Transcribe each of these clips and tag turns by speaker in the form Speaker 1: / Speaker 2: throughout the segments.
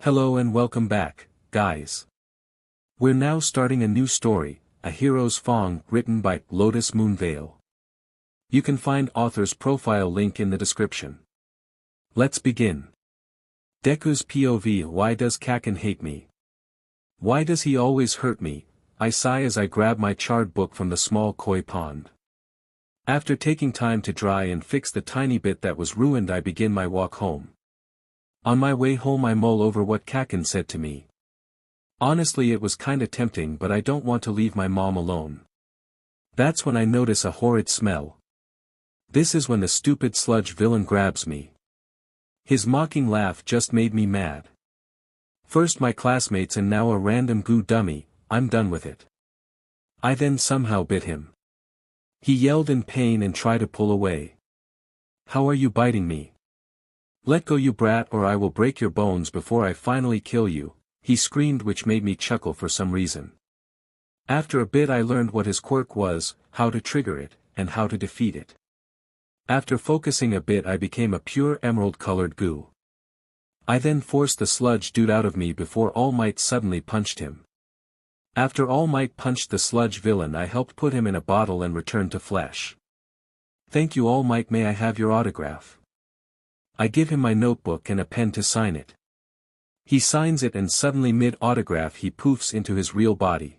Speaker 1: Hello and welcome back, guys. We're now starting a new story, A Hero's Fong, written by Lotus Moonveil. You can find author's profile link in the description. Let's begin. Deku's POV. Why does Kaken hate me? Why does he always hurt me? I sigh as I grab my charred book from the small koi pond. After taking time to dry and fix the tiny bit that was ruined, I begin my walk home. On my way home I mull over what Kaken said to me. Honestly, it was kinda tempting, but I don't want to leave my mom alone. That's when I notice a horrid smell. This is when the stupid sludge villain grabs me. His mocking laugh just made me mad. First my classmates and now a random goo dummy. I'm done with it. I then somehow bit him. He yelled in pain and tried to pull away. How are you biting me? Let go, you brat, or I will break your bones before I finally kill you, he screamed, which made me chuckle for some reason. After a bit I learned what his quirk was, how to trigger it, and how to defeat it. After focusing a bit I became a pure emerald-colored goo. I then forced the sludge dude out of me before All Might suddenly punched him. After All Might punched the sludge villain I helped put him in a bottle and returned to flesh. Thank you, All Might, may I have your autograph? I give him my notebook and a pen to sign it. He signs it and suddenly mid-autograph he poofs into his real body.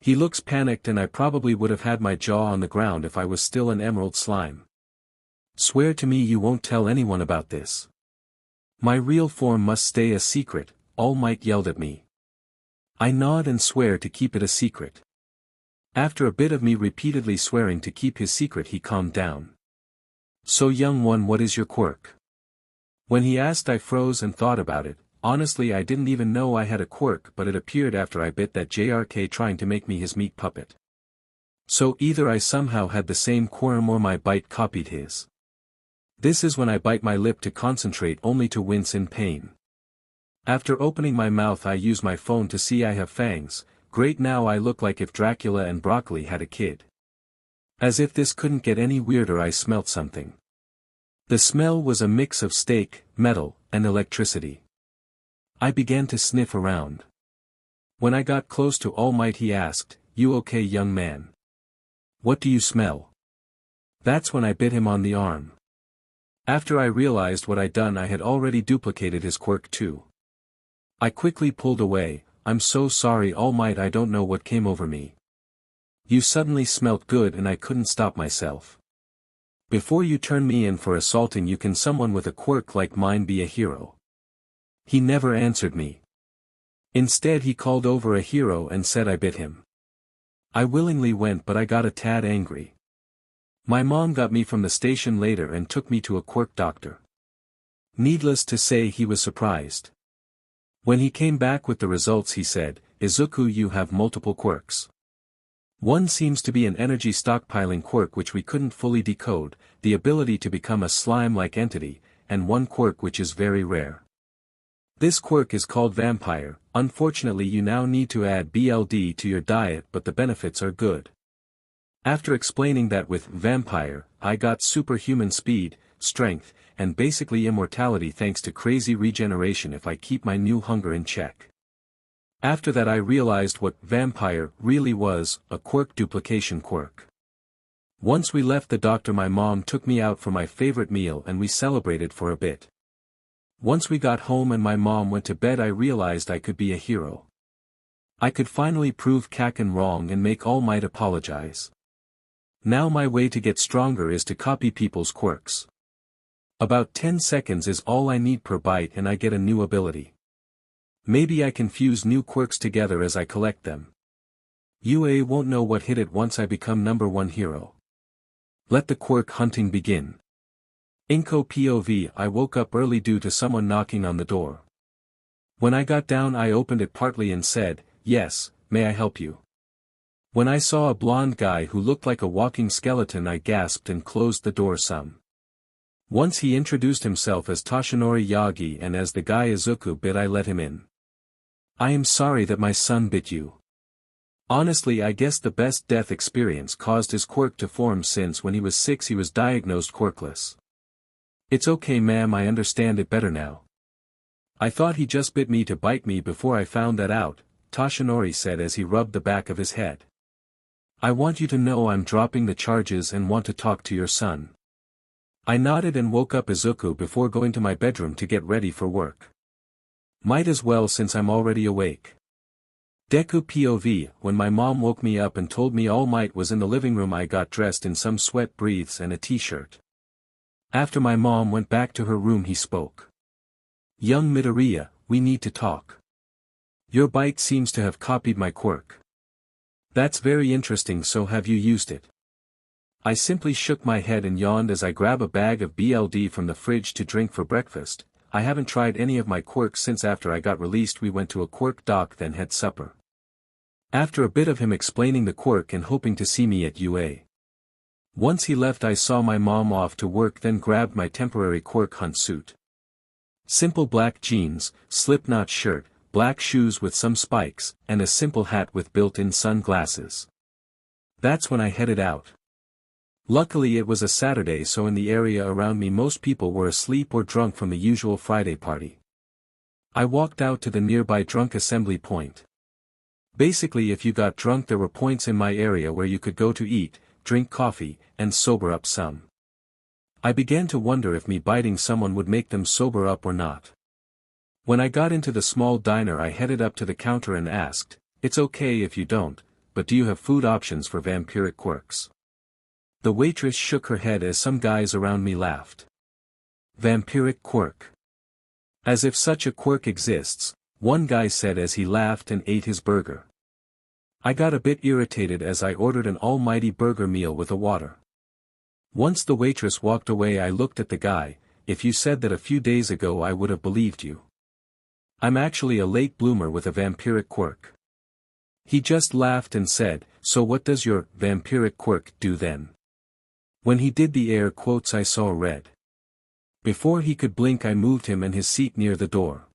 Speaker 1: He looks panicked and I probably would have had my jaw on the ground if I was still an emerald slime. Swear to me you won't tell anyone about this. My real form must stay a secret, All Might yelled at me. I nod and swear to keep it a secret. After a bit of me repeatedly swearing to keep his secret he calmed down. So young one, what is your quirk? When he asked I froze and thought about it. Honestly, I didn't even know I had a quirk, but it appeared after I bit that JRK trying to make me his meat puppet. So either I somehow had the same quirm or my bite copied his. This is when I bite my lip to concentrate only to wince in pain. After opening my mouth I use my phone to see I have fangs. Great, now I look like if Dracula and Broccoli had a kid. As if this couldn't get any weirder, I smelt something. The smell was a mix of steak, metal, and electricity. I began to sniff around. When I got close to All Might he asked, "You okay, young man? What do you smell?" That's when I bit him on the arm. After I realized what I'd done, I had already duplicated his quirk too. I quickly pulled away. I'm so sorry, All Might, I don't know what came over me. You suddenly smelt good and I couldn't stop myself. Before you turn me in for assaulting you, can someone with a quirk like mine be a hero? He never answered me. Instead he called over a hero and said I bit him. I willingly went, but I got a tad angry. My mom got me from the station later and took me to a quirk doctor. Needless to say, he was surprised. When he came back with the results he said, "Izuku, you have multiple quirks. One seems to be an energy stockpiling quirk which we couldn't fully decode, the ability to become a slime-like entity, and one quirk which is very rare. This quirk is called vampire. Unfortunately you now need to add BLD to your diet, but the benefits are good." After explaining that with vampire, I got superhuman speed, strength, and basically immortality thanks to crazy regeneration if I keep my new hunger in check. After that I realized what vampire really was, a quirk duplication quirk. Once we left the doctor my mom took me out for my favorite meal and we celebrated for a bit. Once we got home and my mom went to bed I realized I could be a hero. I could finally prove Kaken wrong and make All Might apologize. Now my way to get stronger is to copy people's quirks. About 10 seconds is all I need per bite and I get a new ability. Maybe I can fuse new quirks together as I collect them. UA won't know what hit it once I become #1 hero. Let the quirk hunting begin. Inko POV. I woke up early due to someone knocking on the door. When I got down I opened it partly and said, "Yes, may I help you?" When I saw a blonde guy who looked like a walking skeleton I gasped and closed the door some. Once he introduced himself as Toshinori Yagi and as the guy Izuku bit I let him in. "I am sorry that my son bit you. Honestly, I guess the best death experience caused his quirk to form since when he was 6 he was diagnosed quirkless." "It's okay ma'am, I understand it better now." I thought he just bit me to bite me before I found that out, Toshinori said as he rubbed the back of his head. I want you to know I'm dropping the charges and want to talk to your son. I nodded and woke up Izuku before going to my bedroom to get ready for work. Might as well since I'm already awake. Deku POV, when my mom woke me up and told me All Might was in the living room, I got dressed in some sweat breathes and a t-shirt. After my mom went back to her room he spoke. Young Midoriya, we need to talk. Your bite seems to have copied my quirk. That's very interesting, so have you used it? I simply shook my head and yawned as I grab a bag of BLD from the fridge to drink for breakfast. I haven't tried any of my quirks since after I got released we went to a quirk dock then had supper. After a bit of him explaining the quirk and hoping to see me at UA. Once he left I saw my mom off to work then grabbed my temporary quirk hunt suit. Simple black jeans, slip-knot shirt, black shoes with some spikes, and a simple hat with built-in sunglasses. That's when I headed out. Luckily it was a Saturday, so in the area around me most people were asleep or drunk from the usual Friday party. I walked out to the nearby drunk assembly point. Basically if you got drunk there were points in my area where you could go to eat, drink coffee, and sober up some. I began to wonder if me biting someone would make them sober up or not. When I got into the small diner I headed up to the counter and asked, "It's okay if you don't, but do you have food options for vampiric quirks?" The waitress shook her head as some guys around me laughed. Vampiric quirk. As if such a quirk exists, one guy said as he laughed and ate his burger. I got a bit irritated as I ordered an almighty burger meal with a water. Once the waitress walked away I looked at the guy. If you said that a few days ago I would have believed you. I'm actually a late bloomer with a vampiric quirk. He just laughed and said, "So what does your vampiric quirk do then?" When he did the air quotes I saw red. Before he could blink I moved him and his seat near the door.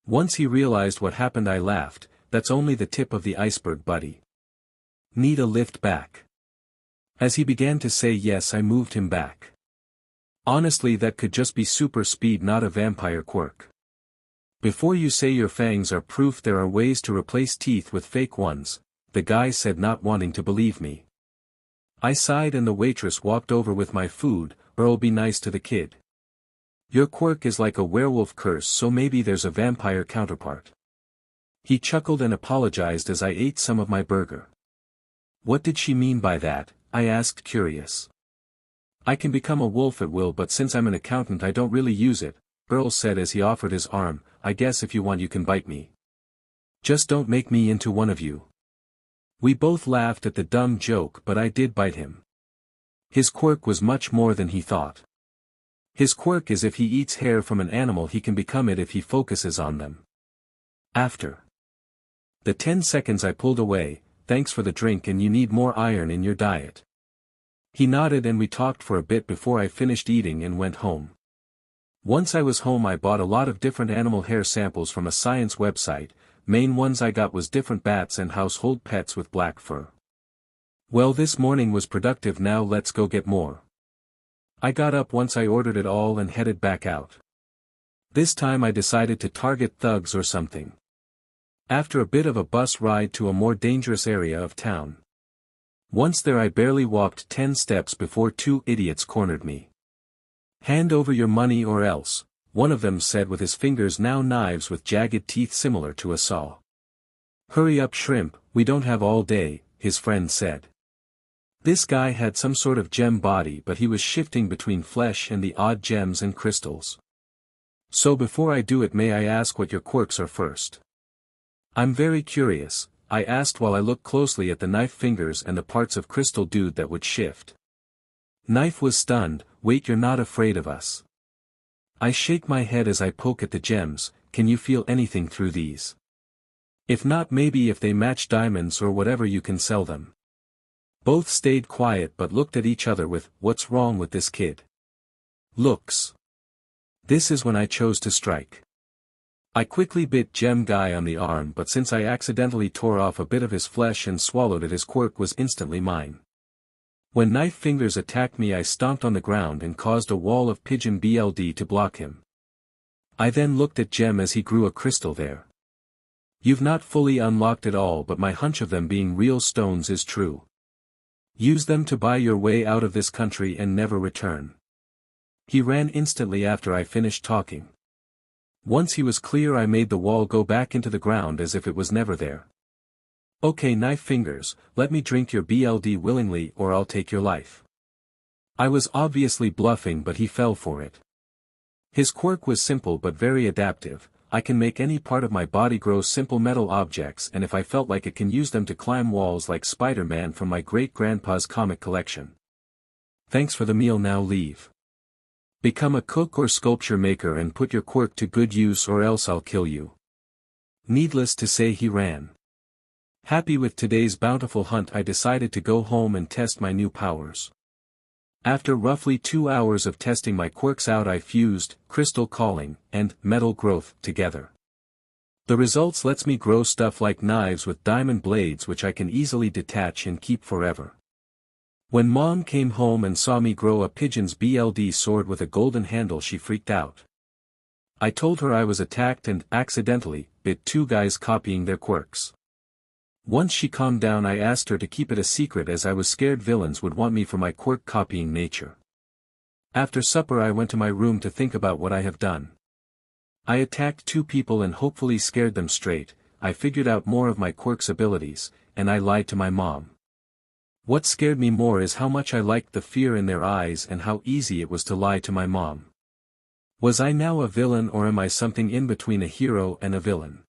Speaker 1: Once he realized what happened I laughed, "That's only the tip of the iceberg, buddy. Need a lift back?" As he began to say yes I moved him back. Honestly that could just be super speed, not a vampire quirk. Before you say your fangs are proof there are ways to replace teeth with fake ones, the guy said, not wanting to believe me. I sighed and the waitress walked over with my food. "Earl, be nice to the kid. Your quirk is like a werewolf curse, so maybe there's a vampire counterpart." He chuckled and apologized as I ate some of my burger. What did she mean by that? I asked, curious. I can become a wolf at will, but since I'm an accountant I don't really use it, Earl said as he offered his arm. "I guess if you want you can bite me. Just don't make me into one of you." We both laughed at the dumb joke, but I did bite him. His quirk was much more than he thought. His quirk is if he eats hair from an animal he can become it if he focuses on them. After the 10 seconds I pulled away, "Thanks for the drink and you need more iron in your diet." He nodded and we talked for a bit before I finished eating and went home. Once I was home I bought a lot of different animal hair samples from a science website. Main ones I got was different bats and household pets with black fur. Well, this morning was productive, now let's go get more. I got up once I ordered it all and headed back out. This time I decided to target thugs or something. After a bit of a bus ride to a more dangerous area of town. Once there I barely walked 10 steps before 2 idiots cornered me. "Hand over your money or else," one of them said with his fingers now knives with jagged teeth similar to a saw. "Hurry up, shrimp, we don't have all day," his friend said. This guy had some sort of gem body, but he was shifting between flesh and the odd gems and crystals. "So before I do it, may I ask what your quirks are first?" "I'm very curious," I asked while I looked closely at the knife fingers and the parts of crystal dude that would shift. Knife was stunned. "Wait, you're not afraid of us?" I shake my head as I poke at the gems. "Can you feel anything through these? If not, maybe if they match diamonds or whatever you can sell them." Both stayed quiet but looked at each other with, "What's wrong with this kid?" Looks. This is when I chose to strike. I quickly bit Gem Guy on the arm, but since I accidentally tore off a bit of his flesh and swallowed it, his quirk was instantly mine. When knife fingers attacked me I stomped on the ground and caused a wall of pigeon BLD to block him. I then looked at Gem as he grew a crystal there. You've not fully unlocked it all, but my hunch of them being real stones is true. Use them to buy your way out of this country and never return. He ran instantly after I finished talking. Once he was clear, I made the wall go back into the ground as if it was never there. Okay, knife fingers, let me drink your BLD willingly or I'll take your life. I was obviously bluffing, but he fell for it. His quirk was simple but very adaptive. I can make any part of my body grow simple metal objects, and if I felt like it, can use them to climb walls like Spider-Man from my great-grandpa's comic collection. Thanks for the meal, now leave. Become a cook or sculpture maker and put your quirk to good use or else I'll kill you. Needless to say, he ran. Happy with today's bountiful hunt, I decided to go home and test my new powers. After roughly 2 hours of testing my quirks out, I fused crystal calling and metal growth together. The results lets me grow stuff like knives with diamond blades, which I can easily detach and keep forever. When Mom came home and saw me grow a pigeon's BLD sword with a golden handle, she freaked out. I told her I was attacked and, accidentally, bit 2 guys copying their quirks. Once she calmed down, I asked her to keep it a secret as I was scared villains would want me for my quirk copying nature. After supper I went to my room to think about what I have done. I attacked 2 people and hopefully scared them straight. I figured out more of my quirk's abilities, and I lied to my mom. What scared me more is how much I liked the fear in their eyes and how easy it was to lie to my mom. Was I now a villain, or am I something in between a hero and a villain?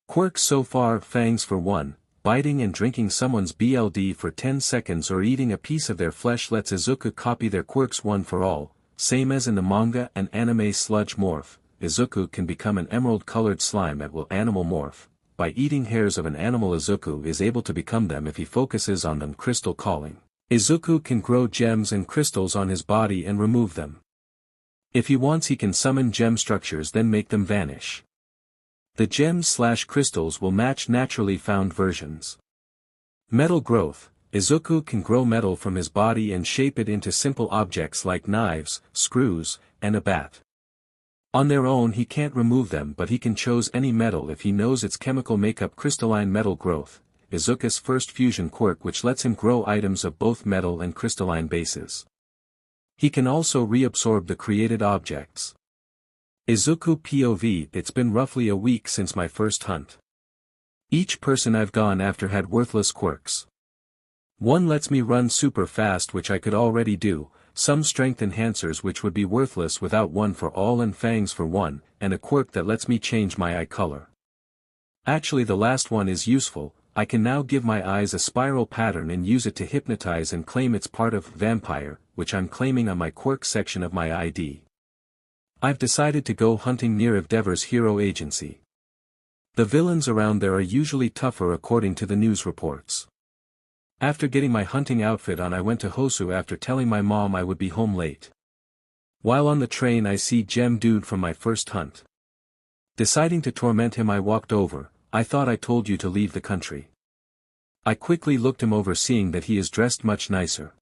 Speaker 1: Quirks so far: Fangs for One, biting and drinking someone's BLD for 10 seconds or eating a piece of their flesh lets Izuku copy their quirks. One for all, same as in the manga and anime. Sludge morph, Izuku can become an emerald-colored slime at will. Animal morph, by eating hairs of an animal Izuku is able to become them if he focuses on them. Crystal calling, Izuku can grow gems and crystals on his body and remove them. If he wants, he can summon gem structures then make them vanish. The gems/crystals will match naturally found versions. Metal growth, Izuku can grow metal from his body and shape it into simple objects like knives, screws, and a bat. On their own he can't remove them, but he can choose any metal if he knows its chemical makeup. Crystalline metal growth, Izuku's first fusion quirk, which lets him grow items of both metal and crystalline bases. He can also reabsorb the created objects. Izuku POV, it's been roughly a week since my first hunt. Each person I've gone after had worthless quirks. One lets me run super fast, which I could already do, some strength enhancers which would be worthless without One for All and Fangs for One, and a quirk that lets me change my eye color. Actually, the last one is useful. I can now give my eyes a spiral pattern and use it to hypnotize and claim it's part of vampire, which I'm claiming on my quirk section of my ID. I've decided to go hunting near Endeavor's hero agency. The villains around there are usually tougher according to the news reports. After getting my hunting outfit on, I went to Hosu after telling my mom I would be home late. While on the train I see Gem Dude from my first hunt. Deciding to torment him, I walked over. I thought I told you to leave the country. I quickly looked him over, seeing that he is dressed much nicer.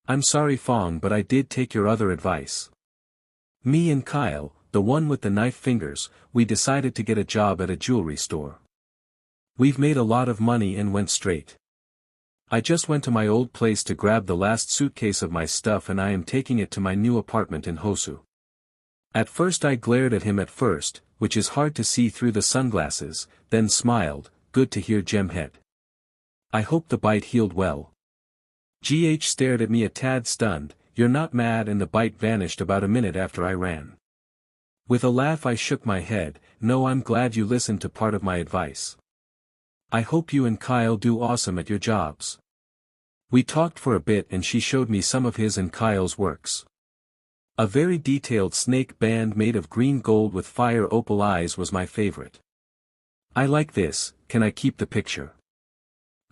Speaker 1: I'm sorry Fong, but I did take your other advice. Me and Kyle, the one with the knife fingers, we decided to get a job at a jewelry store. We've made a lot of money and went straight. I just went to my old place to grab the last suitcase of my stuff, and I am taking it to my new apartment in Hosu. At first I glared at him which is hard to see through the sunglasses, then smiled. Good to hear, Gemhead. I hope the bite healed well. GH stared at me a tad stunned. You're not mad? And the bite vanished about a minute after I ran. With a laugh I shook my head. No, I'm glad you listened to part of my advice. I hope you and Kyle do awesome at your jobs. We talked for a bit and she showed me some of his and Kyle's works. A very detailed snake band made of green gold with fire opal eyes was my favorite. I like this. Can I keep the picture?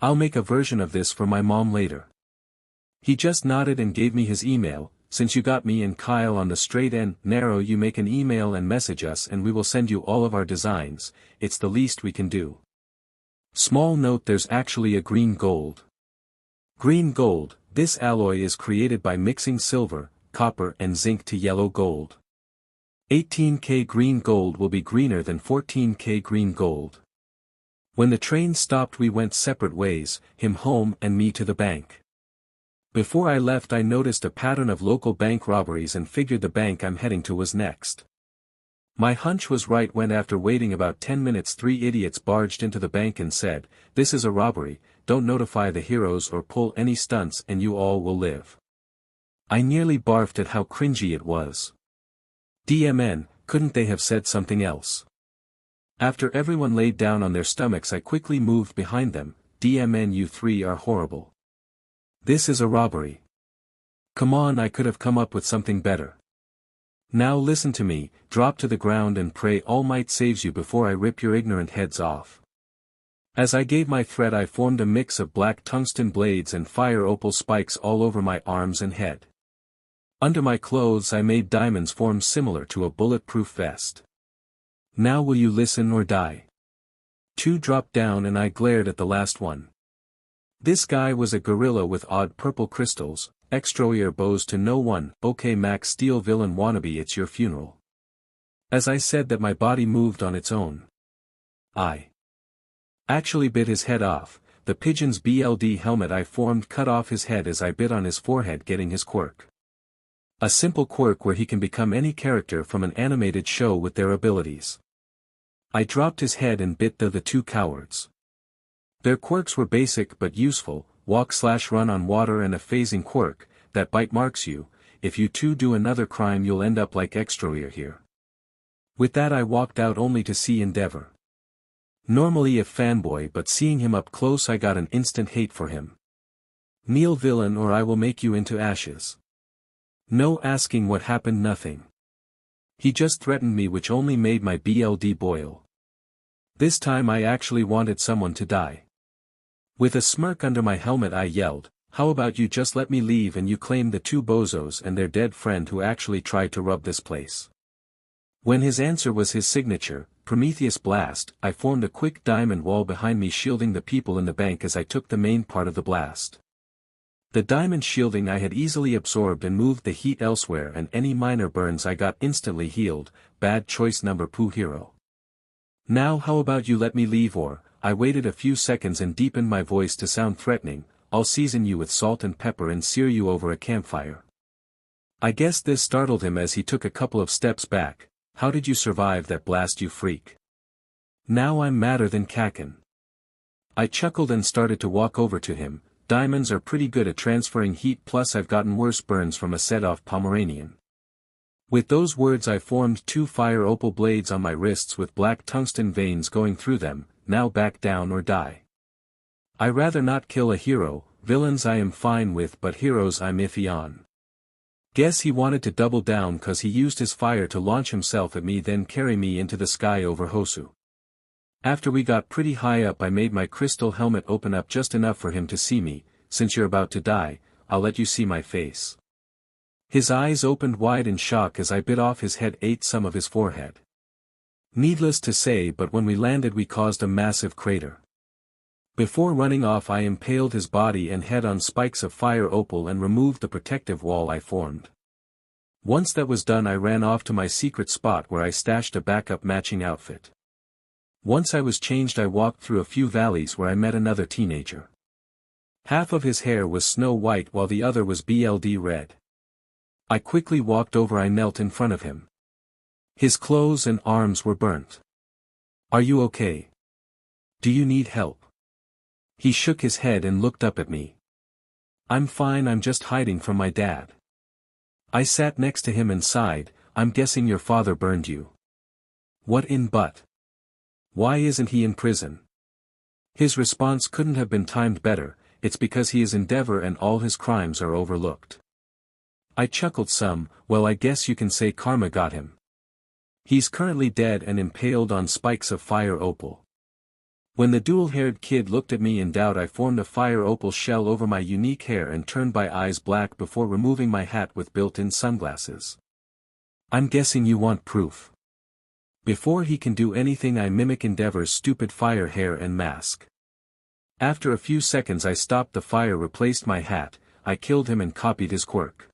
Speaker 1: I'll make a version of this for my mom later. He just nodded and gave me his email. Since you got me and Kyle on the straight and narrow, you make an email and message us and we will send you all of our designs. It's the least we can do. Small note: there's actually a green gold. Green gold, this alloy is created by mixing silver, copper and zinc to yellow gold. 18k green gold will be greener than 14k green gold. When the train stopped we went separate ways, him home and me to the bank. Before I left I noticed a pattern of local bank robberies and figured the bank I'm heading to was next. My hunch was right when after waiting about 10 minutes 3 idiots barged into the bank and said, "This is a robbery, don't notify the heroes or pull any stunts and you all will live." I nearly barfed at how cringy it was. DMN, couldn't they have said something else? After everyone laid down on their stomachs I quickly moved behind them. DMN, you three are horrible. This is a robbery. Come on, I could have come up with something better. Now listen to me, drop to the ground and pray All Might saves you before I rip your ignorant heads off. As I gave my threat I formed a mix of black tungsten blades and fire opal spikes all over my arms and head. Under my clothes I made diamonds form similar to a bulletproof vest. Now will you listen or die? 2 dropped down and I glared at the last one. This guy was a gorilla with odd purple crystals, exterior bows to no one. Okay Max Steel villain wannabe, it's your funeral. As I said that my body moved on its own. I actually bit his head off. The pigeon's BLD helmet I formed cut off his head as I bit on his forehead, getting his quirk. A simple quirk where he can become any character from an animated show with their abilities. I dropped his head and bit the 2 cowards. Their quirks were basic but useful, walk/run on water and a phasing quirk, that bite marks you. If you two do another crime you'll end up like exterior here. With that I walked out only to see Endeavor. Normally a fanboy, but seeing him up close I got an instant hate for him. Kneel villain or I will make you into ashes. No asking what happened, nothing. He just threatened me, which only made my BLD boil. This time I actually wanted someone to die. With a smirk under my helmet I yelled, "How about you just let me leave and you claim the 2 bozos and their dead friend who actually tried to rub this place?" When his answer was his signature, Prometheus Blast, I formed a quick diamond wall behind me shielding the people in the bank as I took the main part of the blast. The diamond shielding I had easily absorbed and moved the heat elsewhere, and any minor burns I got instantly healed. Bad choice number 2 hero. Now how about you let me leave or, I waited a few seconds and deepened my voice to sound threatening, "I'll season you with salt and pepper and sear you over a campfire." I guess this startled him as he took a couple of steps back. "How did you survive that blast, you freak?" Now I'm madder than Kakin. I chuckled and started to walk over to him. Diamonds are pretty good at transferring heat, plus I've gotten worse burns from a set-off Pomeranian. With those words I formed 2 fire opal blades on my wrists with black tungsten veins going through them. Now back down or die. I rather not kill a hero. Villains I am fine with, but heroes I'm iffy on. Guess he wanted to double down cause he used his fire to launch himself at me, then carry me into the sky over Hosu. After we got pretty high up I made my crystal helmet open up just enough for him to see me. "Since you're about to die, I'll let you see my face." His eyes opened wide in shock as I bit off his head, ate some of his forehead. Needless to say, but when we landed we caused a massive crater. Before running off I impaled his body and head on spikes of fire opal and removed the protective wall I formed. Once that was done I ran off to my secret spot where I stashed a backup matching outfit. Once I was changed I walked through a few valleys where I met another teenager. Half of his hair was snow white while the other was BLD red. I quickly walked over, I knelt in front of him. His clothes and arms were burnt. "Are you okay? Do you need help?" He shook his head and looked up at me. "I'm fine, I'm just hiding from my dad." I sat next to him and sighed. "I'm guessing your father burned you." "What in but? Why isn't he in prison?" His response couldn't have been timed better. "It's because he is Endeavor and all his crimes are overlooked." I chuckled some. "Well, I guess you can say karma got him. He's currently dead and impaled on spikes of fire opal." When the dual-haired kid looked at me in doubt I formed a fire opal shell over my unique hair and turned my eyes black before removing my hat with built-in sunglasses. "I'm guessing you want proof." Before he can do anything I mimic Endeavor's stupid fire hair and mask. After a few seconds I stopped the fire, replaced my hat, I killed him and copied his quirk.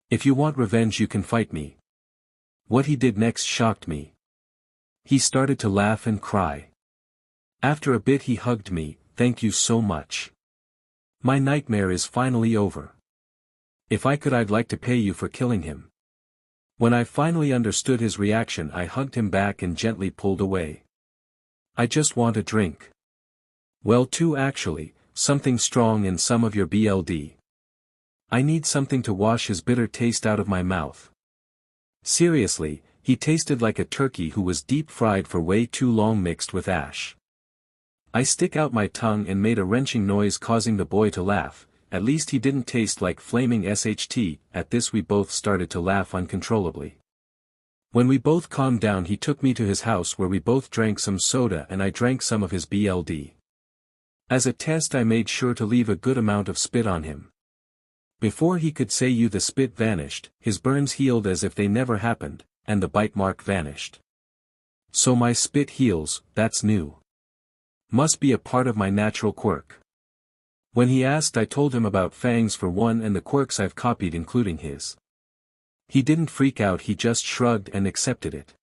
Speaker 1: "If you want revenge you can fight me." What he did next shocked me. He started to laugh and cry. After a bit he hugged me, "Thank you so much. My nightmare is finally over. If I could I'd like to pay you for killing him." When I finally understood his reaction I hugged him back and gently pulled away. "I just want a drink." "Well, two actually, something strong and some of your BLD. I need something to wash his bitter taste out of my mouth." Seriously, he tasted like a turkey who was deep fried for way too long mixed with ash. I stick out my tongue and made a wrenching noise causing the boy to laugh. At least he didn't taste like flaming SHT. At this we both started to laugh uncontrollably. When we both calmed down he took me to his house where we both drank some soda and I drank some of his BLD. As a test I made sure to leave a good amount of spit on him. Before he could say the spit vanished, his burns healed as if they never happened, and the bite mark vanished. So my spit heals, that's new. Must be a part of my natural quirk. When he asked I told him about Fangs For One and the quirks I've copied including his. He didn't freak out, he just shrugged and accepted it.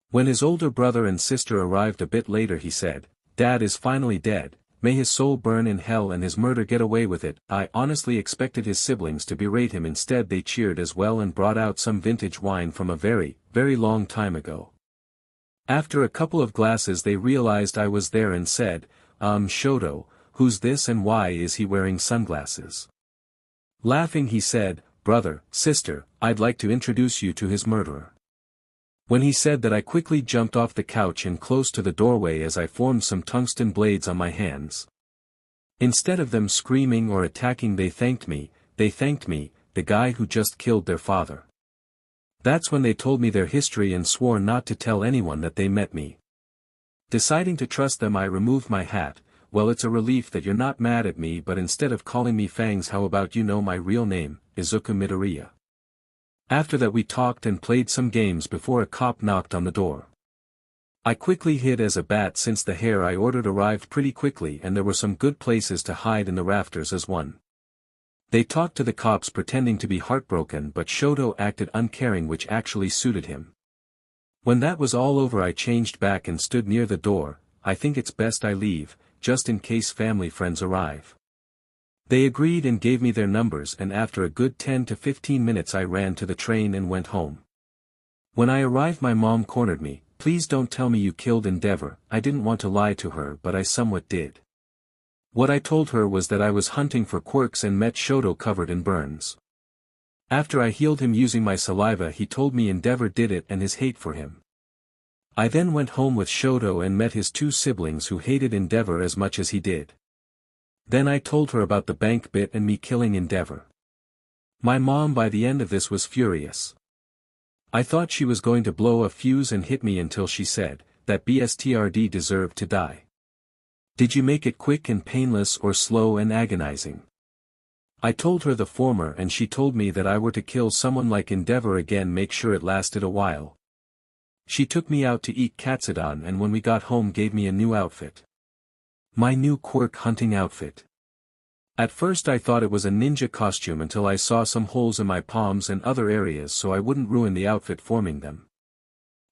Speaker 1: When his older brother and sister arrived a bit later he said, "Dad is finally dead, may his soul burn in hell and his murder get away with it." I honestly expected his siblings to berate him, instead they cheered as well and brought out some vintage wine from a very, very long time ago. After a couple of glasses they realized I was there and said, Shoto, who's this and why is he wearing sunglasses?" Laughing he said, "Brother, sister, I'd like to introduce you to his murderer." When he said that I quickly jumped off the couch and close to the doorway as I formed some tungsten blades on my hands. Instead of them screaming or attacking they thanked me, the guy who just killed their father. That's when they told me their history and swore not to tell anyone that they met me. Deciding to trust them I removed my hat. "Well, it's a relief that you're not mad at me, but instead of calling me Fangs how about you know my real name, Izuku Midoriya." After that we talked and played some games before a cop knocked on the door. I quickly hid as a bat since the hair I ordered arrived pretty quickly and there were some good places to hide in the rafters as one. They talked to the cops pretending to be heartbroken, but Shoto acted uncaring, which actually suited him. When that was all over I changed back and stood near the door. "I think it's best I leave, just in case family friends arrive." They agreed and gave me their numbers, and after a good 10 to 15 minutes I ran to the train and went home. When I arrived my mom cornered me. "Please don't tell me you killed Endeavor." I didn't want to lie to her, but I somewhat did. What I told her was that I was hunting for quirks and met Shoto covered in burns. After I healed him using my saliva he told me Endeavor did it and his hate for him. I then went home with Shoto and met his two siblings who hated Endeavor as much as he did. Then I told her about the bank bit and me killing Endeavor. My mom by the end of this was furious. I thought she was going to blow a fuse and hit me until she said, "That BSTRD deserved to die. Did you make it quick and painless or slow and agonizing?" I told her the former and she told me that I were to kill someone like Endeavor again, make sure it lasted a while. She took me out to eat katsudon and when we got home gave me a new outfit. My new quirk hunting outfit. At first I thought it was a ninja costume until I saw some holes in my palms and other areas, so I wouldn't ruin the outfit forming them.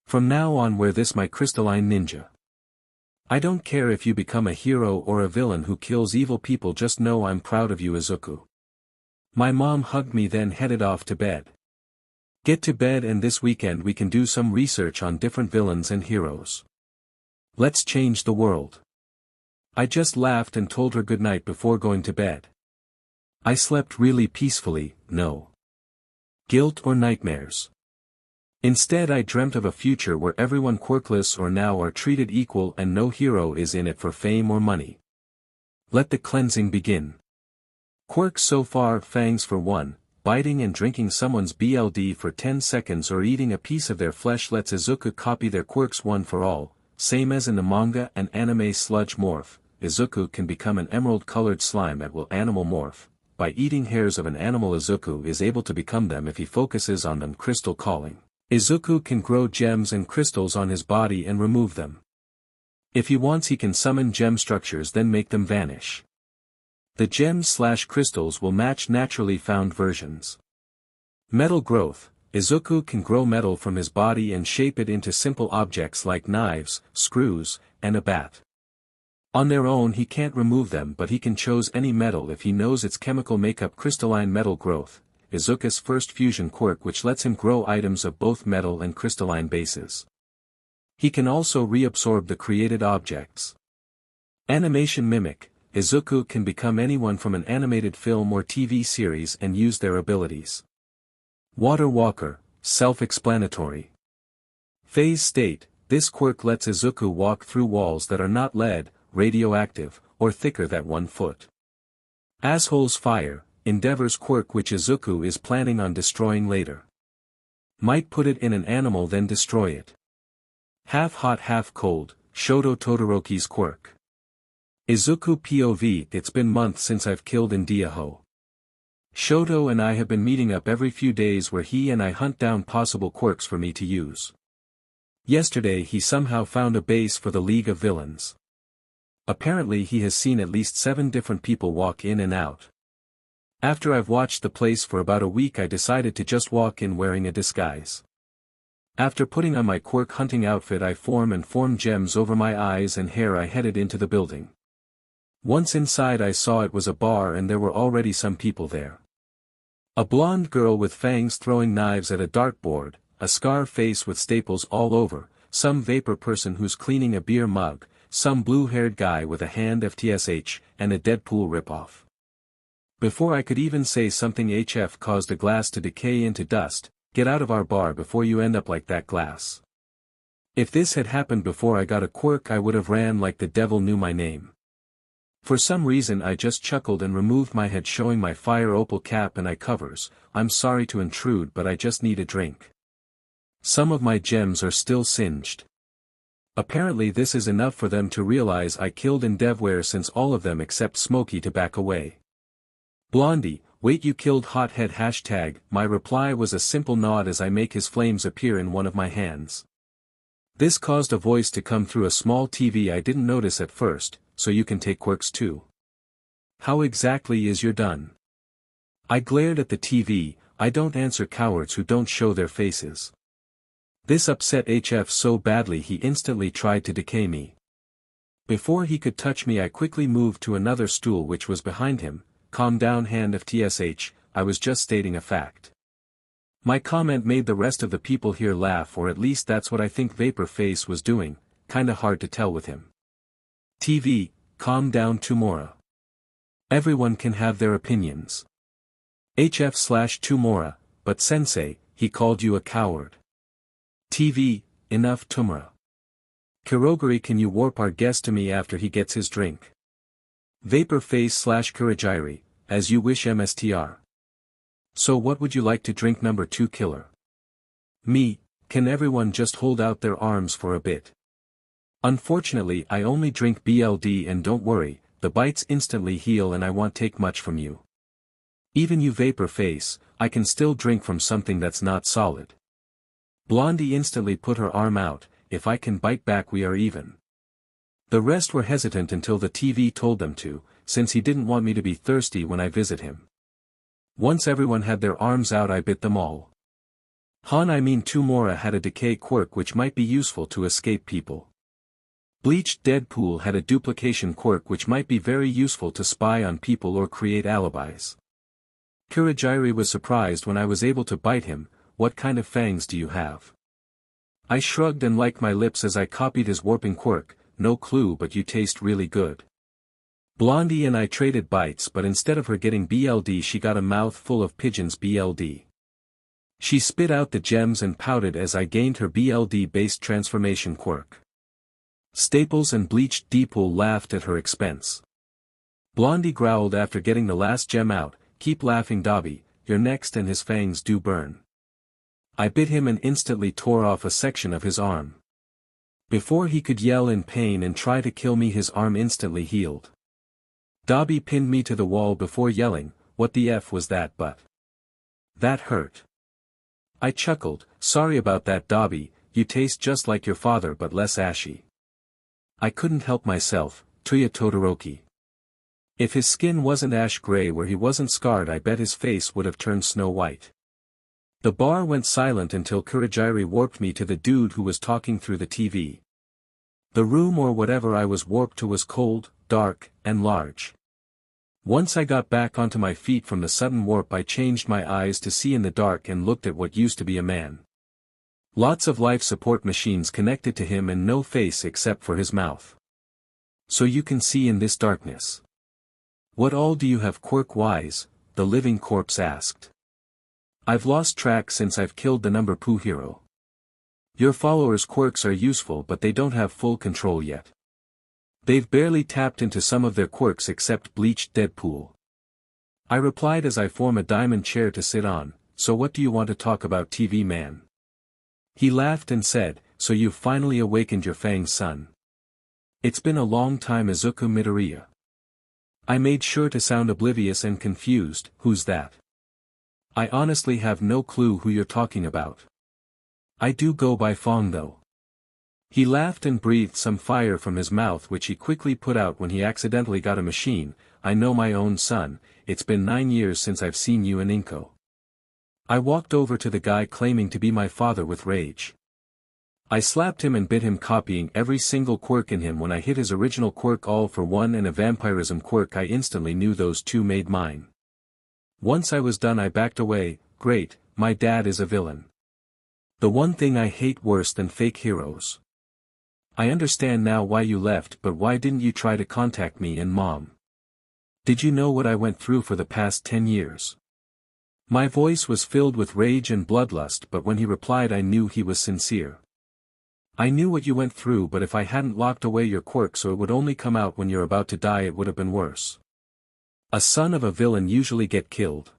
Speaker 1: From now on wear this my crystalline ninja. I don't care if you become a hero or a villain who kills evil people, just know I'm proud of you, Izuku. My mom hugged me then headed off to bed. Get to bed and this weekend we can do some research on different villains and heroes. Let's change the world. I just laughed and told her good night before going to bed. I slept really peacefully, no guilt or nightmares. Instead I dreamt of a future where everyone quirkless or now are treated equal and no hero is in it for fame or money. Let the cleansing begin. Quirks so far: Fangs For One, biting and drinking someone's BLD for 10 seconds or eating a piece of their flesh lets Izuku copy their quirks one for all. Same as in the manga and anime. Sludge morph. Izuku can become an emerald-colored slime at will. Animal morph. By eating hairs of an animal Izuku is able to become them if he focuses on them. Crystal calling. Izuku can grow gems and crystals on his body and remove them. If he wants he can summon gem structures then make them vanish. The gems/crystals will match naturally found versions. Metal growth. Izuku can grow metal from his body and shape it into simple objects like knives, screws, and a bat. On their own he can't remove them, but he can choose any metal if he knows its chemical makeup. Crystalline metal growth, Izuku's first fusion quirk, which lets him grow items of both metal and crystalline bases. He can also reabsorb the created objects. Animation mimic, Izuku can become anyone from an animated film or TV series and use their abilities. Water walker, self-explanatory. Phase state, this quirk lets Izuku walk through walls that are not lead, radioactive, or thicker than 1 foot. Asshole's fire, Endeavor's quirk, which Izuku is planning on destroying later. Might put it in an animal then destroy it. Half hot half cold, Shoto Todoroki's quirk. Izuku POV, it's been months since I've killed Indiaho. Shoto and I have been meeting up every few days where he and I hunt down possible quirks for me to use. Yesterday he somehow found a base for the League of Villains. Apparently he has seen at least 7 different people walk in and out. After I've watched the place for about a week, I decided to just walk in wearing a disguise. After putting on my quirk hunting outfit, I formed gems over my eyes and hair. I headed into the building. Once inside I saw it was a bar and there were already some people there. A blonde girl with fangs throwing knives at a dartboard, a scar face with staples all over, some vapor person who's cleaning a beer mug, some blue-haired guy with a hand FTSH, and a Deadpool ripoff. Before I could even say something, HF caused a glass to decay into dust. Get out of our bar before you end up like that glass. If this had happened before I got a quirk, I would have ran like the devil knew my name. For some reason I just chuckled and removed my head, showing my fire opal cap and eye covers. I'm sorry to intrude, but I just need a drink. Some of my gems are still singed. Apparently this is enough for them to realize I killed Endeavor, since all of them except Smokey to back away. Blondie, wait, you killed Hothead #. My reply was a simple nod as I make his flames appear in one of my hands. This caused a voice to come through a small TV. I didn't notice at first, so you can take quirks too. How exactly is your done? I glared at the TV. I don't answer cowards who don't show their faces. This upset HF so badly he instantly tried to decay me. Before he could touch me, I quickly moved to another stool which was behind him. Calm down, hand of TSH, I was just stating a fact. My comment made the rest of the people here laugh, or at least that's what I think Vapor Face was doing, kinda hard to tell with him. TV, calm down, Tumora. Everyone can have their opinions. HF/Tumora, but sensei, he called you a coward. TV, enough, Tumora. Kirogiri, can you warp our guest to me after he gets his drink? Vapor Face/Kurajiri, as you wish, MSTR. So what would you like to drink, number 2 killer? Me, can everyone just hold out their arms for a bit? Unfortunately I only drink BLD, and don't worry, the bites instantly heal and I won't take much from you. Even you, Vapor Face, I can still drink from something that's not solid. Blondie instantly put her arm out. If I can bite back, we are even. The rest were hesitant until the TV told them to, since he didn't want me to be thirsty when I visit him. Once everyone had their arms out, I bit them all. Tumora had a decay quirk which might be useful to escape people. Bleached Deadpool had a duplication quirk which might be very useful to spy on people or create alibis. Kurajiri was surprised when I was able to bite him. What kind of fangs do you have? I shrugged and liked my lips as I copied his warping quirk. No clue, but you taste really good. Blondie and I traded bites, but instead of her getting BLD, she got a mouth full of pigeons BLD. She spit out the gems and pouted as I gained her BLD-based transformation quirk. Staples and Bleached Deadpool laughed at her expense. Blondie growled after getting the last gem out, keep laughing, Dobby, you're next, and his fangs do burn. I bit him and instantly tore off a section of his arm. Before he could yell in pain and try to kill me, his arm instantly healed. Dobby pinned me to the wall before yelling, what the F was that? But that hurt. I chuckled, sorry about that, Dobby, you taste just like your father but less ashy. I couldn't help myself, Tuya Todoroki. If his skin wasn't ash gray where he wasn't scarred, I bet his face would have turned snow white. The bar went silent until Kurajiri warped me to the dude who was talking through the TV. The room or whatever I was warped to was cold, dark, and large. Once I got back onto my feet from the sudden warp, I changed my eyes to see in the dark and looked at what used to be a man. Lots of life support machines connected to him and no face except for his mouth. So you can see in this darkness. What all do you have, Quirk wise? The living corpse asked. I've lost track since I've killed the number 2 hero. Your followers' quirks are useful but they don't have full control yet. They've barely tapped into some of their quirks except bleached Deadpool. I replied as I form a diamond chair to sit on, so what do you want to talk about, TV man? He laughed and said, so you've finally awakened your Fangs son. It's been a long time, Izuku Midoriya. I made sure to sound oblivious and confused. Who's that? I honestly have no clue who you're talking about. I do go by Fong though. He laughed and breathed some fire from his mouth which he quickly put out when he accidentally got a machine. I know my own son, it's been 9 years since I've seen you and Inko. I walked over to the guy claiming to be my father with rage. I slapped him and bit him, copying every single quirk in him. When I hit his original quirk All For One and a vampirism quirk, I instantly knew those two made mine. Once I was done I backed away. Great, my dad is a villain. The one thing I hate worse than fake heroes. I understand now why you left, but why didn't you try to contact me and Mom? Did you know what I went through for the past 10 years? My voice was filled with rage and bloodlust, but when he replied I knew he was sincere. I knew what you went through, but if I hadn't locked away your quirk so it would only come out when you're about to die, it would have been worse. A son of a villain usually get killed.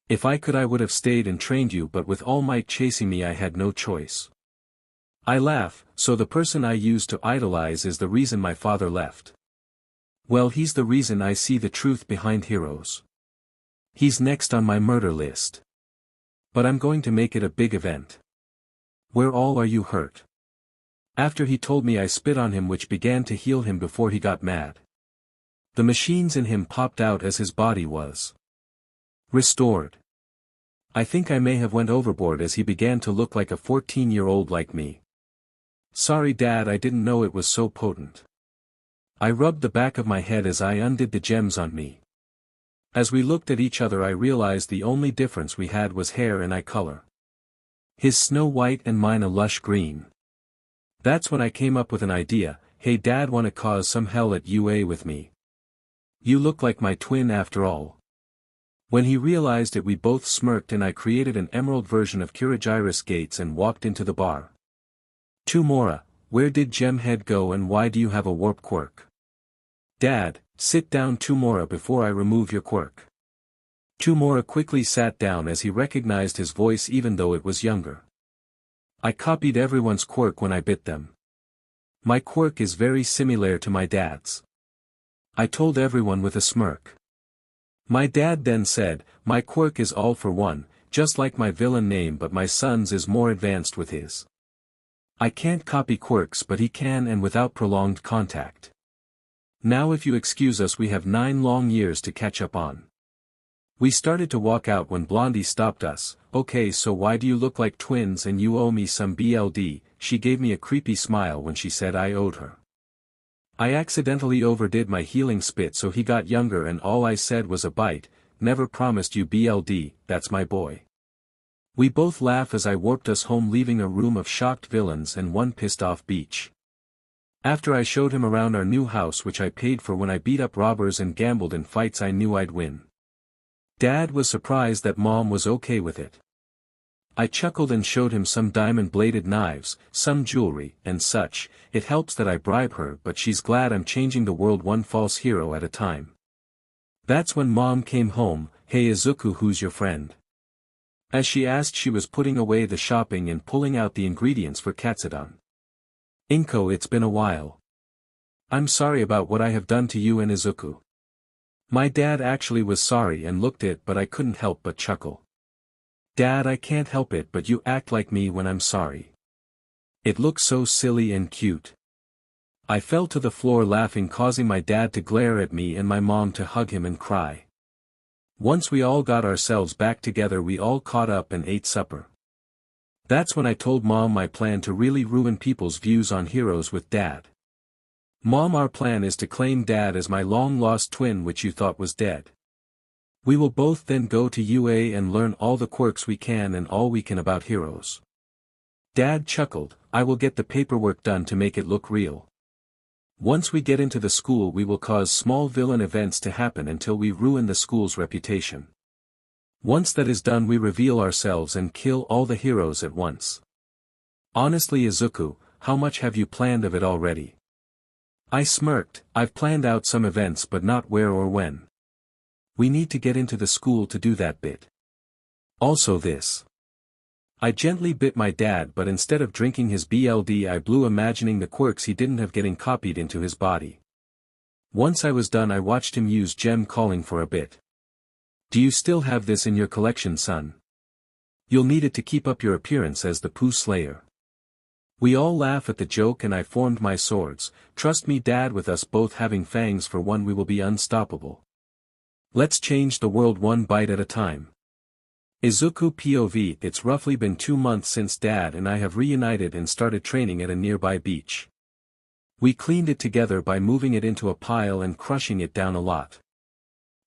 Speaker 1: If I could I would have stayed and trained you, but with All Might chasing me I had no choice. I laugh. So the person I used to idolize is the reason my father left. Well, he's the reason I see the truth behind heroes. He's next on my murder list. But I'm going to make it a big event. Where all are you hurt? After he told me I spit on him, which began to heal him before he got mad. The machines in him popped out as his body was restored. I think I may have went overboard as he began to look like a 14-year-old like me. Sorry Dad, I didn't know it was so potent. I rubbed the back of my head as I undid the gems on me. As we looked at each other I realized the only difference we had was hair and eye color. His snow white and mine a lush green. That's when I came up with an idea. Hey Dad, wanna cause some hell at UA with me? You look like my twin after all. When he realized it we both smirked and I created an emerald version of Kurajiri's Gates and walked into the bar. Tomura, where did Gemhead go and why do you have a warp quirk? Dad, sit down Tomura before I remove your quirk. Tomura quickly sat down as he recognized his voice even though it was younger. I copied everyone's quirk when I bit them. My quirk is very similar to my dad's. I told everyone with a smirk. My dad then said, my quirk is All For One, just like my villain name, but my son's is more advanced with his. I can't copy quirks but he can, and without prolonged contact. Now if you excuse us we have 9 long years to catch up on. We started to walk out when Blondie stopped us. Okay, so why do you look like twins and you owe me some BLD? She gave me a creepy smile when she said I owed her. I accidentally overdid my healing spit so he got younger and all I said was a bite. Never promised you BLD, that's my boy. We both laugh as I warped us home, leaving a room of shocked villains and one pissed off Beach. After I showed him around our new house, which I paid for when I beat up robbers and gambled in fights I knew I'd win. Dad was surprised that Mom was okay with it. I chuckled and showed him some diamond-bladed knives, some jewelry, and such. It helps that I bribe her, but she's glad I'm changing the world one false hero at a time. That's when Mom came home. Hey Izuku, who's your friend? As she asked, she was putting away the shopping and pulling out the ingredients for katsudon. Inko, it's been a while. I'm sorry about what I have done to you and Izuku. My dad actually was sorry and looked it, but I couldn't help but chuckle. Dad, I can't help it, but you act like me when I'm sorry. It looks so silly and cute. I fell to the floor laughing, causing my dad to glare at me and my mom to hug him and cry. Once we all got ourselves back together, we all caught up and ate supper. That's when I told Mom my plan to really ruin people's views on heroes with Dad. Mom, our plan is to claim Dad as my long-lost twin which you thought was dead. We will both then go to UA and learn all the quirks we can and all we can about heroes. Dad chuckled, I will get the paperwork done to make it look real. Once we get into the school we will cause small villain events to happen until we ruin the school's reputation. Once that is done we reveal ourselves and kill all the heroes at once. Honestly Izuku, how much have you planned of it already? I smirked, I've planned out some events but not where or when. We need to get into the school to do that bit. Also this. I gently bit my dad but instead of drinking his BLD I blew imagining the quirks he didn't have getting copied into his body. Once I was done I watched him use gem calling for a bit. Do you still have this in your collection, son? You'll need it to keep up your appearance as the Pooh Slayer. We all laugh at the joke and I formed my swords. Trust me Dad, with us both having fangs for one we will be unstoppable. Let's change the world one bite at a time. Izuku POV. It's roughly been 2 months since Dad and I have reunited and started training at a nearby beach. We cleaned it together by moving it into a pile and crushing it down a lot.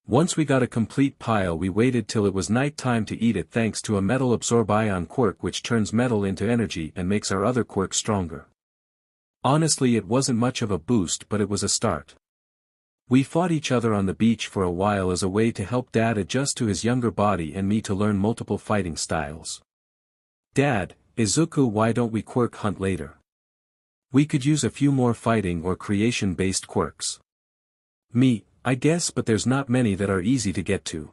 Speaker 1: Once we got a complete pile we waited till it was night time to eat it thanks to a metal absorb ion quirk which turns metal into energy and makes our other quirk stronger. Honestly it wasn't much of a boost but it was a start. We fought each other on the beach for a while as a way to help Dad adjust to his younger body and me to learn multiple fighting styles. Dad, Izuku, why don't we quirk hunt later? We could use a few more fighting or creation-based quirks. Me, I guess, but there's not many that are easy to get to.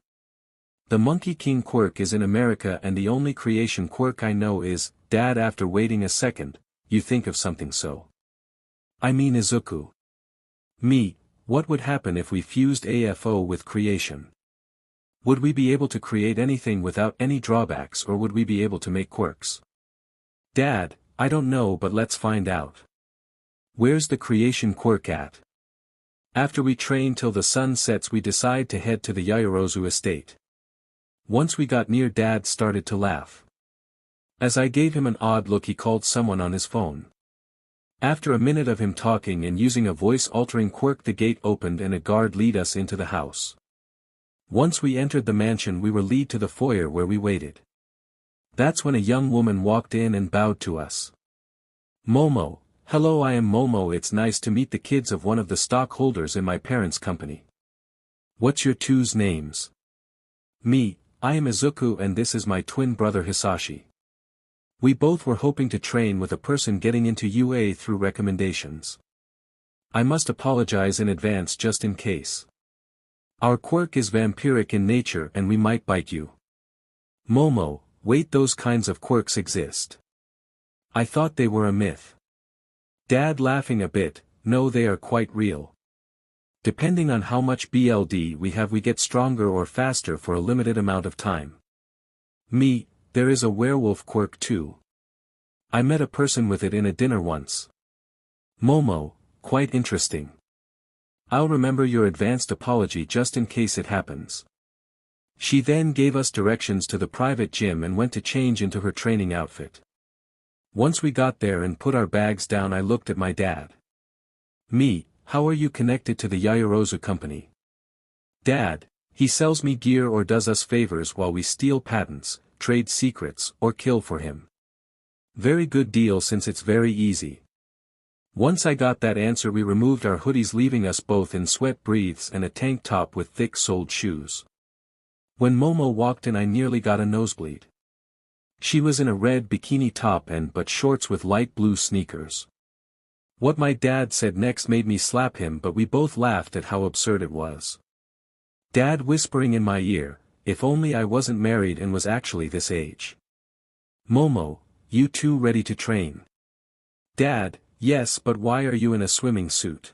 Speaker 1: The Monkey King quirk is in America and the only creation quirk I know is, Dad, after waiting a second, you think of something so. I mean Izuku. Me, what would happen if we fused AFO with creation? Would we be able to create anything without any drawbacks or would we be able to make quirks? Dad, I don't know but let's find out. Where's the creation quirk at? After we train till the sun sets we decide to head to the Yaoyorozu estate. Once we got near Dad started to laugh. As I gave him an odd look he called someone on his phone. After a minute of him talking and using a voice-altering quirk the gate opened and a guard lead us into the house. Once we entered the mansion we were led to the foyer where we waited. That's when a young woman walked in and bowed to us. Momo. Hello, I am Momo. It's nice to meet the kids of one of the stockholders in my parents' company. What's your two's names? Me, I am Izuku and this is my twin brother Hisashi. We both were hoping to train with a person getting into UA through recommendations. I must apologize in advance just in case. Our quirk is vampiric in nature and we might bite you. Momo, wait, those kinds of quirks exist. I thought they were a myth. Dad, laughing a bit, no, they are quite real. Depending on how much BLD we have we get stronger or faster for a limited amount of time. Me, there is a werewolf quirk too. I met a person with it in a dinner once. Momo, quite interesting. I'll remember your advanced apology just in case it happens. She then gave us directions to the private gym and went to change into her training outfit. Once we got there and put our bags down I looked at my dad. Me, how are you connected to the Yaoyorozu company? Dad, he sells me gear or does us favors while we steal patents, trade secrets, or kill for him. Very good deal since it's very easy. Once I got that answer we removed our hoodies leaving us both in sweat breathes and a tank top with thick-soled shoes. When Momo walked in I nearly got a nosebleed. She was in a red bikini top and but shorts with light blue sneakers. What my dad said next made me slap him but we both laughed at how absurd it was. Dad whispering in my ear, if only I wasn't married and was actually this age. Momo, you two ready to train? Dad, yes, but why are you in a swimming suit?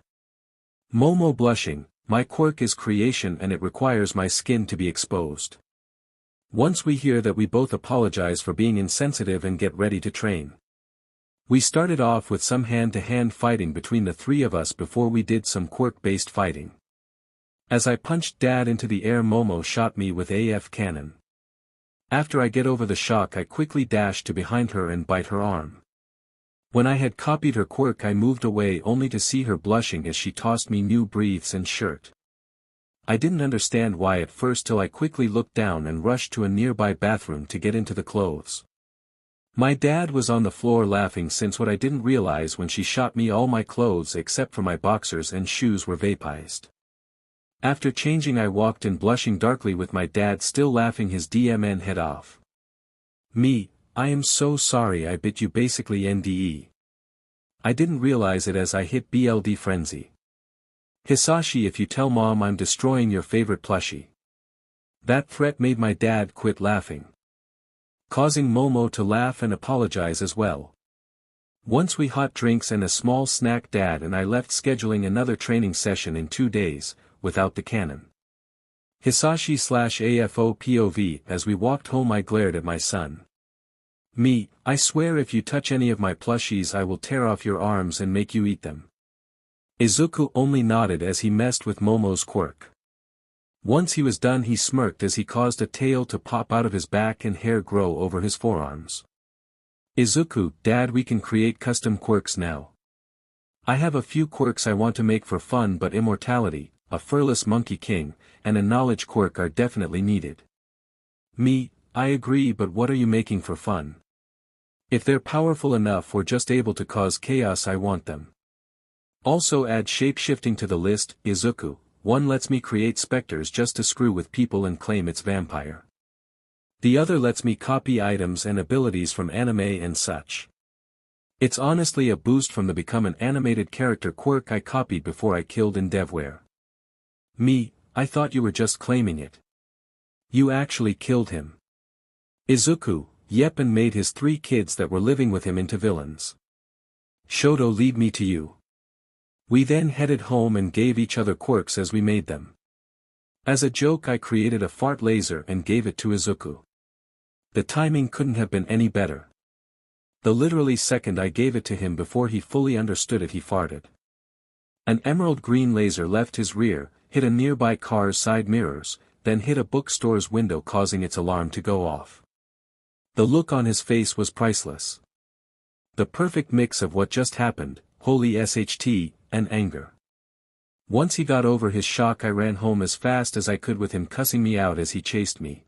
Speaker 1: Momo blushing, my quirk is creation and it requires my skin to be exposed. Once we hear that we both apologize for being insensitive and get ready to train. We started off with some hand-to-hand fighting between the three of us before we did some quirk-based fighting. As I punched Dad into the air, Momo shot me with AF cannon. After I get over the shock, I quickly dash to behind her and bite her arm. When I had copied her quirk, I moved away only to see her blushing as she tossed me new briefs and shirt. I didn't understand why at first till I quickly looked down and rushed to a nearby bathroom to get into the clothes. My dad was on the floor laughing since what I didn't realize when she shot me, all my clothes except for my boxers and shoes were vaporized. After changing, I walked in blushing darkly with my dad still laughing his DMN head off. Me, I am so sorry I bit you, basically NDE. I didn't realize it as I hit BLD frenzy. Hisashi, if you tell Mom I'm destroying your favorite plushie. That threat made my dad quit laughing, causing Momo to laugh and apologize as well. Once we hot drinks and a small snack, Dad and I left, scheduling another training session in 2 days, without the cannon. Hisashi/AFO POV. As we walked home, I glared at my son. Me, I swear if you touch any of my plushies I will tear off your arms and make you eat them. Izuku only nodded as he messed with Momo's quirk. Once he was done, he smirked as he caused a tail to pop out of his back and hair grow over his forearms. Izuku, Dad, we can create custom quirks now. I have a few quirks I want to make for fun, but immortality, a furless monkey king, and a knowledge quirk are definitely needed. Me, I agree, but what are you making for fun? If they're powerful enough or just able to cause chaos, I want them. Also add shape-shifting to the list. Izuku, one lets me create specters just to screw with people and claim it's vampire. The other lets me copy items and abilities from anime and such. It's honestly a boost from the become an animated character quirk I copied before I killed Endeavware. Me, I thought you were just claiming it. You actually killed him. Izuku, yep, and made his 3 kids that were living with him into villains. Shoto, lead me to you. We then headed home and gave each other quirks as we made them. As a joke, I created a fart laser and gave it to Izuku. The timing couldn't have been any better. The literally second I gave it to him before he fully understood it, he farted. An emerald green laser left his rear, hit a nearby car's side mirrors, then hit a bookstore's window, causing its alarm to go off. The look on his face was priceless. The perfect mix of what just happened, holy SHT, and anger. Once he got over his shock, I ran home as fast as I could with him cussing me out as he chased me.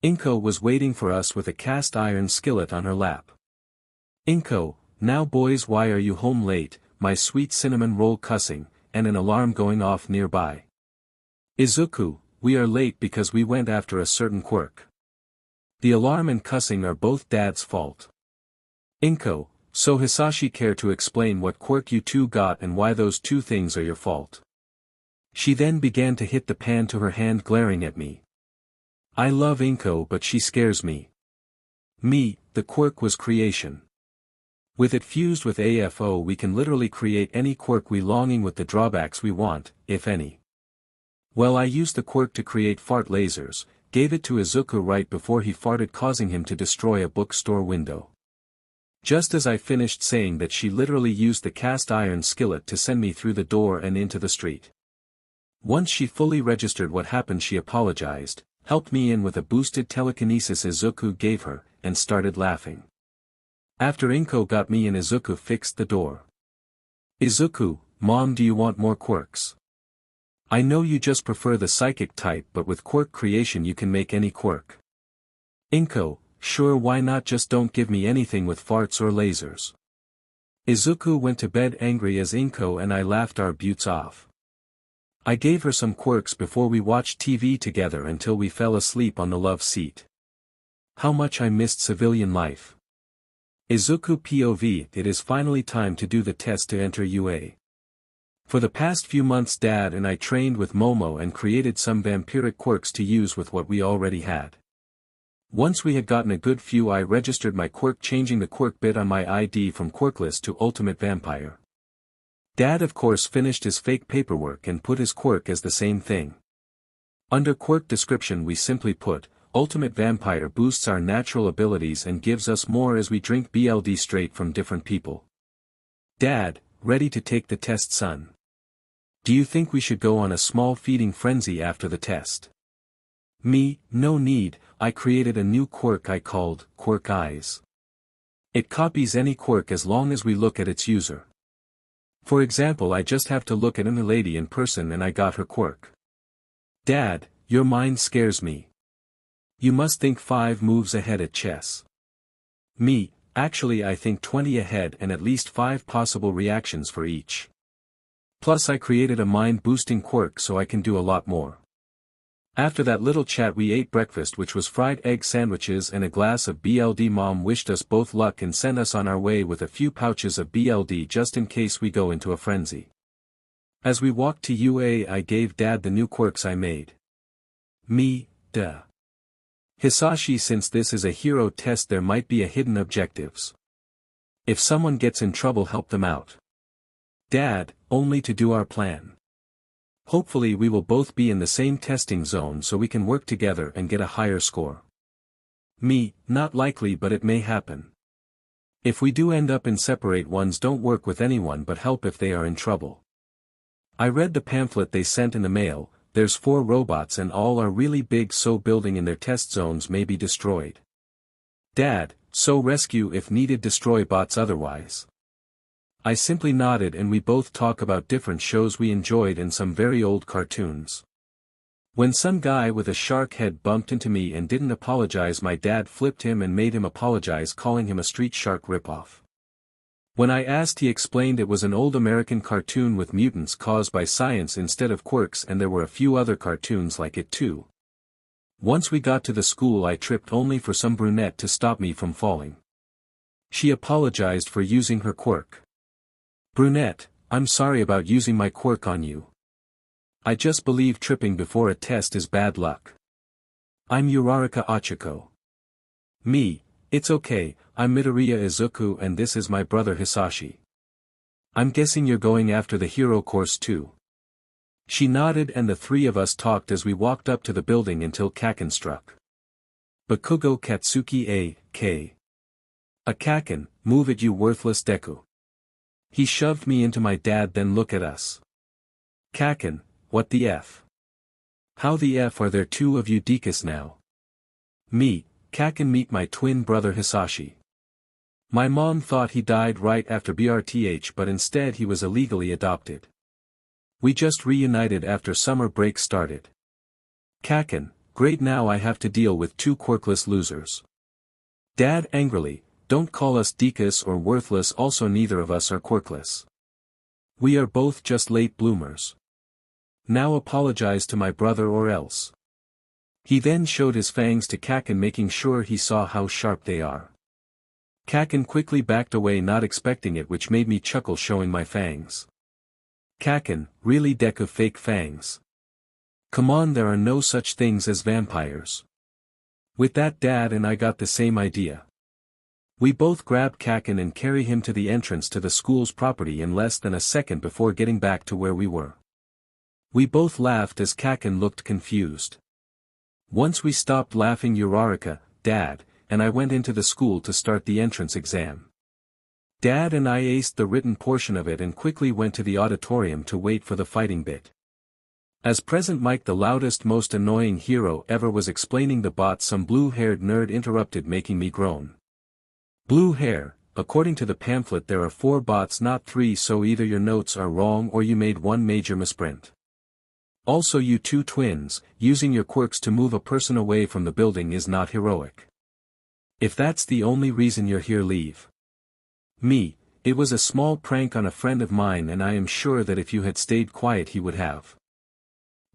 Speaker 1: Inko was waiting for us with a cast iron skillet on her lap. Inko, now boys, why are you home late? My sweet cinnamon roll cussing, and an alarm going off nearby. Izuku, we are late because we went after a certain quirk. The alarm and cussing are both Dad's fault. Inko, so Hisashi, care to explain what quirk you 2 got and why those 2 things are your fault? She then began to hit the pan to her hand, glaring at me. I love Inko, but she scares me. Me, the quirk was creation. With it fused with AFO, we can literally create any quirk we longing with the drawbacks we want, if any. Well, I used the quirk to create fart lasers, gave it to Izuku right before he farted, causing him to destroy a bookstore window. Just as I finished saying that, she literally used the cast iron skillet to send me through the door and into the street. Once she fully registered what happened, she apologized, helped me in with a boosted telekinesis Izuku gave her, and started laughing. After Inko got me in, Izuku fixed the door. Izuku, Mom, do you want more quirks? I know you just prefer the psychic type, but with quirk creation you can make any quirk. Inko, sure, why not, just don't give me anything with farts or lasers. Izuku went to bed angry as Inko and I laughed our butts off. I gave her some quirks before we watched TV together until we fell asleep on the love seat. How much I missed civilian life. Izuku POV, it is finally time to do the test to enter UA. For the past few months Dad and I trained with Momo and created some vampiric quirks to use with what we already had. Once we had gotten a good few, I registered my quirk, changing the quirk bit on my ID from quirkless to ultimate vampire. Dad of course finished his fake paperwork and put his quirk as the same thing. Under quirk description we simply put, ultimate vampire boosts our natural abilities and gives us more as we drink BLD straight from different people. Dad, ready to take the test, son? Do you think we should go on a small feeding frenzy after the test? Me, no need, I created a new quirk I called, Quirk Eyes. It copies any quirk as long as we look at its user. For example, I just have to look at any lady in person and I got her quirk. Dad, your mind scares me. You must think 5 moves ahead at chess. Me, actually I think 20 ahead and at least 5 possible reactions for each. Plus I created a mind-boosting quirk so I can do a lot more. After that little chat we ate breakfast, which was fried egg sandwiches and a glass of BLD. Mom wished us both luck and sent us on our way with a few pouches of BLD just in case we go into a frenzy. As we walked to UA I gave Dad the new quirks I made. Me, duh. Hisashi, since this is a hero test there might be a hidden objectives. If someone gets in trouble help them out. Dad, only to do our plan. Hopefully we will both be in the same testing zone so we can work together and get a higher score. Me, not likely but it may happen. If we do end up in separate ones don't work with anyone but help if they are in trouble. I read the pamphlet they sent in the mail, there's 4 robots and all are really big so building in their test zones may be destroyed. Dad, so rescue if needed destroy bots otherwise. I simply nodded and we both talk about different shows we enjoyed and some very old cartoons. When some guy with a shark head bumped into me and didn't apologize my dad flipped him and made him apologize calling him a street shark ripoff. When I asked he explained it was an old American cartoon with mutants caused by science instead of quirks and there were a few other cartoons like it too. Once we got to the school I tripped only for some brunette to stop me from falling. She apologized for using her quirk. Brunette, I'm sorry about using my quirk on you. I just believe tripping before a test is bad luck. I'm Uraraka Ochiko. Me, it's okay, I'm Midoriya Izuku and this is my brother Hisashi. I'm guessing you're going after the hero course too. She nodded and the 3 of us talked as we walked up to the building until Kaken struck. Bakugo Katsuki A.K. A Kaken, move it you worthless Deku. He shoved me into my dad then look at us. Kaken, what the F? How the F are there 2 of you Dekus now? Me, Kaken meet my twin brother Hisashi. My mom thought he died right after BRTH but instead he was illegally adopted. We just reunited after summer break started. Kaken, great now I have to deal with 2 quirkless losers. Dad angrily, don't call us Dekus or worthless also neither of us are quirkless. We are both just late bloomers. Now apologize to my brother or else. He then showed his fangs to Kaken making sure he saw how sharp they are. Kaken quickly backed away not expecting it which made me chuckle showing my fangs. Kaken, really Deku fake fangs. Come on there are no such things as vampires. With that Dad and I got the same idea. We both grab Kaken and carry him to the entrance to the school's property in less than a second before getting back to where we were. We both laughed as Kaken looked confused. Once we stopped laughing Uraraka, Dad, and I went into the school to start the entrance exam. Dad and I aced the written portion of it and quickly went to the auditorium to wait for the fighting bit. As Present Mike the loudest most annoying hero ever was explaining the bot some blue-haired nerd interrupted making me groan. Blue hair, according to the pamphlet there are 4 bots not 3 so either your notes are wrong or you made one major misprint. Also you 2 twins, using your quirks to move a person away from the building is not heroic. If that's the only reason you're here leave. Me, it was a small prank on a friend of mine and I am sure that if you had stayed quiet he would have.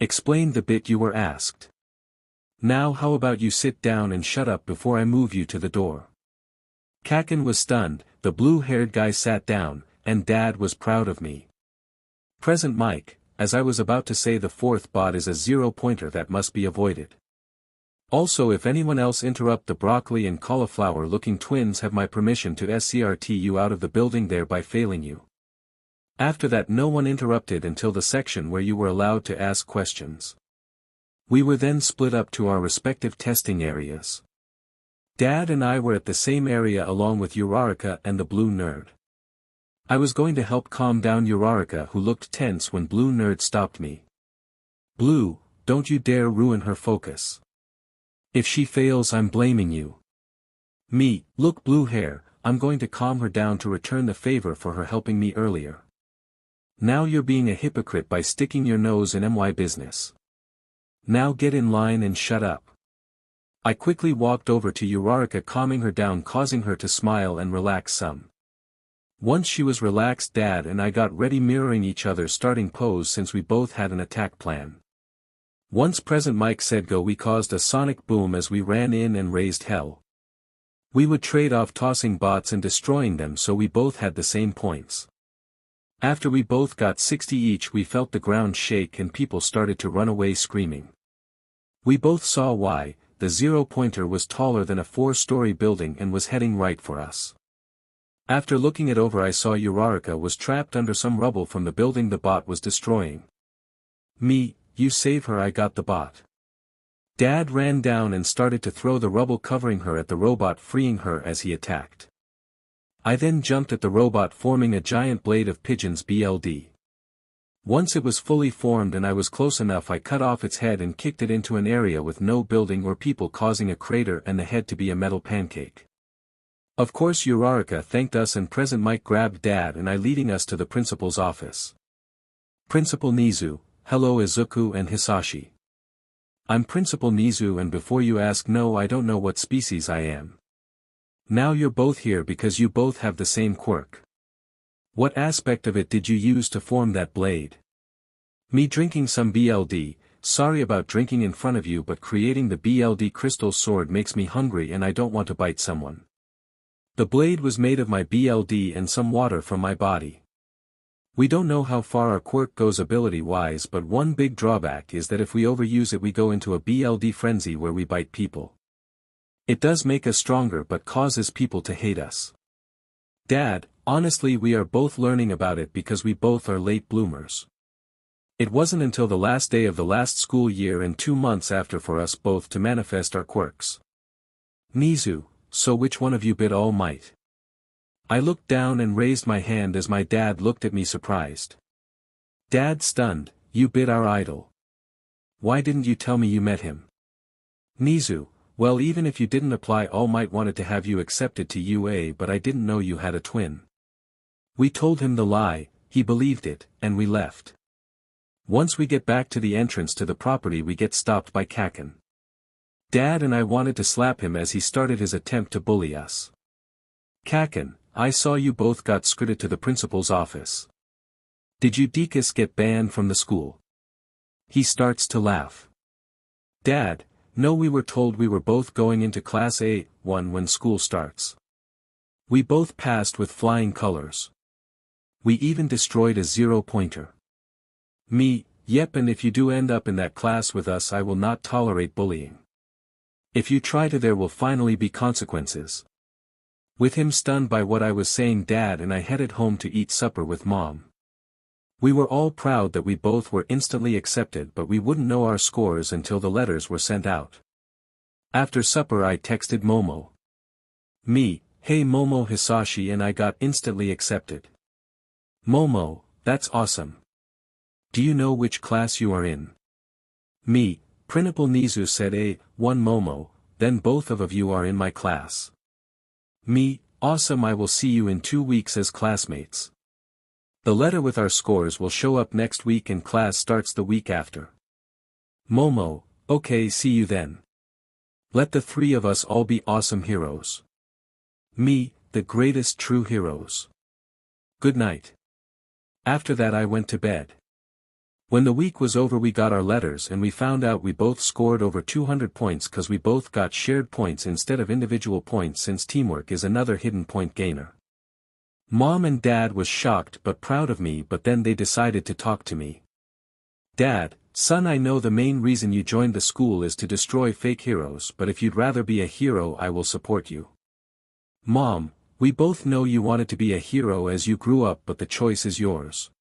Speaker 1: Explain the bit you were asked. Now how about you sit down and shut up before I move you to the door. Kaken was stunned, the blue-haired guy sat down, and Dad was proud of me. Present Mike, as I was about to say the 4th bot is a 0-pointer that must be avoided. Also if anyone else interrupt the broccoli and cauliflower looking twins have my permission to SCRT you out of the building thereby failing you. After that no one interrupted until the section where you were allowed to ask questions. We were then split up to our respective testing areas. Dad and I were at the same area along with Uraraka and the blue nerd. I was going to help calm down Uraraka, who looked tense when Blue Nerd stopped me. Blue, don't you dare ruin her focus. If she fails, I'm blaming you. Me, look Blue Hair, I'm going to calm her down to return the favor for her helping me earlier. Now you're being a hypocrite by sticking your nose in my business. Now get in line and shut up. I quickly walked over to Uraraka, calming her down, causing her to smile and relax some. Once she was relaxed, Dad and I got ready, mirroring each other's starting pose since we both had an attack plan. Once Present Mike said go, we caused a sonic boom as we ran in and raised hell. We would trade off tossing bots and destroying them, so we both had the same points. After we both got 60 each, we felt the ground shake and people started to run away screaming. We both saw why. The 0-pointer was taller than a 4-story building and was heading right for us. After looking it over, I saw Uraraka was trapped under some rubble from the building the bot was destroying. Me, you save her, I got the bot. Dad ran down and started to throw the rubble covering her at the robot, freeing her as he attacked. I then jumped at the robot, forming a giant blade of pigeons BLD. Once it was fully formed and I was close enough, I cut off its head and kicked it into an area with no building or people, causing a crater and the head to be a metal pancake. Of course Uraraka thanked us and Present Mike grabbed Dad and I, leading us to the principal's office. Principal Nizu, hello Izuku and Hisashi. I'm Principal Nizu, and before you ask, no, I don't know what species I am. Now you're both here because you both have the same quirk. What aspect of it did you use to form that blade? Me, drinking some BLD, sorry about drinking in front of you, but creating the BLD crystal sword makes me hungry and I don't want to bite someone. The blade was made of my BLD and some water from my body. We don't know how far our quirk goes ability-wise, but one big drawback is that if we overuse it we go into a BLD frenzy where we bite people. It does make us stronger but causes people to hate us. Dad, honestly we are both learning about it because we both are late bloomers. It wasn't until the last day of the last school year and 2 months after for us both to manifest our quirks. Nizu, so which one of you bit All Might? I looked down and raised my hand as my dad looked at me surprised. Dad stunned, you bit our idol. Why didn't you tell me you met him? Nizu, well, even if you didn't apply, All Might wanted to have you accepted to UA, but I didn't know you had a twin. We told him the lie, he believed it, and we left. Once we get back to the entrance to the property we get stopped by Kaken. Dad and I wanted to slap him as he started his attempt to bully us. Kaken, I saw you both got scritted to the principal's office. Did you Dekus get banned from the school? He starts to laugh. Dad, no, we were told we were both going into class A1 when school starts. We both passed with flying colors. We even destroyed a 0-pointer. Me, yep, and if you do end up in that class with us I will not tolerate bullying. If you try to, there will finally be consequences. With him stunned by what I was saying, Dad and I headed home to eat supper with Mom. We were all proud that we both were instantly accepted, but we wouldn't know our scores until the letters were sent out. After supper I texted Momo. Me, hey Momo, Hisashi and I got instantly accepted. Momo, that's awesome. Do you know which class you are in? Me, Principal Nizu said A1 Momo, then both of you are in my class. Me, awesome, I will see you in 2 weeks as classmates. The letter with our scores will show up next week and class starts the week after. Momo, okay, see you then. Let the 3 of us all be awesome heroes. Me, the greatest true heroes. Good night. After that I went to bed. When the week was over we got our letters and we found out we both scored over 200 points cause we both got shared points instead of individual points, since teamwork is another hidden point gainer. Mom and Dad was shocked but proud of me, but then they decided to talk to me. Dad, son, I know the main reason you joined the school is to destroy fake heroes, but if you'd rather be a hero I will support you. Mom, we both know you wanted to be a hero as you grew up, but the choice is yours.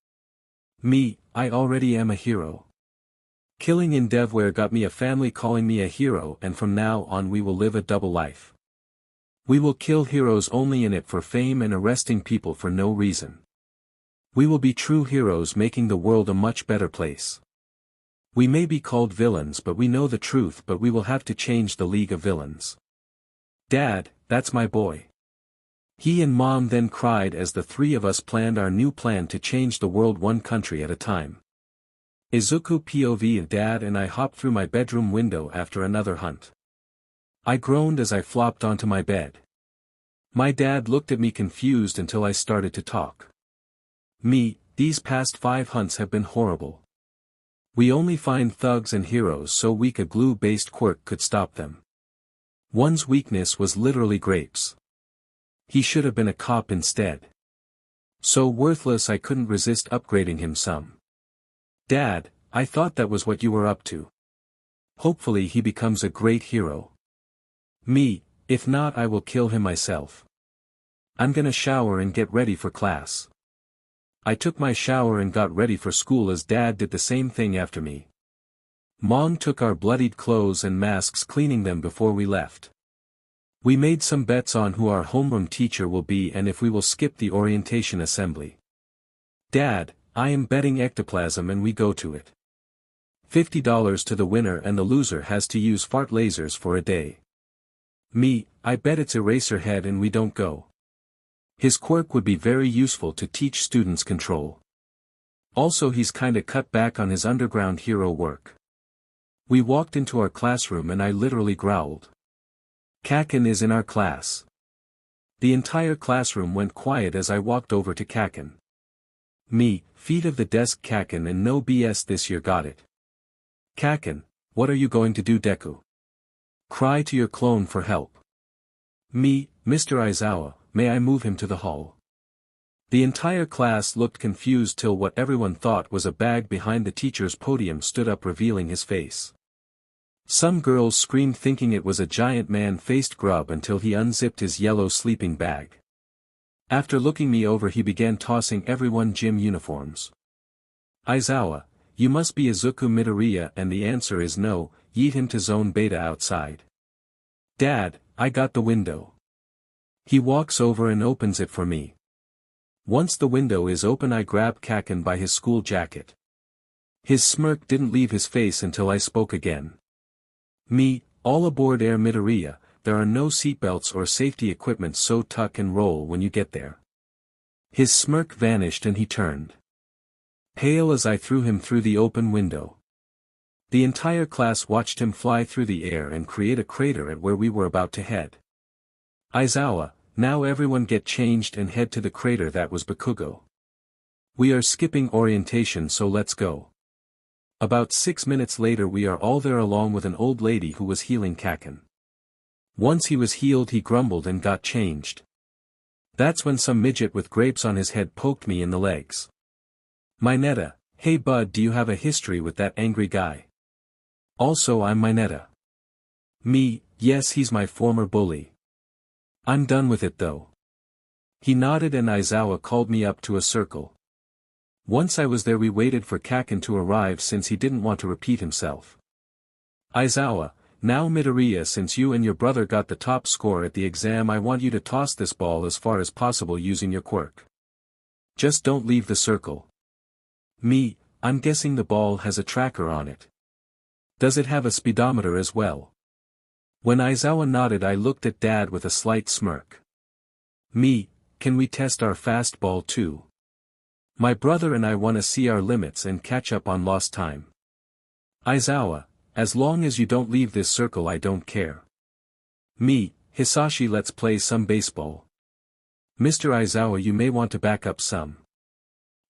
Speaker 1: Me, I already am a hero. Killing in Devware got me a family calling me a hero, and from now on we will live a double life. We will kill heroes only in it for fame and arresting people for no reason. We will be true heroes, making the world a much better place. We may be called villains, but we know the truth, but we will have to change the League of Villains. Dad, that's my boy. He and Mom then cried as the three of us planned our new plan to change the world one country at a time. Izuku POV of Dad and I hopped through my bedroom window after another hunt. I groaned as I flopped onto my bed. My dad looked at me confused until I started to talk. Me, these past 5 hunts have been horrible. We only find thugs and heroes so weak a glue-based quirk could stop them. One's weakness was literally grapes. He should have been a cop instead. So worthless I couldn't resist upgrading him some. Dad, I thought that was what you were up to. Hopefully he becomes a great hero. Me, if not I will kill him myself. I'm gonna shower and get ready for class. I took my shower and got ready for school as Dad did the same thing after me. Mom took our bloodied clothes and masks, cleaning them before we left. We made some bets on who our homeroom teacher will be and if we will skip the orientation assembly. Dad, I am betting ectoplasm and we go to it. $50 to the winner and the loser has to use fart lasers for a day. Me, I bet it's Eraserhead and we don't go. His quirk would be very useful to teach students control. Also he's kinda cut back on his underground hero work. We walked into our classroom and I literally growled. Kaken is in our class. The entire classroom went quiet as I walked over to Kaken. Me, feet of the desk Kaken and no BS this year, got it. Kaken, what are you going to do, Deku? Cry to your clone for help. Me, Mr. Aizawa, may I move him to the hall? The entire class looked confused till what everyone thought was a bag behind the teacher's podium stood up, revealing his face. Some girls screamed thinking it was a giant man-faced grub until he unzipped his yellow sleeping bag. After looking me over he began tossing everyone gym uniforms. Aizawa, you must be Izuku Midoriya, and the answer is no, yeet him to zone beta outside. Dad, I got the window. He walks over and opens it for me. Once the window is open I grab Kaken by his school jacket. His smirk didn't leave his face until I spoke again. Me, all aboard Air Midoriya, there are no seatbelts or safety equipment, so tuck and roll when you get there. His smirk vanished and he turned pale as I threw him through the open window. The entire class watched him fly through the air and create a crater at where we were about to head. Aizawa, now everyone get changed and head to the crater. That was Bakugo. We are skipping orientation, so let's go. About 6 minutes later we are all there along with an old lady who was healing Kaken. Once he was healed he grumbled and got changed. That's when some midget with grapes on his head poked me in the legs. Mineta, hey bud, do you have a history with that angry guy? Also I'm Mineta. Me, yes, he's my former bully. I'm done with it though. He nodded and Aizawa called me up to a circle. Once I was there we waited for Kaken to arrive since he didn't want to repeat himself. Aizawa, now Midoriya, since you and your brother got the top score at the exam I want you to toss this ball as far as possible using your quirk. Just don't leave the circle. Me, I'm guessing the ball has a tracker on it. Does it have a speedometer as well? When Aizawa nodded I looked at Dad with a slight smirk. Me, can we test our fastball too? My brother and I want to see our limits and catch up on lost time. Aizawa, as long as you don't leave this circle I don't care. Me, Hisashi, let's play some baseball. Mr. Aizawa, you may want to back up some.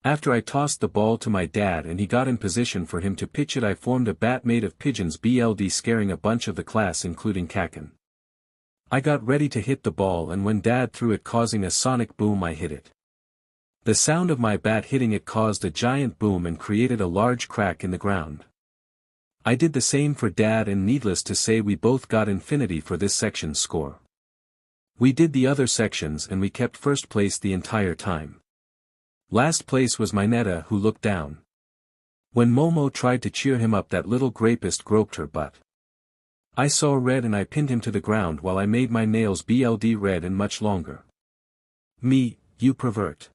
Speaker 1: After I tossed the ball to my dad and he got in position for him to pitch it I formed a bat made of pigeons BLD, scaring a bunch of the class including Kaken. I got ready to hit the ball and when Dad threw it causing a sonic boom I hit it. The sound of my bat hitting it caused a giant boom and created a large crack in the ground. I did the same for Dad and needless to say we both got infinity for this section's score. We did the other sections and we kept first place the entire time. Last place was Mineta, who looked down. When Momo tried to cheer him up that little grapist groped her butt. I saw red and I pinned him to the ground while I made my nails BLD red and much longer. Me, you pervert.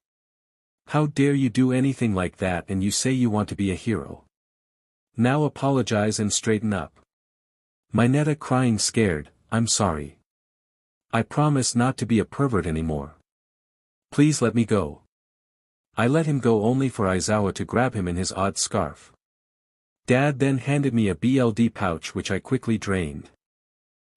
Speaker 1: How dare you do anything like that, and you say you want to be a hero. Now apologize and straighten up. Mineta crying scared, I'm sorry. I promise not to be a pervert anymore. Please let me go. I let him go only for Aizawa to grab him in his odd scarf. Dad then handed me a BLD pouch which I quickly drained.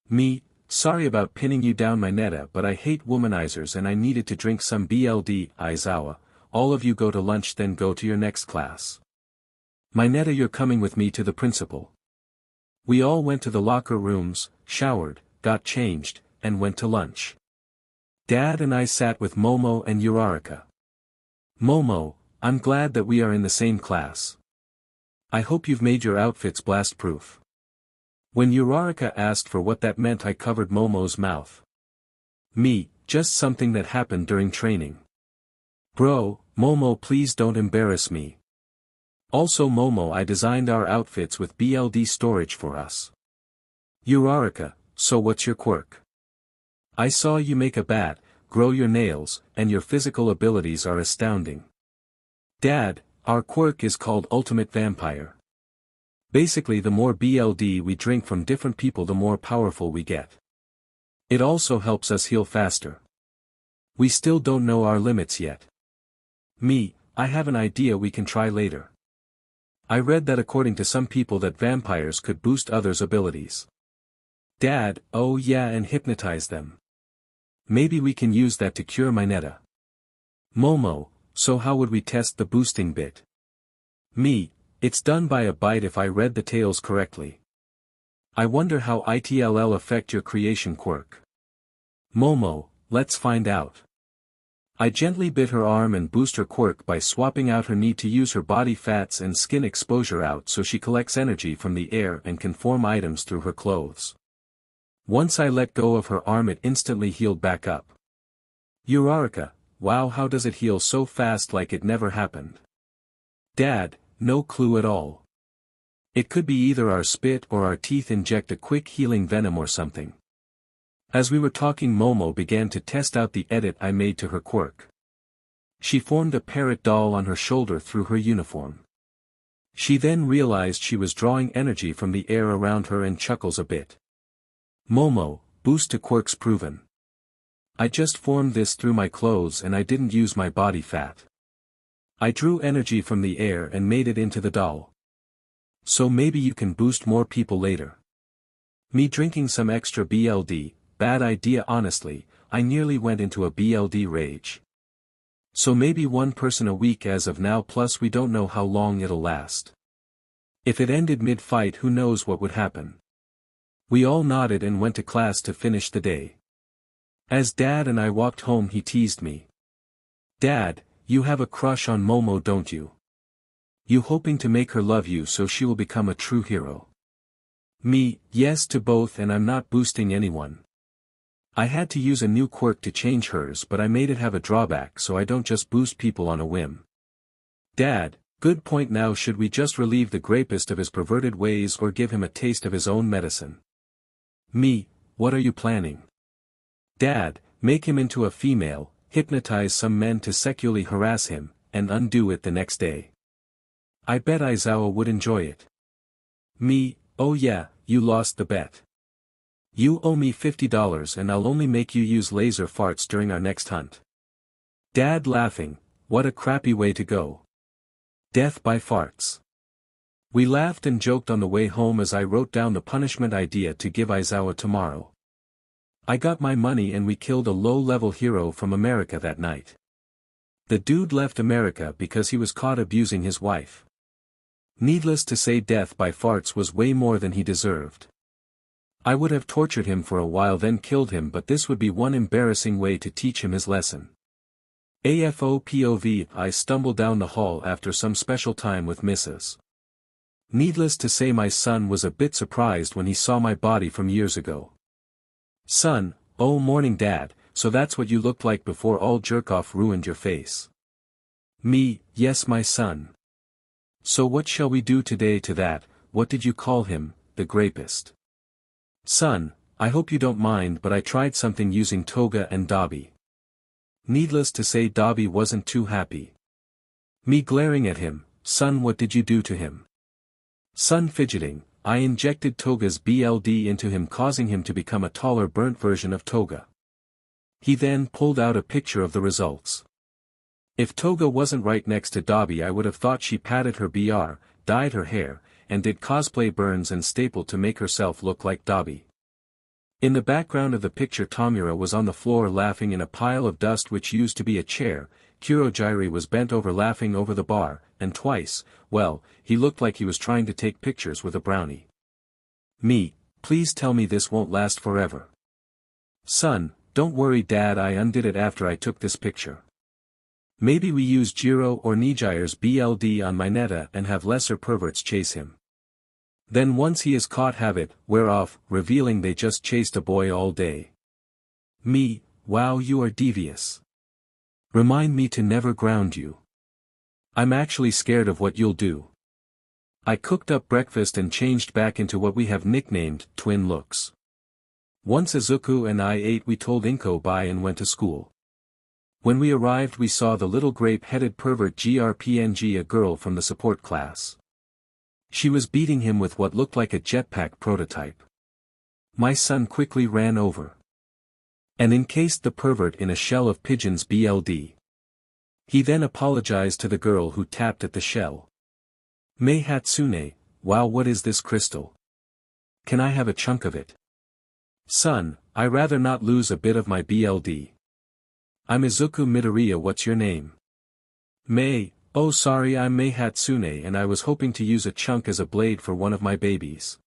Speaker 1: Me, sorry about pinning you down Mineta, but I hate womanizers and I needed to drink some BLD, Aizawa. All of you go to lunch, then go to your next class. Mineta, you're coming with me to the principal. We all went to the locker rooms, showered, got changed, and went to lunch. Dad and I sat with Momo and Uraraka. Momo, I'm glad that we are in the same class. I hope you've made your outfits blast-proof. When Uraraka asked for what that meant, I covered Momo's mouth. Me, just something that happened during training. Bro, Momo, please don't embarrass me. Also Momo, I designed our outfits with BLD storage for us. Uraraka, so what's your quirk? I saw you make a bat, grow your nails, and your physical abilities are astounding. Dad, our quirk is called Ultimate Vampire. Basically, the more BLD we drink from different people, the more powerful we get. It also helps us heal faster. We still don't know our limits yet. Me, I have an idea we can try later. I read that according to some people that vampires could boost others' abilities. Dad, oh yeah, and hypnotize them. Maybe we can use that to cure Mineta. Momo, so how would we test the boosting bit? Me, it's done by a bite if I read the tales correctly. I wonder how it'll affect your creation quirk. Momo, let's find out. I gently bit her arm and boost her quirk by swapping out her knee to use her body fats and skin exposure out so she collects energy from the air and can form items through her clothes. Once I let go of her arm, it instantly healed back up. Uraraka, wow, how does it heal so fast like it never happened? Dad, no clue at all. It could be either our spit or our teeth inject a quick healing venom or something. As we were talking, Momo began to test out the edit I made to her quirk. She formed a parrot doll on her shoulder through her uniform. She then realized she was drawing energy from the air around her and chuckles a bit. Momo, boost to quirks proven. I just formed this through my clothes and I didn't use my body fat. I drew energy from the air and made it into the doll. So maybe you can boost more people later. Me drinking some extra BLD, bad idea honestly, I nearly went into a BLD rage. So maybe one person a week as of now, plus we don't know how long it'll last. If it ended mid-fight, who knows what would happen. We all nodded and went to class to finish the day. As Dad and I walked home, he teased me. Dad, you have a crush on Momo, don't you? You hoping to make her love you so she will become a true hero? Me, yes to both, and I'm not boosting anyone. I had to use a new quirk to change hers, but I made it have a drawback so I don't just boost people on a whim. Dad, good point. Now should we just relieve the grapist of his perverted ways or give him a taste of his own medicine? Me, what are you planning? Dad, make him into a female, hypnotize some men to sexually harass him, and undo it the next day. I bet Aizawa would enjoy it. Me, oh yeah, you lost the bet. You owe me $50 and I'll only make you use laser farts during our next hunt. Dad laughing, what a crappy way to go. Death by farts. We laughed and joked on the way home as I wrote down the punishment idea to give Aizawa tomorrow. I got my money and we killed a low-level hero from America that night. The dude left America because he was caught abusing his wife. Needless to say, death by farts was way more than he deserved. I would have tortured him for a while then killed him, but this would be one embarrassing way to teach him his lesson. AFOPOV, I stumbled down the hall after some special time with Mrs. Needless to say, my son was a bit surprised when he saw my body from years ago. Son, oh morning Dad, so that's what you looked like before all jerk-off ruined your face. Me, yes my son. So what shall we do today to that, what did you call him, the grapist? Son, I hope you don't mind, but I tried something using Toga and Dobby. Needless to say, Dobby wasn't too happy. Me glaring at him, son, what did you do to him? Son fidgeting, I injected Toga's BLD into him, causing him to become a taller burnt version of Toga. He then pulled out a picture of the results. If Toga wasn't right next to Dabi, I would have thought she padded her BR, dyed her hair, and did cosplay burns and staple to make herself look like Dabi. In the background of the picture, Tomura was on the floor laughing in a pile of dust which used to be a chair. Kurogiri was bent over laughing over the bar, and twice, well, he looked like he was trying to take pictures with a brownie. Me, please tell me this won't last forever. Son, don't worry dad, I undid it after I took this picture. Maybe we use Jiro or Nijire's BLD on Mineta and have lesser perverts chase him. Then once he is caught, have it wear off, revealing they just chased a boy all day. Me, wow, you are devious. Remind me to never ground you. I'm actually scared of what you'll do. I cooked up breakfast and changed back into what we have nicknamed twin looks. Once Izuku and I ate, we told Inko bye and went to school. When we arrived, we saw the little grape-headed pervert GRPNG, a girl from the support class. She was beating him with what looked like a jetpack prototype. My son quickly ran over and encased the pervert in a shell of Pigeon's BLD. He then apologized to the girl who tapped at the shell. Mei Hatsune, wow, what is this crystal? Can I have a chunk of it? Son, I rather not lose a bit of my BLD. I'm Izuku Midoriya, what's your name? Mei, oh sorry, I'm Mei Hatsune and I was hoping to use a chunk as a blade for one of my babies.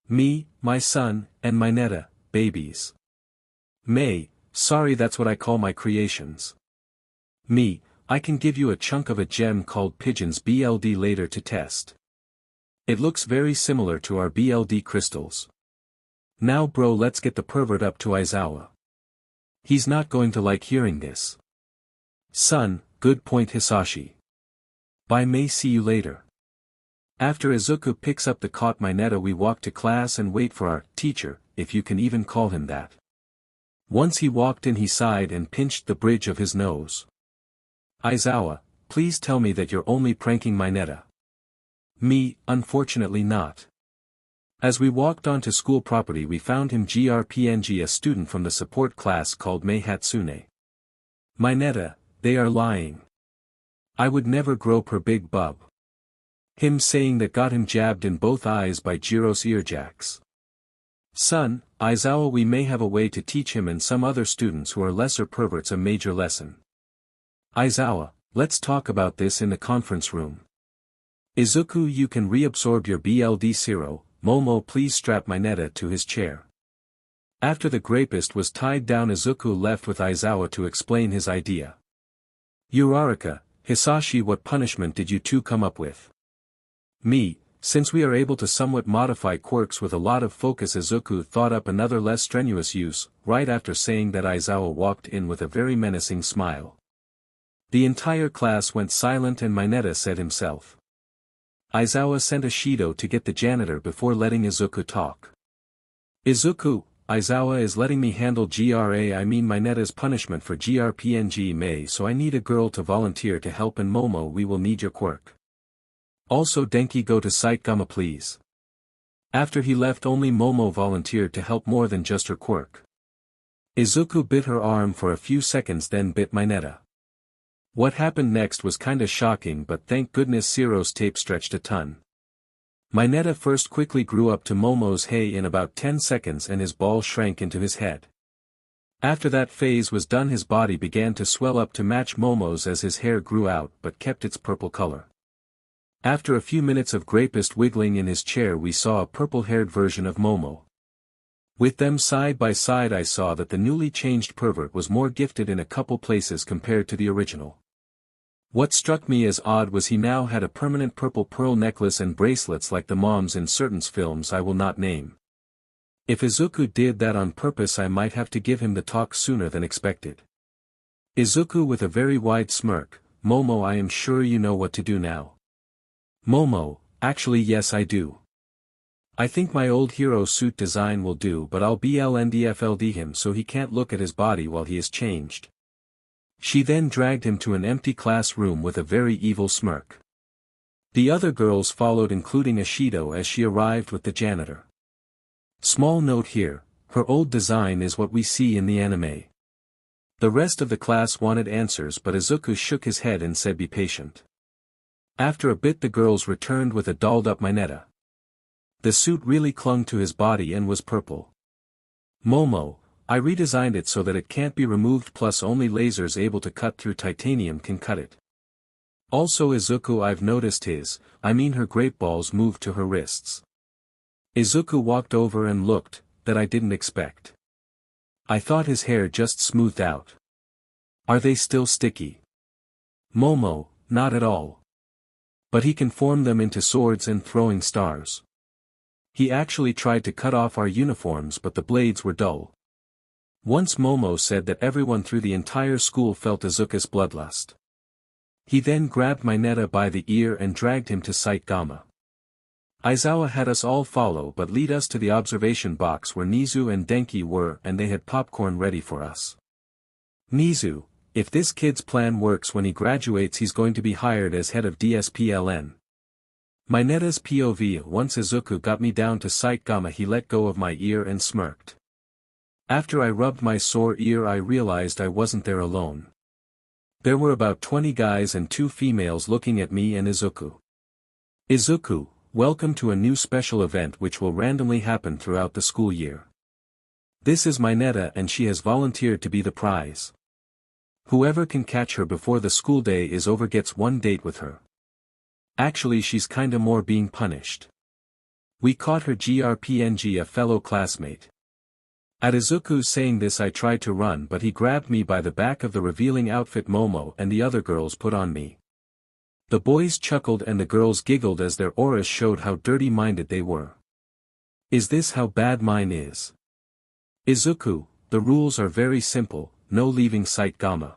Speaker 1: Me, my son, and Mineta, babies. Mei, sorry, that's what I call my creations. Me, I can give you a chunk of a gem called Pigeon's BLD later to test. It looks very similar to our BLD crystals. Now bro, let's get the pervert up to Aizawa. He's not going to like hearing this. Son, good point Hisashi. Bye Mei, see you later. After Izuku picks up the caught Mineta, we walk to class and wait for our teacher, if you can even call him that. Once he walked in, he sighed and pinched the bridge of his nose. Aizawa, please tell me that you're only pranking Mineta. Me, unfortunately not. As we walked onto school property, we found him GRPNG, a student from the support class called Mei Hatsune. Mineta, they are lying. I would never grow per big bub. Him saying that got him jabbed in both eyes by Jiro's earjacks. Son, Aizawa, we may have a way to teach him and some other students who are lesser perverts a major lesson. Aizawa, let's talk about this in the conference room. Izuku, you can reabsorb your BLD Zero. Momo, please strap Mineta to his chair. After the grapist was tied down, Izuku left with Aizawa to explain his idea. Uraraka, Hisashi, what punishment did you two come up with? Me, since we are able to somewhat modify quirks with a lot of focus, Izuku thought up another less strenuous use, right after saying that Aizawa walked in with a very menacing smile. The entire class went silent and Mineta said himself. Aizawa sent a Shido to get the janitor before letting Izuku talk. Izuku, Aizawa is letting me handle Mineta's punishment for GRPNG Mei, so I need a girl to volunteer to help, and Momo, we will need your quirk. Also Denki, go to Saitama please. After he left, only Momo volunteered to help more than just her quirk. Izuku bit her arm for a few seconds, then bit Mineta. What happened next was kinda shocking, but thank goodness Zero's tape stretched a ton. Mineta first quickly grew up to Momo's hay in about 10 seconds and his ball shrank into his head. After that phase was done, his body began to swell up to match Momo's as his hair grew out but kept its purple color. After a few minutes of grapist wiggling in his chair, we saw a purple-haired version of Momo. With them side by side, I saw that the newly changed pervert was more gifted in a couple places compared to the original. What struck me as odd was he now had a permanent purple pearl necklace and bracelets like the moms in certain films I will not name. If Izuku did that on purpose, I might have to give him the talk sooner than expected. Izuku with a very wide smirk, Momo, I am sure you know what to do now. Momo, actually yes I do. I think my old hero suit design will do, but I'll BLNDFLD him so he can't look at his body while he is changed. She then dragged him to an empty classroom with a very evil smirk. The other girls followed, including Ashido, as she arrived with the janitor. Small note here, her old design is what we see in the anime. The rest of the class wanted answers, but Izuku shook his head and said be patient. After a bit the girls returned with a dolled up Mineta. The suit really clung to his body and was purple. Momo, I redesigned it so that it can't be removed, plus only lasers able to cut through titanium can cut it. Also Izuku, I've noticed her grape balls moved to her wrists. Izuku walked over and looked, that I didn't expect. I thought his hair just smoothed out. Are they still sticky? Momo, not at all. But he can form them into swords and throwing stars. He actually tried to cut off our uniforms, but the blades were dull. Once Momo said that everyone through the entire school felt Izuku's bloodlust. He then grabbed Mineta by the ear and dragged him to Saitama. Aizawa had us all follow but lead us to the observation box where Nizu and Denki were, and they had popcorn ready for us. Nizu, if this kid's plan works, when he graduates he's going to be hired as head of DSPLN. Mineta's POV: once Izuku got me down to Saitama he let go of my ear and smirked. After I rubbed my sore ear I realized I wasn't there alone. There were about 20 guys and 2 females looking at me and Izuku. Izuku, welcome to a new special event which will randomly happen throughout the school year. This is Mineta and she has volunteered to be the prize. Whoever can catch her before the school day is over gets one date with her. Actually she's kinda more being punished. We caught her GRPNG, a fellow classmate. At Izuku saying this I tried to run, but he grabbed me by the back of the revealing outfit Momo and the other girls put on me. The boys chuckled and the girls giggled as their auras showed how dirty-minded they were. Is this how bad mine is? Izuku, the rules are very simple, no leaving Saitama.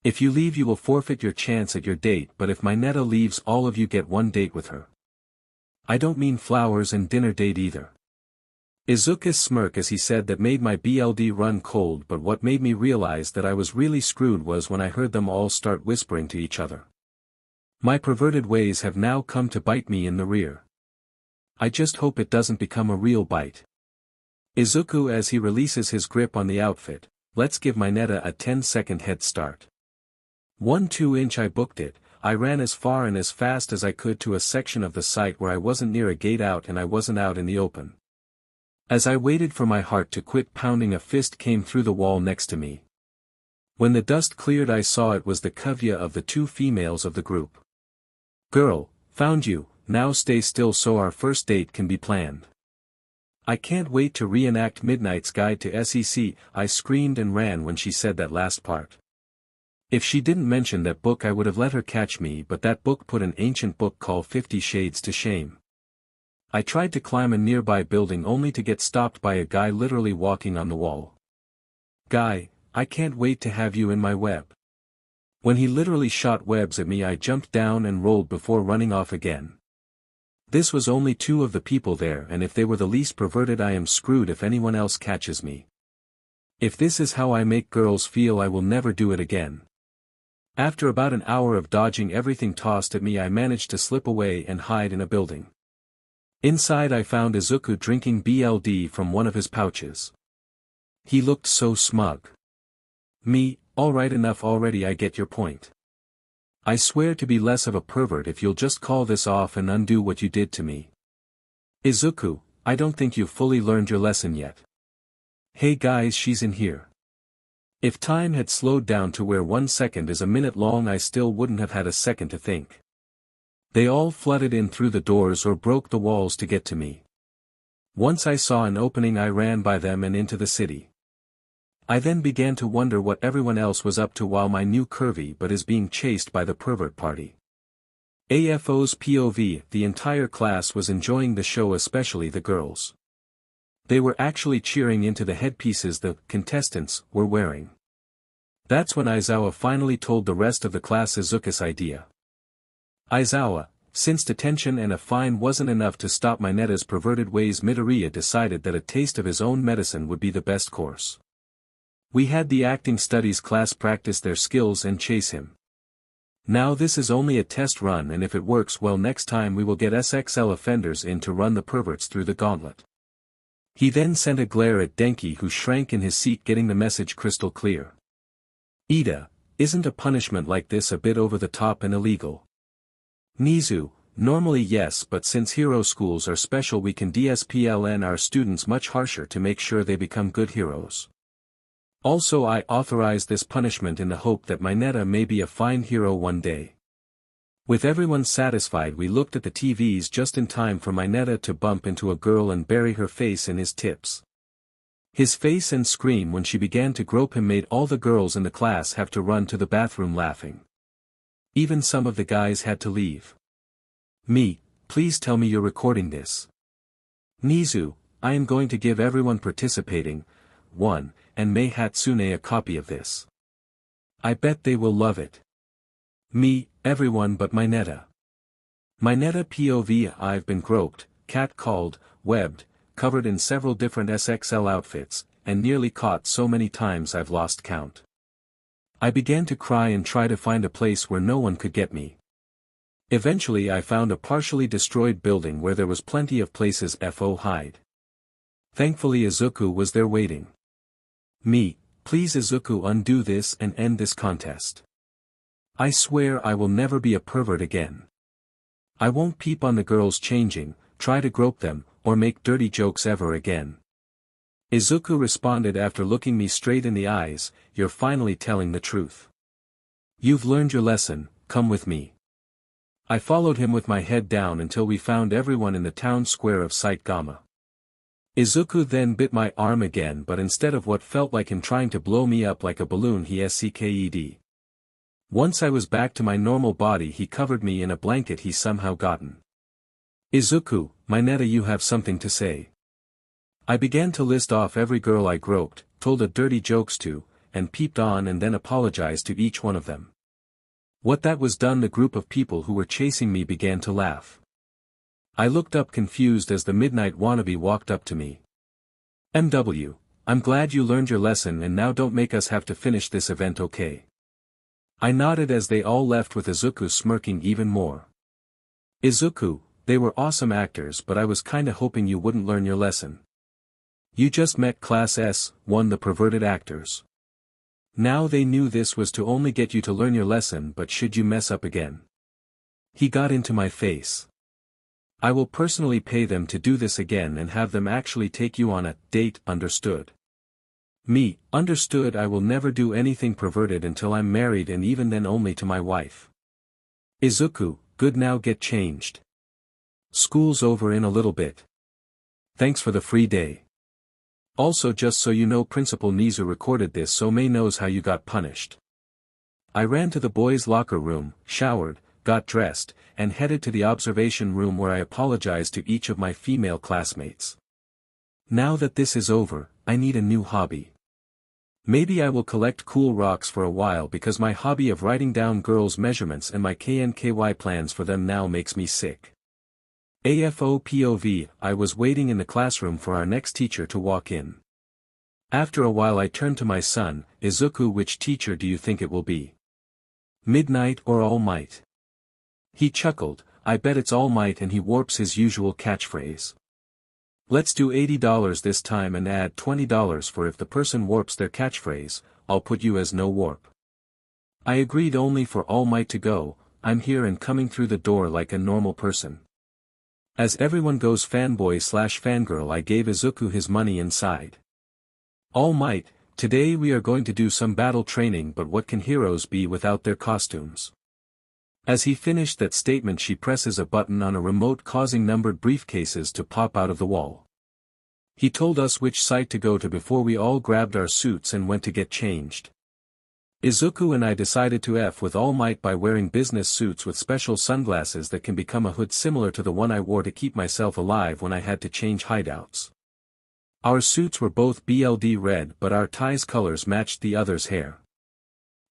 Speaker 1: If you leave you will forfeit your chance at your date, but if Mineta leaves all of you get one date with her. I don't mean flowers and dinner date either. Izuku's smirk as he said that made my BLD run cold, but what made me realize that I was really screwed was when I heard them all start whispering to each other. My perverted ways have now come to bite me in the rear. I just hope it doesn't become a real bite. Izuku as he releases his grip on the outfit, let's give Mineta a 10-second head start. 1 2-inch I booked it, I ran as far and as fast as I could to a section of the site where I wasn't near a gate out and I wasn't out in the open. As I waited for my heart to quit pounding a fist came through the wall next to me. When the dust cleared I saw it was the Kavya of the 2 females of the group. Girl, found you, now stay still so our first date can be planned. I can't wait to reenact Midnight's Guide to SEC, I screamed and ran when she said that last part. If she didn't mention that book I would have let her catch me, but that book put an ancient book called 50 Shades to shame. I tried to climb a nearby building only to get stopped by a guy literally walking on the wall. Guy, I can't wait to have you in my web. When he literally shot webs at me I jumped down and rolled before running off again. This was only 2 of the people there, and if they were the least perverted I am screwed if anyone else catches me. If this is how I make girls feel I will never do it again. After about an hour of dodging everything tossed at me I managed to slip away and hide in a building. Inside I found Izuku drinking BLD from one of his pouches. He looked so smug. Me, alright enough already, I get your point. I swear to be less of a pervert if you'll just call this off and undo what you did to me. Izuku, I don't think you've fully learned your lesson yet. Hey guys, she's in here. If time had slowed down to where 1 second is a minute long I still wouldn't have had a second to think. They all flooded in through the doors or broke the walls to get to me. Once I saw an opening I ran by them and into the city. I then began to wonder what everyone else was up to while my new curvy but is being chased by the pervert party. AFO's POV, the entire class was enjoying the show, especially the girls. They were actually cheering into the headpieces the contestants were wearing. That's when Aizawa finally told the rest of the class Izuku's idea. Aizawa, since detention and a fine wasn't enough to stop Mineta's perverted ways, Midoriya decided that a taste of his own medicine would be the best course. We had the acting studies class practice their skills and chase him. Now this is only a test run, and if it works well next time we will get SXL offenders in to run the perverts through the gauntlet. He then sent a glare at Denki, who shrank in his seat, getting the message crystal clear. Ida, isn't a punishment like this a bit over the top and illegal? Nizu, normally yes, but since hero schools are special we can DSPLN our students much harsher to make sure they become good heroes. Also I authorize this punishment in the hope that Mineta may be a fine hero one day. With everyone satisfied we looked at the TVs just in time for Mineta to bump into a girl and bury her face in his tips. His face and scream when she began to grope him made all the girls in the class have to run to the bathroom laughing. Even some of the guys had to leave. Me, please tell me you're recording this. Nizu, I am going to give everyone participating, one, and Mei Hatsune a copy of this. I bet they will love it. Me, everyone but Mineta. Mineta POV. I've been groped, catcalled, webbed, covered in several different SXL outfits, and nearly caught so many times I've lost count. I began to cry and try to find a place where no one could get me. Eventually I found a partially destroyed building where there was plenty of places FO hide. Thankfully Izuku was there waiting. Me, please Izuku, undo this and end this contest. I swear I will never be a pervert again. I won't peep on the girls changing, try to grope them, or make dirty jokes ever again. Izuku responded after looking me straight in the eyes, you're finally telling the truth. You've learned your lesson, come with me. I followed him with my head down until we found everyone in the town square of Saitama. Izuku then bit my arm again, but instead of what felt like him trying to blow me up like a balloon he sked. Once I was back to my normal body he covered me in a blanket he somehow gotten. Izuku, Mineta, you have something to say. I began to list off every girl I groped, told a dirty jokes to, and peeped on and then apologized to each one of them. What that was done, the group of people who were chasing me began to laugh. I looked up confused as the midnight wannabe walked up to me. MW, I'm glad you learned your lesson and now don't make us have to finish this event, okay? I nodded as they all left with Izuku smirking even more. Izuku, they were awesome actors, but I was kinda hoping you wouldn't learn your lesson. You just met Class S1, the perverted actors. Now they knew this was to only get you to learn your lesson, but should you mess up again. He got into my face. I will personally pay them to do this again and have them actually take you on a date, understood? Me, understood. I will never do anything perverted until I'm married, and even then only to my wife. Izuku, good, now get changed. School's over in a little bit. Thanks for the free day. Also, just so you know, Principal Nizu recorded this so Mei knows how you got punished. I ran to the boys' locker room, showered, got dressed, and headed to the observation room where I apologized to each of my female classmates. Now that this is over, I need a new hobby. Maybe I will collect cool rocks for a while, because my hobby of writing down girls' measurements and my KNKY plans for them now makes me sick. AFO POV. I was waiting in the classroom for our next teacher to walk in. After a while I turned to my son, Izuku, which teacher do you think it will be? Midnight or All Might? He chuckled, I bet it's All Might, and he warps his usual catchphrase. Let's do $80 this time and add $20 for if the person warps their catchphrase, I'll put you as no warp. I agreed, only for All Might to go, I'm here and coming through the door like a normal person. As everyone goes fanboy/fangirl, I gave Izuku his money inside. All Might, today we are going to do some battle training, but what can heroes be without their costumes? As he finished that statement, she presses a button on a remote, causing numbered briefcases to pop out of the wall. He told us which site to go to before we all grabbed our suits and went to get changed. Izuku and I decided to F with All Might by wearing business suits with special sunglasses that can become a hood, similar to the one I wore to keep myself alive when I had to change hideouts. Our suits were both BLD red, but our ties' colors matched the other's hair.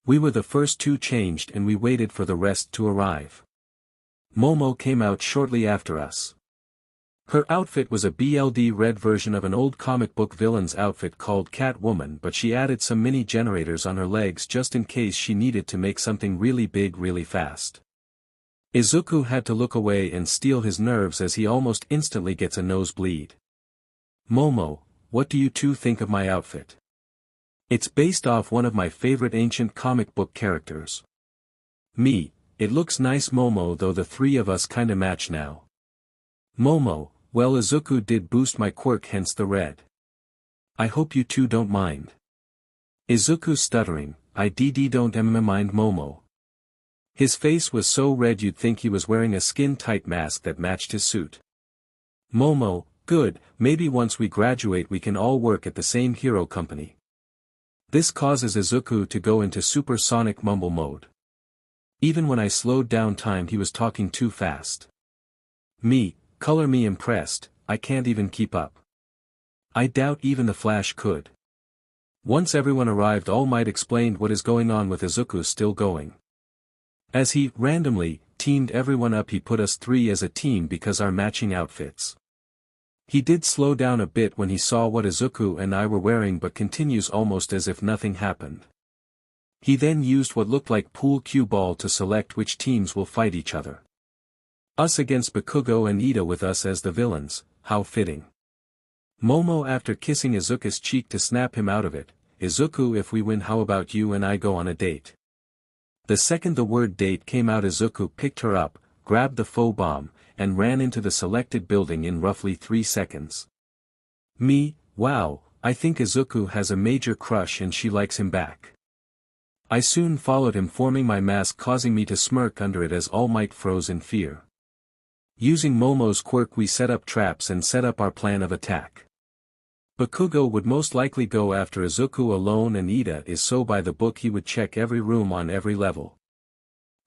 Speaker 1: We were the first two changed and we waited for the rest to arrive. Momo came out shortly after us. Her outfit was a BLD red version of an old comic book villain's outfit called Catwoman, but she added some mini generators on her legs just in case she needed to make something really big really fast. Izuku had to look away and steel his nerves as he almost instantly gets a nosebleed. Momo, what do you two think of my outfit? It's based off one of my favorite ancient comic book characters. Me, it looks nice Momo, though the three of us kinda match now. Momo, well Izuku did boost my quirk, hence the red. I hope you two don't mind. Izuku stuttering, I don't mind Momo. His face was so red you'd think he was wearing a skin-tight mask that matched his suit. Momo, good, maybe once we graduate we can all work at the same hero company. This causes Izuku to go into supersonic mumble mode. Even when I slowed down time he was talking too fast. Me, color me impressed, I can't even keep up. I doubt even the Flash could. Once everyone arrived, All Might explained what is going on with Izuku still going. As he, randomly, teamed everyone up, he put us three as a team because our matching outfits. He did slow down a bit when he saw what Izuku and I were wearing, but continues almost as if nothing happened. He then used what looked like pool cue ball to select which teams will fight each other. Us against Bakugo and Ida with us as the villains, how fitting. Momo after kissing Izuku's cheek to snap him out of it, Izuku, if we win how about you and I go on a date? The second the word date came out, Izuku picked her up, grabbed the faux bomb, and ran into the selected building in roughly 3 seconds. Me, wow, I think Izuku has a major crush and she likes him back. I soon followed him, forming my mask, causing me to smirk under it as All Might froze in fear. Using Momo's quirk we set up traps and set up our plan of attack. Bakugo would most likely go after Izuku alone, and Ida is so by the book, he would check every room on every level.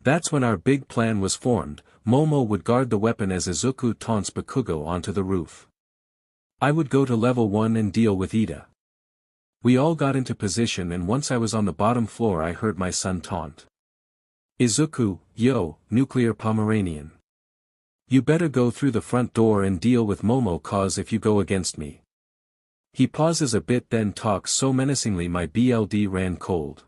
Speaker 1: That's when our big plan was formed. Momo would guard the weapon as Izuku taunts Bakugo onto the roof. I would go to level 1 and deal with Ida. We all got into position, and once I was on the bottom floor I heard my son taunt. Izuku, yo, nuclear Pomeranian. You better go through the front door and deal with Momo, cause if you go against me. He pauses a bit then talks so menacingly my BLD ran cold.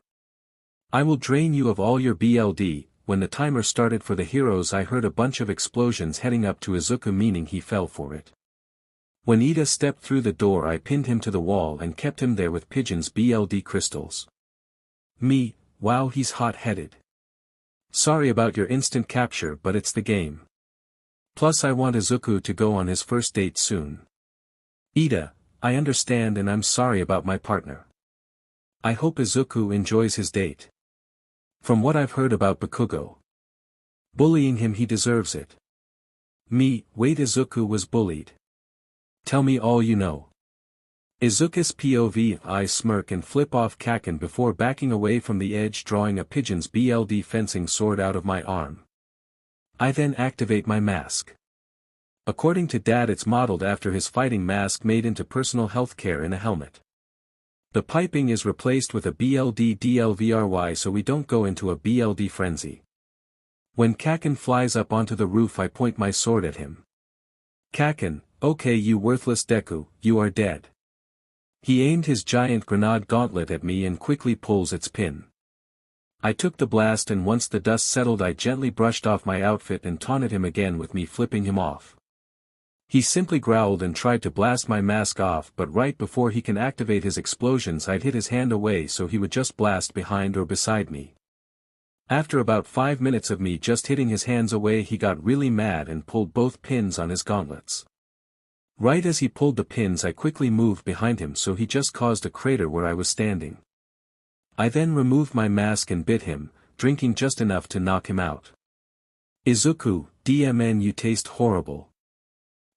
Speaker 1: I will drain you of all your BLD. When the timer started for the heroes I heard a bunch of explosions heading up to Izuku, meaning he fell for it. When Ida stepped through the door I pinned him to the wall and kept him there with Pigeon's BLD crystals. Me, wow, he's hot-headed. Sorry about your instant capture, but it's the game. Plus I want Izuku to go on his first date soon. Ida, I understand and I'm sorry about my partner. I hope Izuku enjoys his date. From what I've heard about Bakugo. Bullying him, he deserves it. Me, wait, Izuku was bullied. Tell me all you know. Izuku's POV, I smirk and flip off Kaken before backing away from the edge, drawing a Pigeon's BLD fencing sword out of my arm. I then activate my mask. According to Dad it's modeled after his fighting mask made into personal healthcare in a helmet. The piping is replaced with a BLD DLVRY so we don't go into a BLD frenzy. When Kaken flies up onto the roof I point my sword at him. Kaken, okay you worthless Deku, you are dead. He aimed his giant grenade gauntlet at me and quickly pulls its pin. I took the blast and once the dust settled I gently brushed off my outfit and taunted him again with me flipping him off. He simply growled and tried to blast my mask off, but right before he can activate his explosions I'd hit his hand away so he would just blast behind or beside me. After about 5 minutes of me just hitting his hands away he got really mad and pulled both pins on his gauntlets. Right as he pulled the pins I quickly moved behind him so he just caused a crater where I was standing. I then removed my mask and bit him, drinking just enough to knock him out. Izuku, DMN, you taste horrible.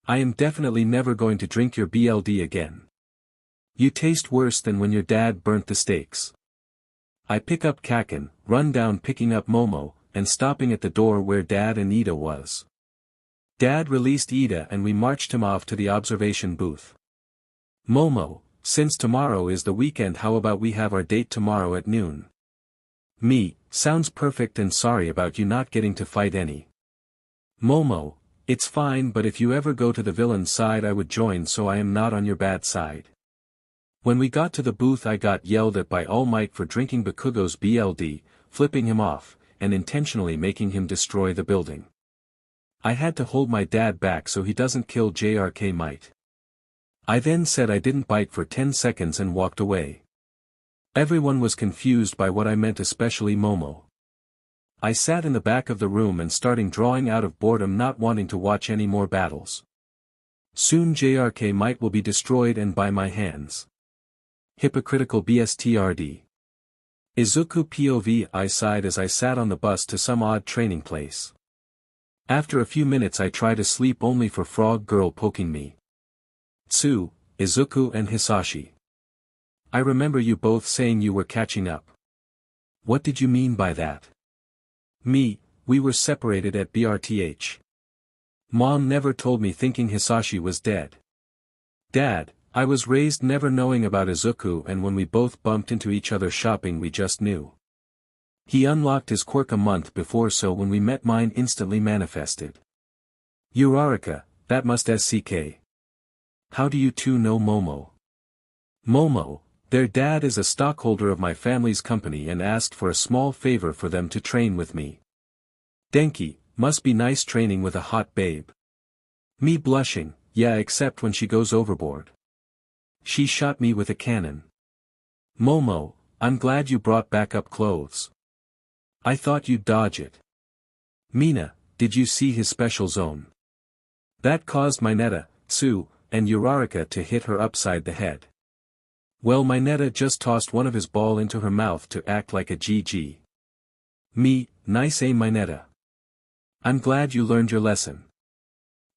Speaker 1: I am definitely never going to drink your BLD again. You taste worse than when your dad burnt the steaks. I pick up Kaken, run down picking up Momo, and stopping at the door where Dad and Ida was. Dad released Ida and we marched him off to the observation booth. Momo, since tomorrow is the weekend how about we have our date tomorrow at noon? Me, sounds perfect and sorry about you not getting to fight any. Momo, It's fine, but if you ever go to the villain side I would join, so I am not on your bad side. When we got to the booth I got yelled at by All Might for drinking Bakugo's BLD, flipping him off, and intentionally making him destroy the building. I had to hold my dad back so he doesn't kill JRK Might. I then said I didn't bite for 10 seconds and walked away. Everyone was confused by what I meant, especially Momo. I sat in the back of the room and starting drawing out of boredom, not wanting to watch any more battles. Soon JRK Might will be destroyed and by my hands. Hypocritical BSTRD. Izuku POV. I sighed as I sat on the bus to some odd training place. After a few minutes I try to sleep only for Frog Girl poking me. Tsu, Izuku and Hisashi. I remember you both saying you were catching up. What did you mean by that? Me, we were separated at BRTH. Mom never told me, thinking Hisashi was dead. Dad, I was raised never knowing about Izuku, and when we both bumped into each other shopping we just knew. He unlocked his quirk a month before, so when we met mine instantly manifested. Uraraka, that must SCK. How do you two know Momo? Momo, their dad is a stockholder of my family's company and asked for a small favor for them to train with me. Denki, must be nice training with a hot babe. Me blushing, yeah, except when she goes overboard. She shot me with a cannon. Momo, I'm glad you brought backup clothes. I thought you'd dodge it. Mina, did you see his special zone? That caused Mineta, Tsu, and Uraraka to hit her upside the head. Well, Mineta just tossed one of his ball into her mouth to act like a GG. Me, nice aim Mineta. I'm glad you learned your lesson.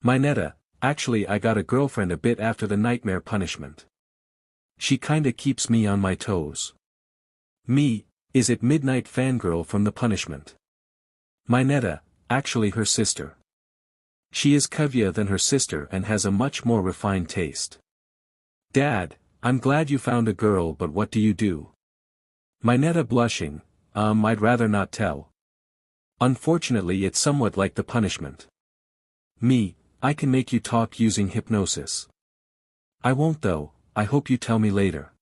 Speaker 1: Mineta, actually I got a girlfriend a bit after the nightmare punishment. She kinda keeps me on my toes. Me, is it Midnight Fangirl from the punishment? Mineta, actually her sister. She is cuvier than her sister and has a much more refined taste. Dad, I'm glad you found a girl, but what do you do? Mineta blushing, I'd rather not tell. Unfortunately it's somewhat like the punishment. Me, I can make you talk using hypnosis. I won't though, I hope you tell me later.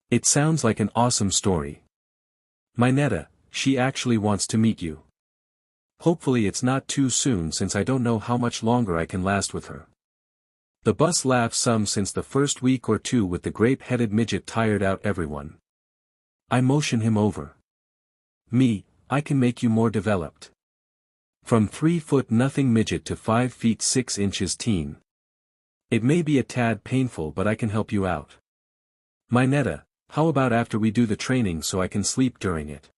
Speaker 1: It sounds like an awesome story. Mineta, she actually wants to meet you. Hopefully it's not too soon, since I don't know how much longer I can last with her. The bus laughs some, since the first week or two with the grape-headed midget tired out everyone. I motion him over. Me, I can make you more developed. From 3' nothing midget to 5 feet 6 inches teen. It may be a tad painful, but I can help you out. Mineta, how about after we do the training so I can sleep during it?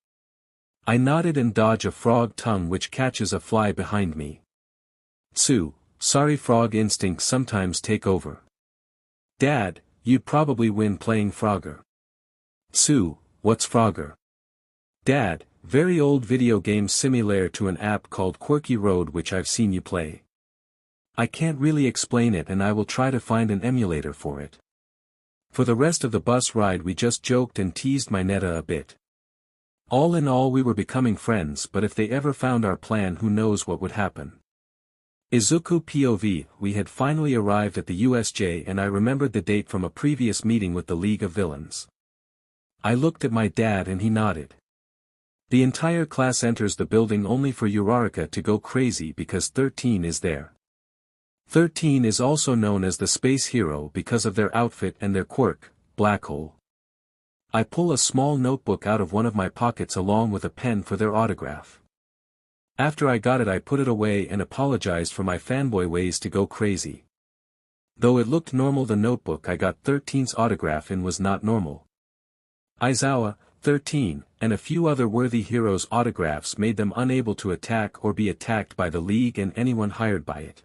Speaker 1: I nodded and dodge a frog tongue which catches a fly behind me. Tsu, sorry, frog instincts sometimes take over. Dad, you'd probably win playing Frogger. Tsu, what's Frogger? Dad, very old video game similar to an app called Quirky Road which I've seen you play. I can't really explain it and I will try to find an emulator for it. For the rest of the bus ride we just joked and teased Mineta a bit. All in all we were becoming friends, but if they ever found our plan who knows what would happen. Izuku POV, we had finally arrived at the USJ and I remembered the date from a previous meeting with the League of Villains. I looked at my dad and he nodded. The entire class enters the building only for Uraraka to go crazy because 13 is there. 13 is also known as the Space Hero because of their outfit and their quirk, Black Hole. I pull a small notebook out of one of my pockets along with a pen for their autograph. After I got it I put it away and apologized for my fanboy ways to go crazy. Though it looked normal, the notebook I got 13's autograph in was not normal. Aizawa, 13, and a few other worthy heroes' autographs made them unable to attack or be attacked by the League and anyone hired by it.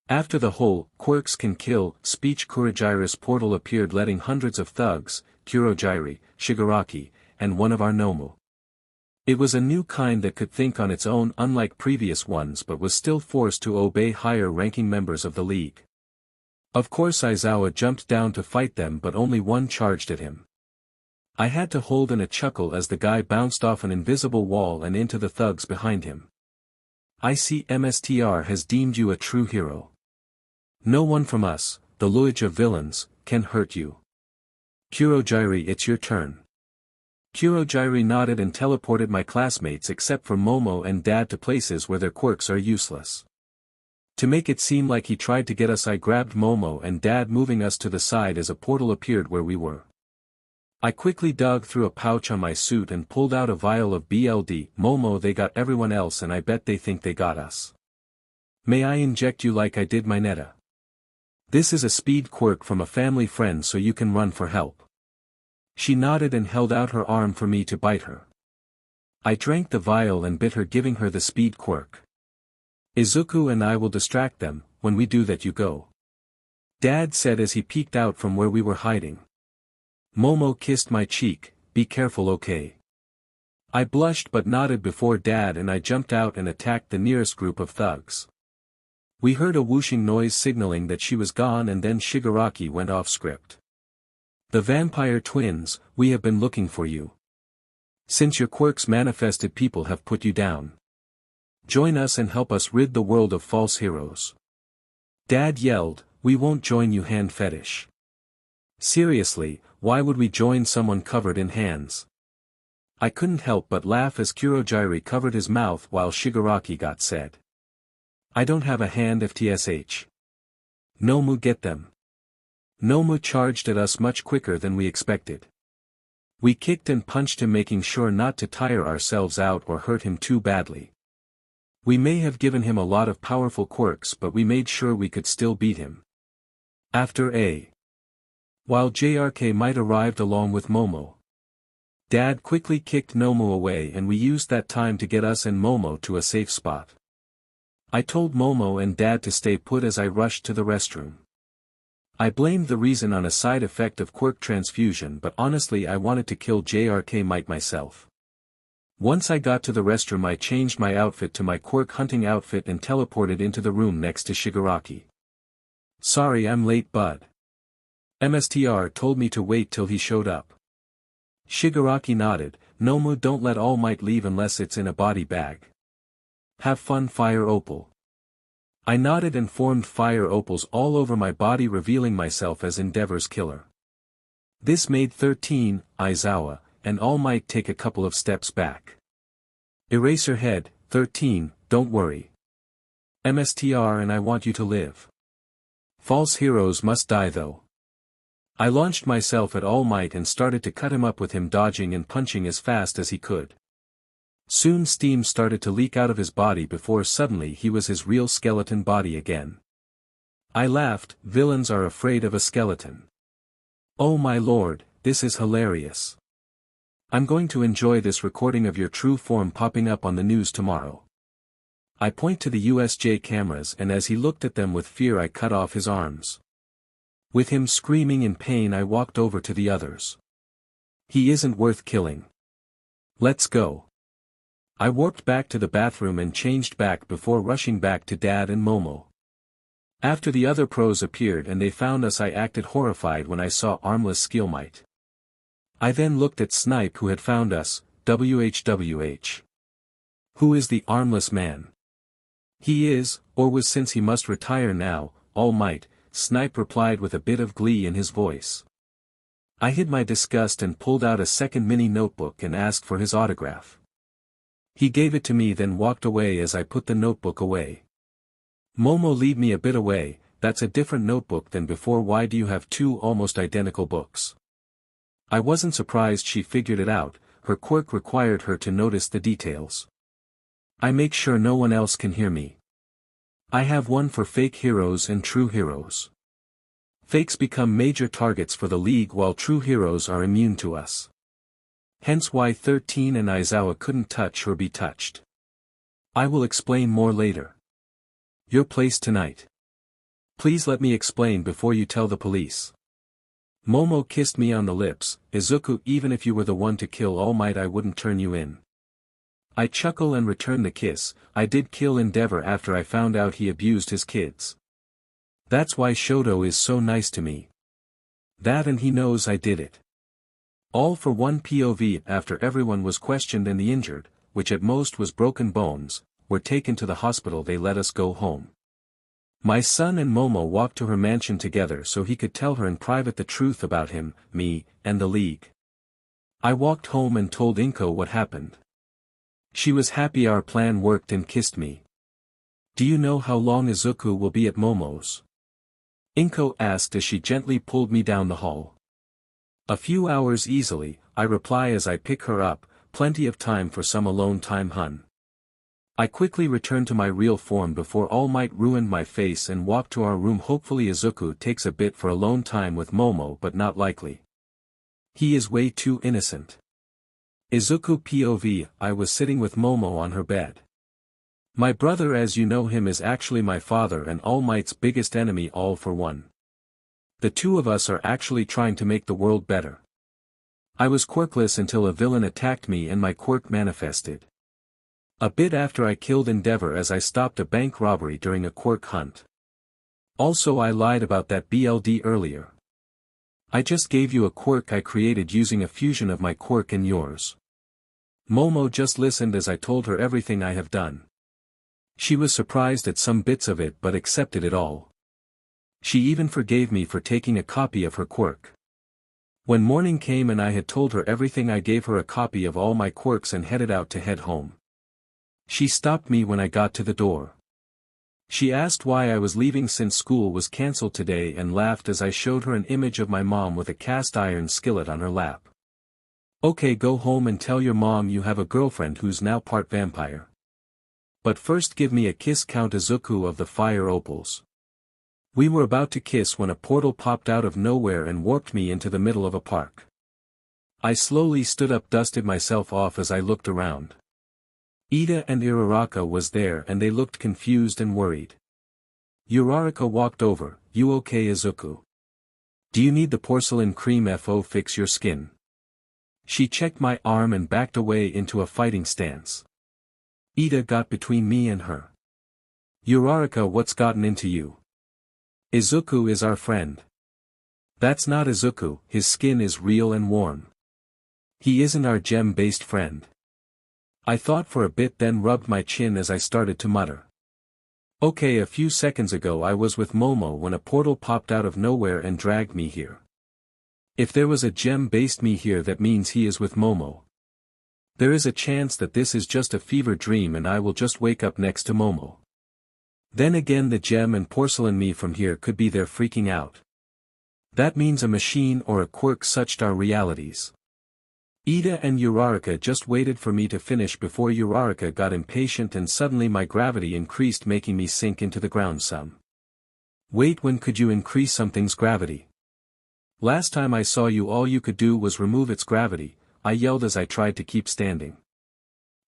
Speaker 1: After the whole "Quirks can kill" speech, Kurogira's portal appeared, letting hundreds of thugs, Kurogiri, Shigaraki, and one of our Nomu. It was a new kind that could think on its own, unlike previous ones, but was still forced to obey higher-ranking members of the League. Of course Aizawa jumped down to fight them, but only one charged at him. I had to hold in a chuckle as the guy bounced off an invisible wall and into the thugs behind him. I see MSTR has deemed you a true hero. No one from us, the lineage of villains, can hurt you. Kurogiri, it's your turn. Kurogiri nodded and teleported my classmates except for Momo and Dad to places where their quirks are useless. To make it seem like he tried to get us, I grabbed Momo and Dad, moving us to the side as a portal appeared where we were. I quickly dug through a pouch on my suit and pulled out a vial of BLD. Momo, they got everyone else and I bet they think they got us. May I inject you like I did my Netta? This is a speed quirk from a family friend so you can run for help. She nodded and held out her arm for me to bite her. I drank the vial and bit her, giving her the speed quirk. Izuku and I will distract them. When we do that, you go. Dad said as he peeked out from where we were hiding. Momo kissed my cheek. Be careful, okay? I blushed but nodded before Dad and I jumped out and attacked the nearest group of thugs. We heard a whooshing noise signaling that she was gone, and then Shigaraki went off script. The vampire twins, we have been looking for you. Since your quirks manifested, people have put you down. Join us and help us rid the world of false heroes. Dad yelled, we won't join you, hand fetish. Seriously, why would we join someone covered in hands? I couldn't help but laugh as Kurogiri covered his mouth while Shigaraki got said. I don't have a hand, FTSH. Nomu, get them. Nomu charged at us much quicker than we expected. We kicked and punched him, making sure not to tire ourselves out or hurt him too badly. We may have given him a lot of powerful quirks, but we made sure we could still beat him. After a while, JRK might arrived along with Momo. Dad quickly kicked Nomu away and we used that time to get us and Momo to a safe spot. I told Momo and Dad to stay put as I rushed to the restroom. I blamed the reason on a side effect of quirk transfusion, but honestly I wanted to kill JRK Might myself. Once I got to the restroom, I changed my outfit to my quirk hunting outfit and teleported into the room next to Shigaraki. Sorry I'm late, bud. MSTR told me to wait till he showed up. Shigaraki nodded. Nomu, don't let All Might leave unless it's in a body bag. Have fun, Fire Opal. I nodded and formed fire opals all over my body, revealing myself as Endeavor's killer. This made 13, Aizawa, and All Might take a couple of steps back. Eraserhead, 13, don't worry. MSTR and I want you to live. False heroes must die though. I launched myself at All Might and started to cut him up with him dodging and punching as fast as he could. Soon steam started to leak out of his body before suddenly he was his real skeleton body again. I laughed. Villains are afraid of a skeleton. Oh my lord, this is hilarious. I'm going to enjoy this recording of your true form popping up on the news tomorrow. I point to the USJ cameras and as he looked at them with fear I cut off his arms. With him screaming in pain I walked over to the others. He isn't worth killing. Let's go. I warped back to the bathroom and changed back before rushing back to Dad and Momo. After the other pros appeared and they found us, I acted horrified when I saw armless Skill Might. I then looked at Snipe, who had found us. WHWH. Who is the armless man? He is, or was, since he must retire now, All Might, Snipe replied with a bit of glee in his voice. I hid my disgust and pulled out a second mini notebook and asked for his autograph. He gave it to me, then walked away as I put the notebook away. Momo, leave me a bit away, that's a different notebook than before. Why do you have two almost identical books? I wasn't surprised she figured it out, her quirk required her to notice the details. I make sure no one else can hear me. I have one for fake heroes and true heroes. Fakes become major targets for the League while true heroes are immune to us. Hence why 13 and Aizawa couldn't touch or be touched. I will explain more later. Your place tonight. Please let me explain before you tell the police. Momo kissed me on the lips. Izuku, even if you were the one to kill All Might I wouldn't turn you in. I chuckle and return the kiss. I did kill Endeavor after I found out he abused his kids. That's why Shoto is so nice to me. That, and he knows I did it. All for one POV. After everyone was questioned and the injured, which at most was broken bones, were were taken to the hospital. They let us go home. My son and Momo walked to her mansion together so he could tell her in private the truth about him, me, and the League. I walked home and told Inko what happened. She was happy our plan worked and kissed me. Do you know how long Izuku will be at Momo's? Inko asked as she gently pulled me down the hall. A few hours easily, I reply as I pick her up, plenty of time for some alone time, hun. I quickly return to my real form before All Might ruined my face and walk to our room. Hopefully Izuku takes a bit for alone time with Momo, but not likely. He is way too innocent. Izuku POV. I was sitting with Momo on her bed. My brother, as you know him, is actually my father and All Might's biggest enemy, All For One. The two of us are actually trying to make the world better. I was quirkless until a villain attacked me and my quirk manifested. A bit after I killed Endeavor as I stopped a bank robbery during a quirk hunt. Also, I lied about that BLD earlier. I just gave you a quirk I created using a fusion of my quirk and yours. Momo just listened as I told her everything I have done. She was surprised at some bits of it but accepted it all. She even forgave me for taking a copy of her quirk. When morning came and I had told her everything, I gave her a copy of all my quirks and headed out to head home. She stopped me when I got to the door. She asked why I was leaving since school was cancelled today and laughed as I showed her an image of my mom with a cast iron skillet on her lap. Okay, go home and tell your mom you have a girlfriend who's now part vampire. But first give me a kiss, Count Izuku of the Fire Opals. We were about to kiss when a portal popped out of nowhere and warped me into the middle of a park. I slowly stood up, dusted myself off as I looked around. Ida and Uraraka was there and they looked confused and worried. Uraraka walked over. You okay, Izuku? Do you need the porcelain cream FO fix your skin? She checked my arm and backed away into a fighting stance. Ida got between me and her. Uraraka, what's gotten into you? Izuku is our friend. That's not Izuku, his skin is real and warm. He isn't our gem-based friend. I thought for a bit, then rubbed my chin as I started to mutter. Okay, a few seconds ago I was with Momo when a portal popped out of nowhere and dragged me here. If there was a gem-based me here, that means he is with Momo. There is a chance that this is just a fever dream and I will just wake up next to Momo. Then again, the gem and porcelain me from here could be there freaking out. That means a machine or a quirk suched our realities. Ida and Uraraka just waited for me to finish before Uraraka got impatient and suddenly my gravity increased, making me sink into the ground some. Wait, when could you increase something's gravity? Last time I saw you all you could do was remove its gravity, I yelled as I tried to keep standing.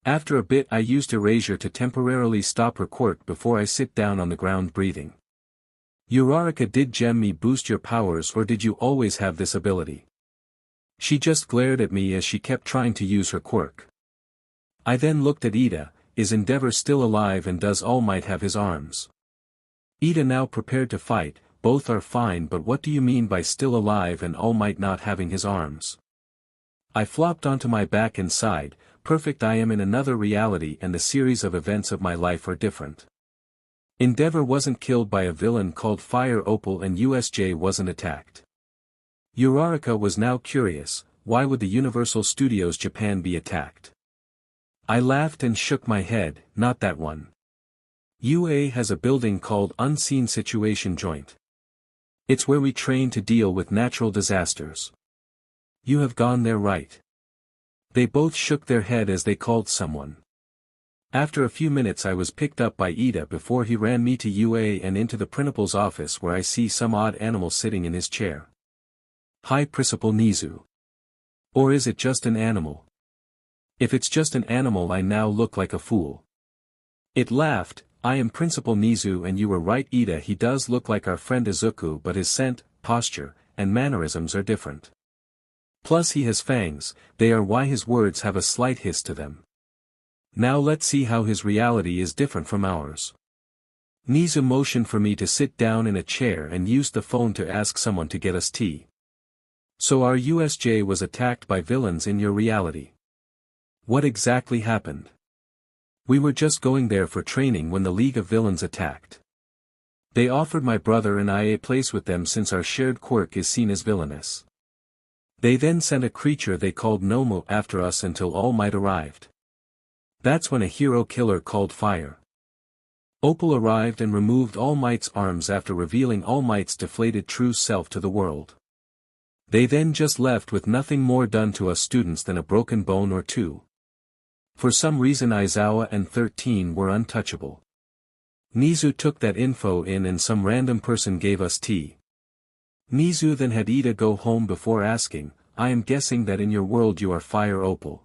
Speaker 1: After a bit I used erasure to temporarily stop her quirk before I sit down on the ground breathing. Uraraka, did gem me boost your powers or did you always have this ability? She just glared at me as she kept trying to use her quirk. I then looked at Ida. Is Endeavor still alive and does All Might have his arms? Ida now prepared to fight. Both are fine, but what do you mean by still alive and All Might not having his arms? I flopped onto my back and sighed. Perfect, I am in another reality and the series of events of my life are different. Endeavor wasn't killed by a villain called Fire Opal and USJ wasn't attacked. Uraraka was now curious, why would the Universal Studios Japan be attacked? I laughed and shook my head, not that one. UA has a building called Unseen Situation Joint. It's where we train to deal with natural disasters. You have gone there, right? They both shook their head as they called someone. After a few minutes I was picked up by Ida before he ran me to UA and into the principal's office where I see some odd animal sitting in his chair. Hi, Principal Nizu. Or is it just an animal? If it's just an animal I now look like a fool. It laughed. I am Principal Nizu and you were right, Ida, he does look like our friend Izuku, but his scent, posture, and mannerisms are different. Plus he has fangs, they are why his words have a slight hiss to them. Now let's see how his reality is different from ours. Nizu motioned for me to sit down in a chair and used the phone to ask someone to get us tea. So our USJ was attacked by villains in your reality. What exactly happened? We were just going there for training when the League of Villains attacked. They offered my brother and I a place with them since our shared quirk is seen as villainous. They then sent a creature they called Nomu after us until All Might arrived. That's when a hero killer called Fire Opal arrived and removed All Might's arms after revealing All Might's deflated true self to the world. They then just left with nothing more done to us students than a broken bone or two. For some reason Aizawa and 13 were untouchable. Nizu took that info in and some random person gave us tea. Nizu then had Ida go home before asking, "I am guessing that in your world you are Fire Opal."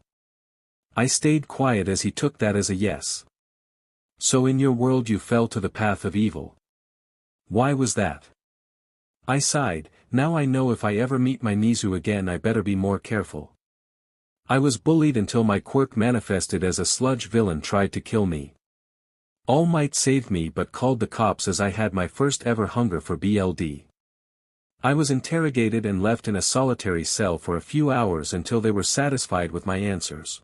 Speaker 1: I stayed quiet as he took that as a yes. So in your world you fell to the path of evil. Why was that? I sighed. Now I know if I ever meet my Nizu again I better be more careful. I was bullied until my quirk manifested as a sludge villain tried to kill me. All Might saved me but called the cops as I had my first ever hunger for BLD. I was interrogated and left in a solitary cell for a few hours until they were satisfied with my answers.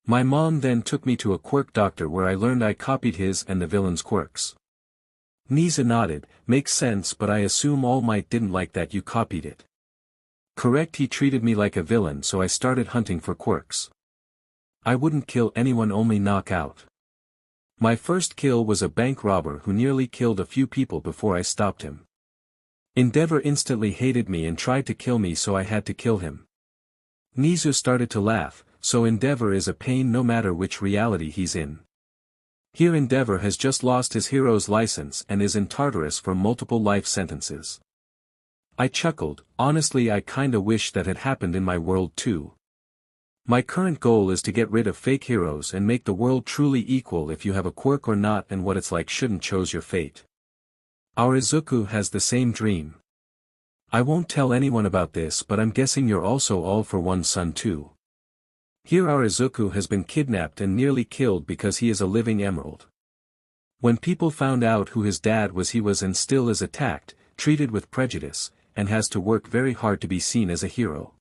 Speaker 1: My mom then took me to a quirk doctor where I learned I copied his and the villain's quirks. Niza nodded, "Makes sense, but I assume All Might didn't like that you copied it." "Correct, he treated me like a villain, so I started hunting for quirks. I wouldn't kill anyone, only knock out. My first kill was a bank robber who nearly killed a few people before I stopped him. Endeavor instantly hated me and tried to kill me, so I had to kill him." Nizu started to laugh. "So Endeavor is a pain no matter which reality he's in. Here Endeavor has just lost his hero's license and is in Tartarus for multiple life sentences." I chuckled. Honestly, I kinda wish that had happened in my world too. My current goal is to get rid of fake heroes and make the world truly equal. If you have a quirk or not and what it's like shouldn't choose your fate. Our Izuku has the same dream. I won't tell anyone about this, but I'm guessing you're also All For One son too. Here our Izuku has been kidnapped and nearly killed because he is a living emerald. When people found out who his dad was, he was and still is attacked, treated with prejudice, and has to work very hard to be seen as a hero.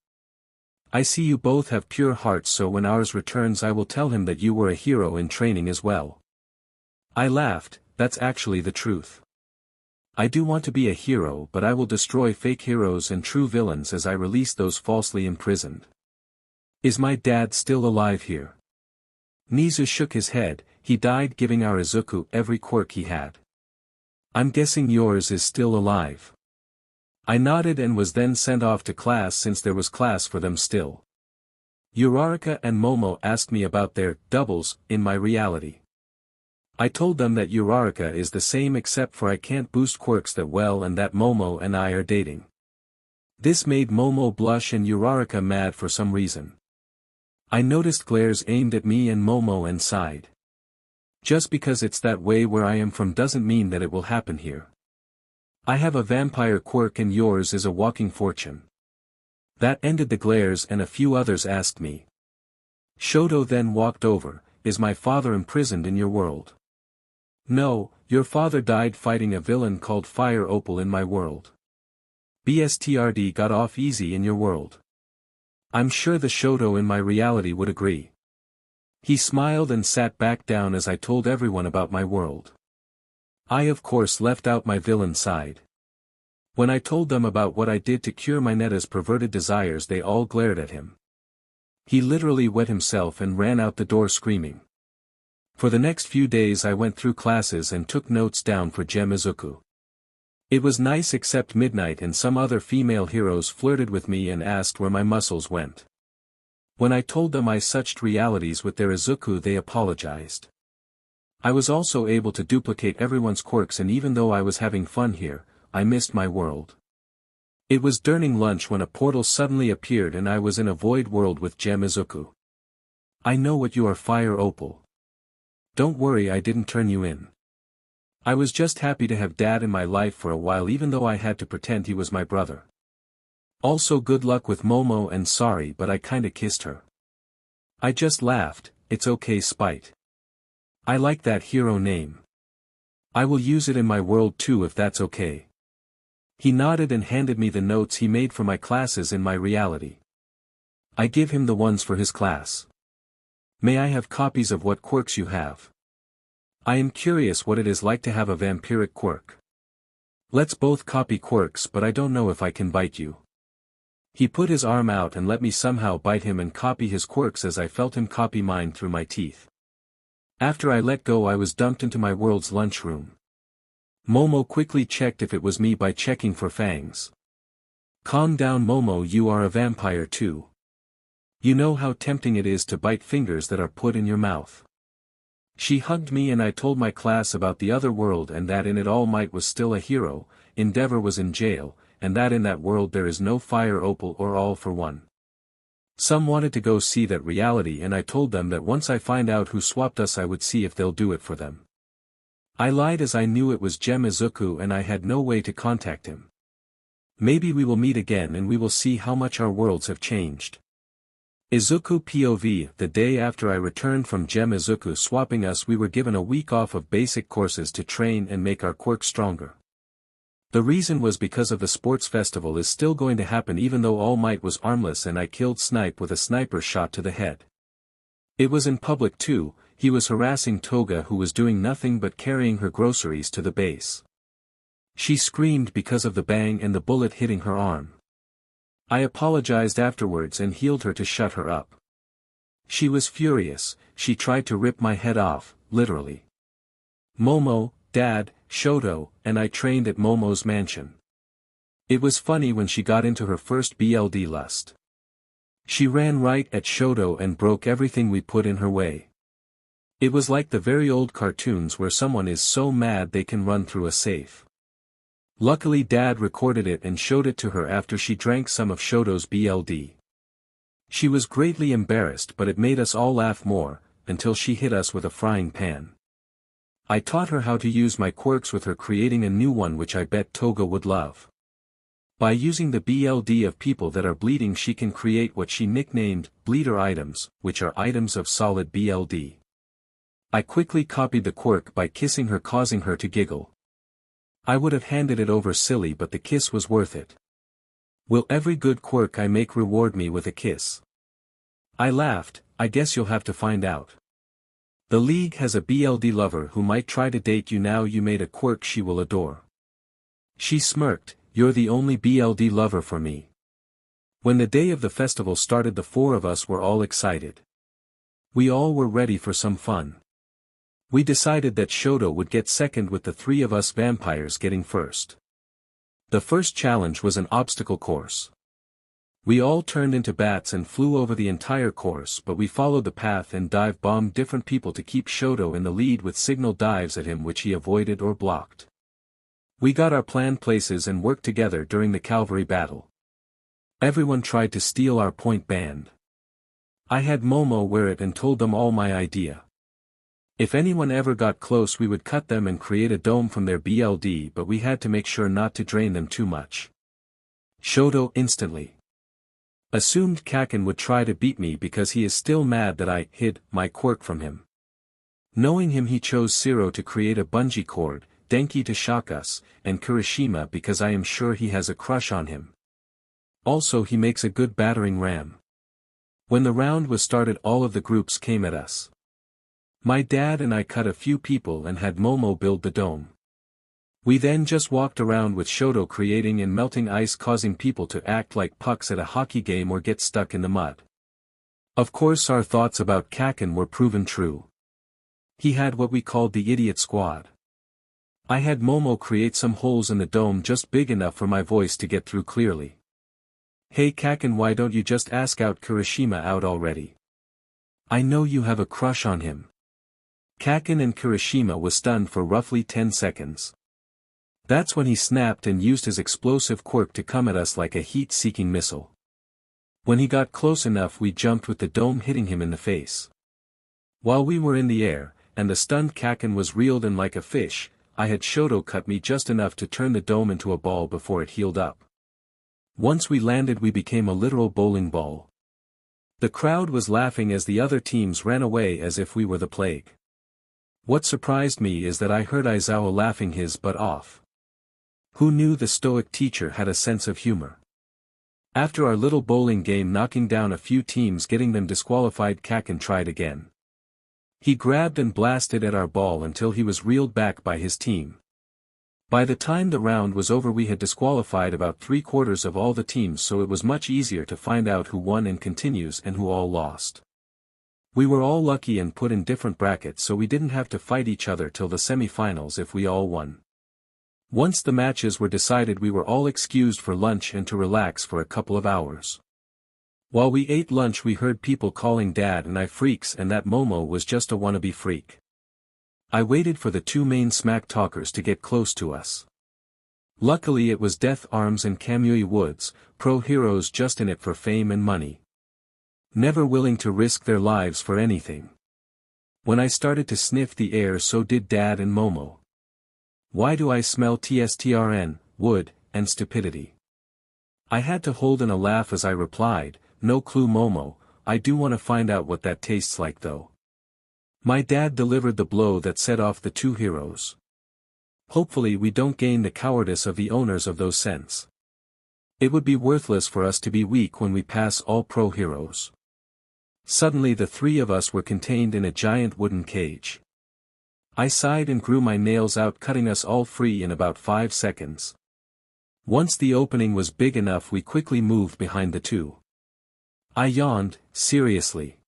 Speaker 1: I see you both have pure hearts, so when ours returns I will tell him that you were a hero in training as well. I laughed. That's actually the truth. I do want to be a hero, but I will destroy fake heroes and true villains as I release those falsely imprisoned. Is my dad still alive here? Nizu shook his head. He died giving our Izuku every quirk he had. I'm guessing yours is still alive. I nodded and was then sent off to class since there was class for them still. Uraraka and Momo asked me about their doubles in my reality. I told them that Uraraka is the same except for I can't boost quirks that well and that Momo and I are dating. This made Momo blush and Uraraka mad for some reason. I noticed glares aimed at me and Momo and sighed. Just because it's that way where I am from doesn't mean that it will happen here. I have a vampire quirk and yours is a walking fortune. That ended the glares and a few others asked me. Shoto then walked over, "Is my father imprisoned in your world?" "No, your father died fighting a villain called Fire Opal in my world." "BSTRD got off easy in your world." I'm sure the Shoto in my reality would agree. He smiled and sat back down as I told everyone about my world. I of course left out my villain side. When I told them about what I did to cure Mineta's perverted desires, they all glared at him. He literally wet himself and ran out the door screaming. For the next few days I went through classes and took notes down for Gem Izuku. It was nice except midnight and some other female heroes flirted with me and asked where my muscles went. When I told them I suched realities with their Izuku, they apologized. I was also able to duplicate everyone's quirks, and even though I was having fun here, I missed my world. It was during lunch when a portal suddenly appeared and I was in a void world with Gem Izuku. I know what you are, Fire Opal. Don't worry, I didn't turn you in. I was just happy to have Dad in my life for a while, even though I had to pretend he was my brother. Also good luck with Momo and sorry but I kinda kissed her. I just laughed. It's okay, Spite. I like that hero name. I will use it in my world too if that's okay. He nodded and handed me the notes he made for my classes in my reality. I give him the ones for his class. May I have copies of what quirks you have? I am curious what it is like to have a vampiric quirk. Let's both copy quirks, but I don't know if I can bite you. He put his arm out and let me somehow bite him and copy his quirks as I felt him copy mine through my teeth. After I let go, I was dumped into my world's lunchroom. Momo quickly checked if it was me by checking for fangs. Calm down, Momo, you are a vampire too. You know how tempting it is to bite fingers that are put in your mouth. She hugged me and I told my class about the other world and that in it All Might was still a hero, Endeavor was in jail, and that in that world there is no Fire Opal or All For One. Some wanted to go see that reality and I told them that once I find out who swapped us I would see if they'll do it for them. I lied as I knew it was Gem Izuku and I had no way to contact him. Maybe we will meet again and we will see how much our worlds have changed. Izuku POV. The day after I returned from Gem Izuku swapping us, we were given a week off of basic courses to train and make our quirks stronger. The reason was because of the sports festival is still going to happen even though All Might was armless and I killed Snipe with a sniper shot to the head. It was in public too. He was harassing Toga who was doing nothing but carrying her groceries to the base. She screamed because of the bang and the bullet hitting her arm. I apologized afterwards and healed her to shut her up. She was furious, she tried to rip my head off, literally. Momo, Dad, Shoto, and I trained at Momo's mansion. It was funny when she got into her first BLD lust. She ran right at Shoto and broke everything we put in her way. It was like the very old cartoons where someone is so mad they can run through a safe. Luckily Dad recorded it and showed it to her after she drank some of Shoto's BLD. She was greatly embarrassed but it made us all laugh more, until she hit us with a frying pan. I taught her how to use my quirks with her, creating a new one which I bet Toga would love. By using the BLD of people that are bleeding she can create what she nicknamed, bleeder items, which are items of solid BLD. I quickly copied the quirk by kissing her, causing her to giggle. I would have handed it over silly but the kiss was worth it. Will every good quirk I make reward me with a kiss? I laughed. I guess you'll have to find out. The League has a BLD lover who might try to date you now you made a quirk she will adore. She smirked. You're the only BLD lover for me. When the day of the festival started the four of us were all excited. We all were ready for some fun. We decided that Shoto would get second with the three of us vampires getting first. The first challenge was an obstacle course. We all turned into bats and flew over the entire course but we followed the path and dive-bombed different people to keep Shoto in the lead with signal dives at him which he avoided or blocked. We got our planned places and worked together during the cavalry battle. Everyone tried to steal our point band. I had Momo wear it and told them all my idea. If anyone ever got close we would cut them and create a dome from their BLD but we had to make sure not to drain them too much. Shoto instantly assumed Kaken would try to beat me because he is still mad that I hid my quirk from him. Knowing him he chose Zero to create a bungee cord, Denki to shock us, and Kirishima because I am sure he has a crush on him. Also he makes a good battering ram. When the round was started all of the groups came at us. My dad and I cut a few people and had Momo build the dome. We then just walked around with Shoto creating and melting ice, causing people to act like pucks at a hockey game or get stuck in the mud. Of course our thoughts about Kaken were proven true. He had what we called the idiot squad. I had Momo create some holes in the dome just big enough for my voice to get through clearly. Hey Kaken, why don't you just ask out Kirishima out already? I know you have a crush on him. Kaken and Kirishima was stunned for roughly 10 seconds. That's when he snapped and used his explosive quirk to come at us like a heat-seeking missile. When he got close enough we jumped with the dome hitting him in the face. While we were in the air, and the stunned Kaken was reeled in like a fish, I had Shoto cut me just enough to turn the dome into a ball before it healed up. Once we landed we became a literal bowling ball. The crowd was laughing as the other teams ran away as if we were the plague. What surprised me is that I heard Aizawa laughing his butt off. Who knew the stoic teacher had a sense of humor? After our little bowling game knocking down a few teams getting them disqualified, Kaken tried again. He grabbed and blasted at our ball until he was reeled back by his team. By the time the round was over we had disqualified about 3/4 of all the teams, so it was much easier to find out who won in continues and who all lost. We were all lucky and put in different brackets, so we didn't have to fight each other till the semi-finals if we all won. Once the matches were decided we were all excused for lunch and to relax for a couple of hours. While we ate lunch we heard people calling Dad and I freaks and that Momo was just a wannabe freak. I waited for the two main smack talkers to get close to us. Luckily it was Death Arms and Kamui Woods, pro heroes just in it for fame and money. Never willing to risk their lives for anything. When I started to sniff the air, so did Dad and Momo. Why do I smell TSTRN, wood, and stupidity? I had to hold in a laugh as I replied, no clue Momo, I do want to find out what that tastes like though. My dad delivered the blow that set off the two heroes. Hopefully we don't gain the cowardice of the owners of those scents. It would be worthless for us to be weak when we pass all pro heroes. Suddenly the three of us were contained in a giant wooden cage. I sighed and grew my nails out, cutting us all free in about 5 seconds. Once the opening was big enough we quickly moved behind the two. I yawned, seriously.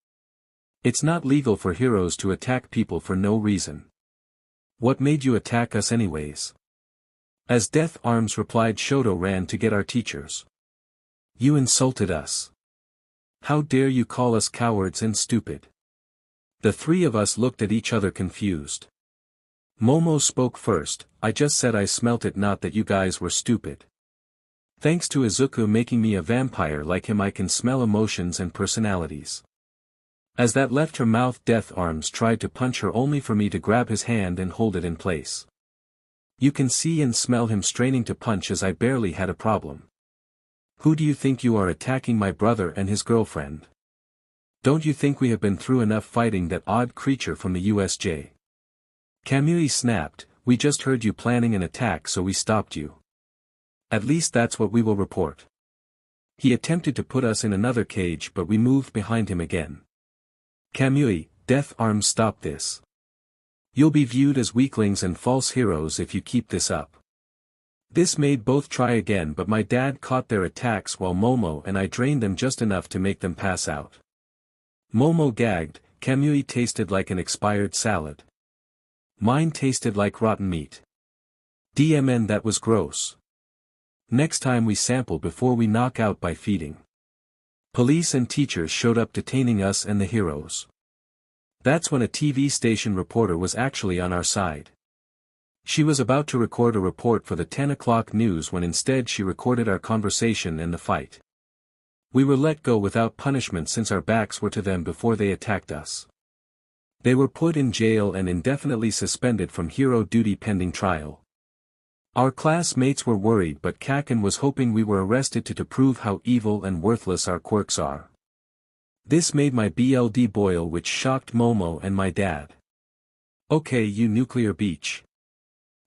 Speaker 1: It's not legal for heroes to attack people for no reason. What made you attack us anyways? As Death Arms replied, Shoto ran to get our teachers. You insulted us. How dare you call us cowards and stupid? The three of us looked at each other confused. Momo spoke first, I just said I smelt it, not that you guys were stupid. Thanks to Izuku making me a vampire like him I can smell emotions and personalities. As that left her mouth, Death Arms tried to punch her only for me to grab his hand and hold it in place. You can see and smell him straining to punch as I barely had a problem. Who do you think you are, attacking my brother and his girlfriend? Don't you think we have been through enough fighting that odd creature from the USJ? Kamui snapped, we just heard you planning an attack so we stopped you. At least that's what we will report. He attempted to put us in another cage but we moved behind him again. Kamui, Death Arms, stop this. You'll be viewed as weaklings and false heroes if you keep this up. This made both try again, but my dad caught their attacks while Momo and I drained them just enough to make them pass out. Momo gagged, Kamui tasted like an expired salad. Mine tasted like rotten meat. DMN, that was gross. Next time we sample before we knock out by feeding. Police and teachers showed up detaining us and the heroes. That's when a TV station reporter was actually on our side. She was about to record a report for the 10 o'clock news when instead she recorded our conversation and the fight. We were let go without punishment since our backs were to them before they attacked us. They were put in jail and indefinitely suspended from hero duty pending trial. Our classmates were worried, but Kaken was hoping we were arrested to prove how evil and worthless our quirks are. This made my BLD boil, which shocked Momo and my dad. Okay, you nuclear beach.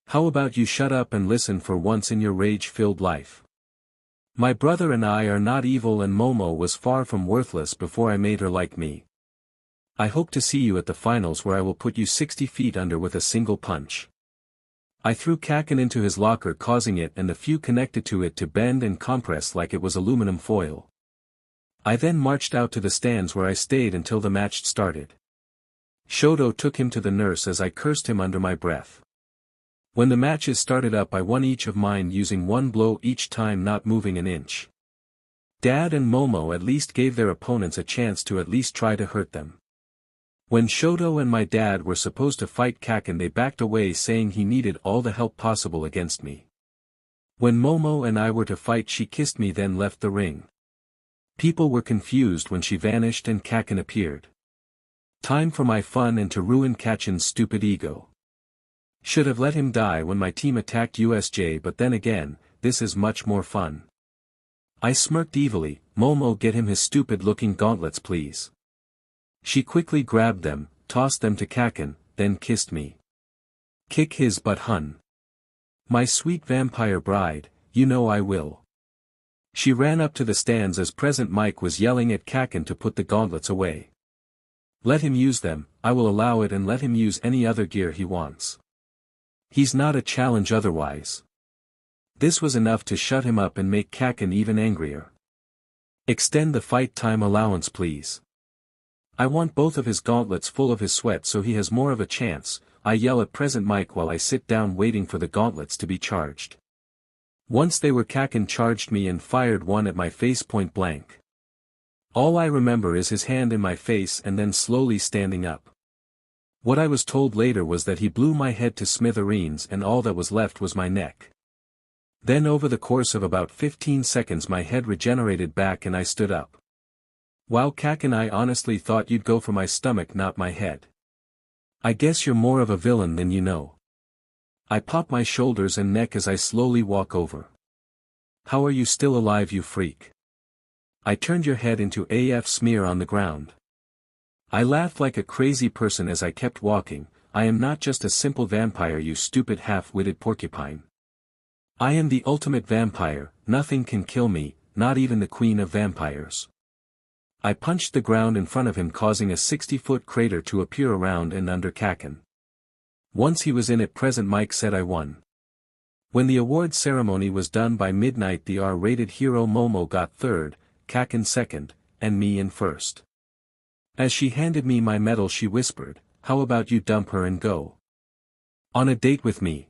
Speaker 1: How about you shut up and listen for once in your rage-filled life? My brother and I are not evil and Momo was far from worthless before I made her like me. I hope to see you at the finals where I will put you 60 feet under with a single punch. I threw Kaken into his locker, causing it and the few connected to it to bend and compress like it was aluminum foil. I then marched out to the stands where I stayed until the match started. Shoto took him to the nurse as I cursed him under my breath. When the matches started up I won each of mine using one blow each time, not moving an inch. Dad and Momo at least gave their opponents a chance to at least try to hurt them. When Shoto and my dad were supposed to fight Kaken they backed away saying he needed all the help possible against me. When Momo and I were to fight she kissed me then left the ring. People were confused when she vanished and Kaken appeared. Time for my fun and to ruin Kaken's stupid ego. Should have let him die when my team attacked USJ, but then again, this is much more fun. I smirked evilly, Momo, get him his stupid looking gauntlets please. She quickly grabbed them, tossed them to Kaken, then kissed me. Kick his butt, hun. My sweet vampire bride, you know I will. She ran up to the stands as Present Mike was yelling at Kaken to put the gauntlets away. Let him use them, I will allow it, and let him use any other gear he wants. He's not a challenge otherwise. This was enough to shut him up and make Kaken even angrier. Extend the fight time allowance please. I want both of his gauntlets full of his sweat so he has more of a chance, I yell at present Mike while I sit down waiting for the gauntlets to be charged. Once they were, Kaken charged me and fired one at my face point blank. All I remember is his hand in my face and then slowly standing up. What I was told later was that he blew my head to smithereens and all that was left was my neck. Then over the course of about 15 seconds my head regenerated back and I stood up. Wow, Kaken, I honestly thought you'd go for my stomach, not my head. I guess you're more of a villain than you know. I pop my shoulders and neck as I slowly walk over. How are you still alive, you freak? I turned your head into AF smear on the ground. I laughed like a crazy person as I kept walking. I am not just a simple vampire, you stupid half-witted porcupine. I am the ultimate vampire, nothing can kill me, not even the queen of vampires. I punched the ground in front of him, causing a 60-foot crater to appear around and under Kaken. Once he was in it, present Mike said I won. When the award ceremony was done by midnight, the R-rated hero Momo got third, Kaken second, and me in first. As she handed me my medal she whispered, how about you dump her and go on a date with me?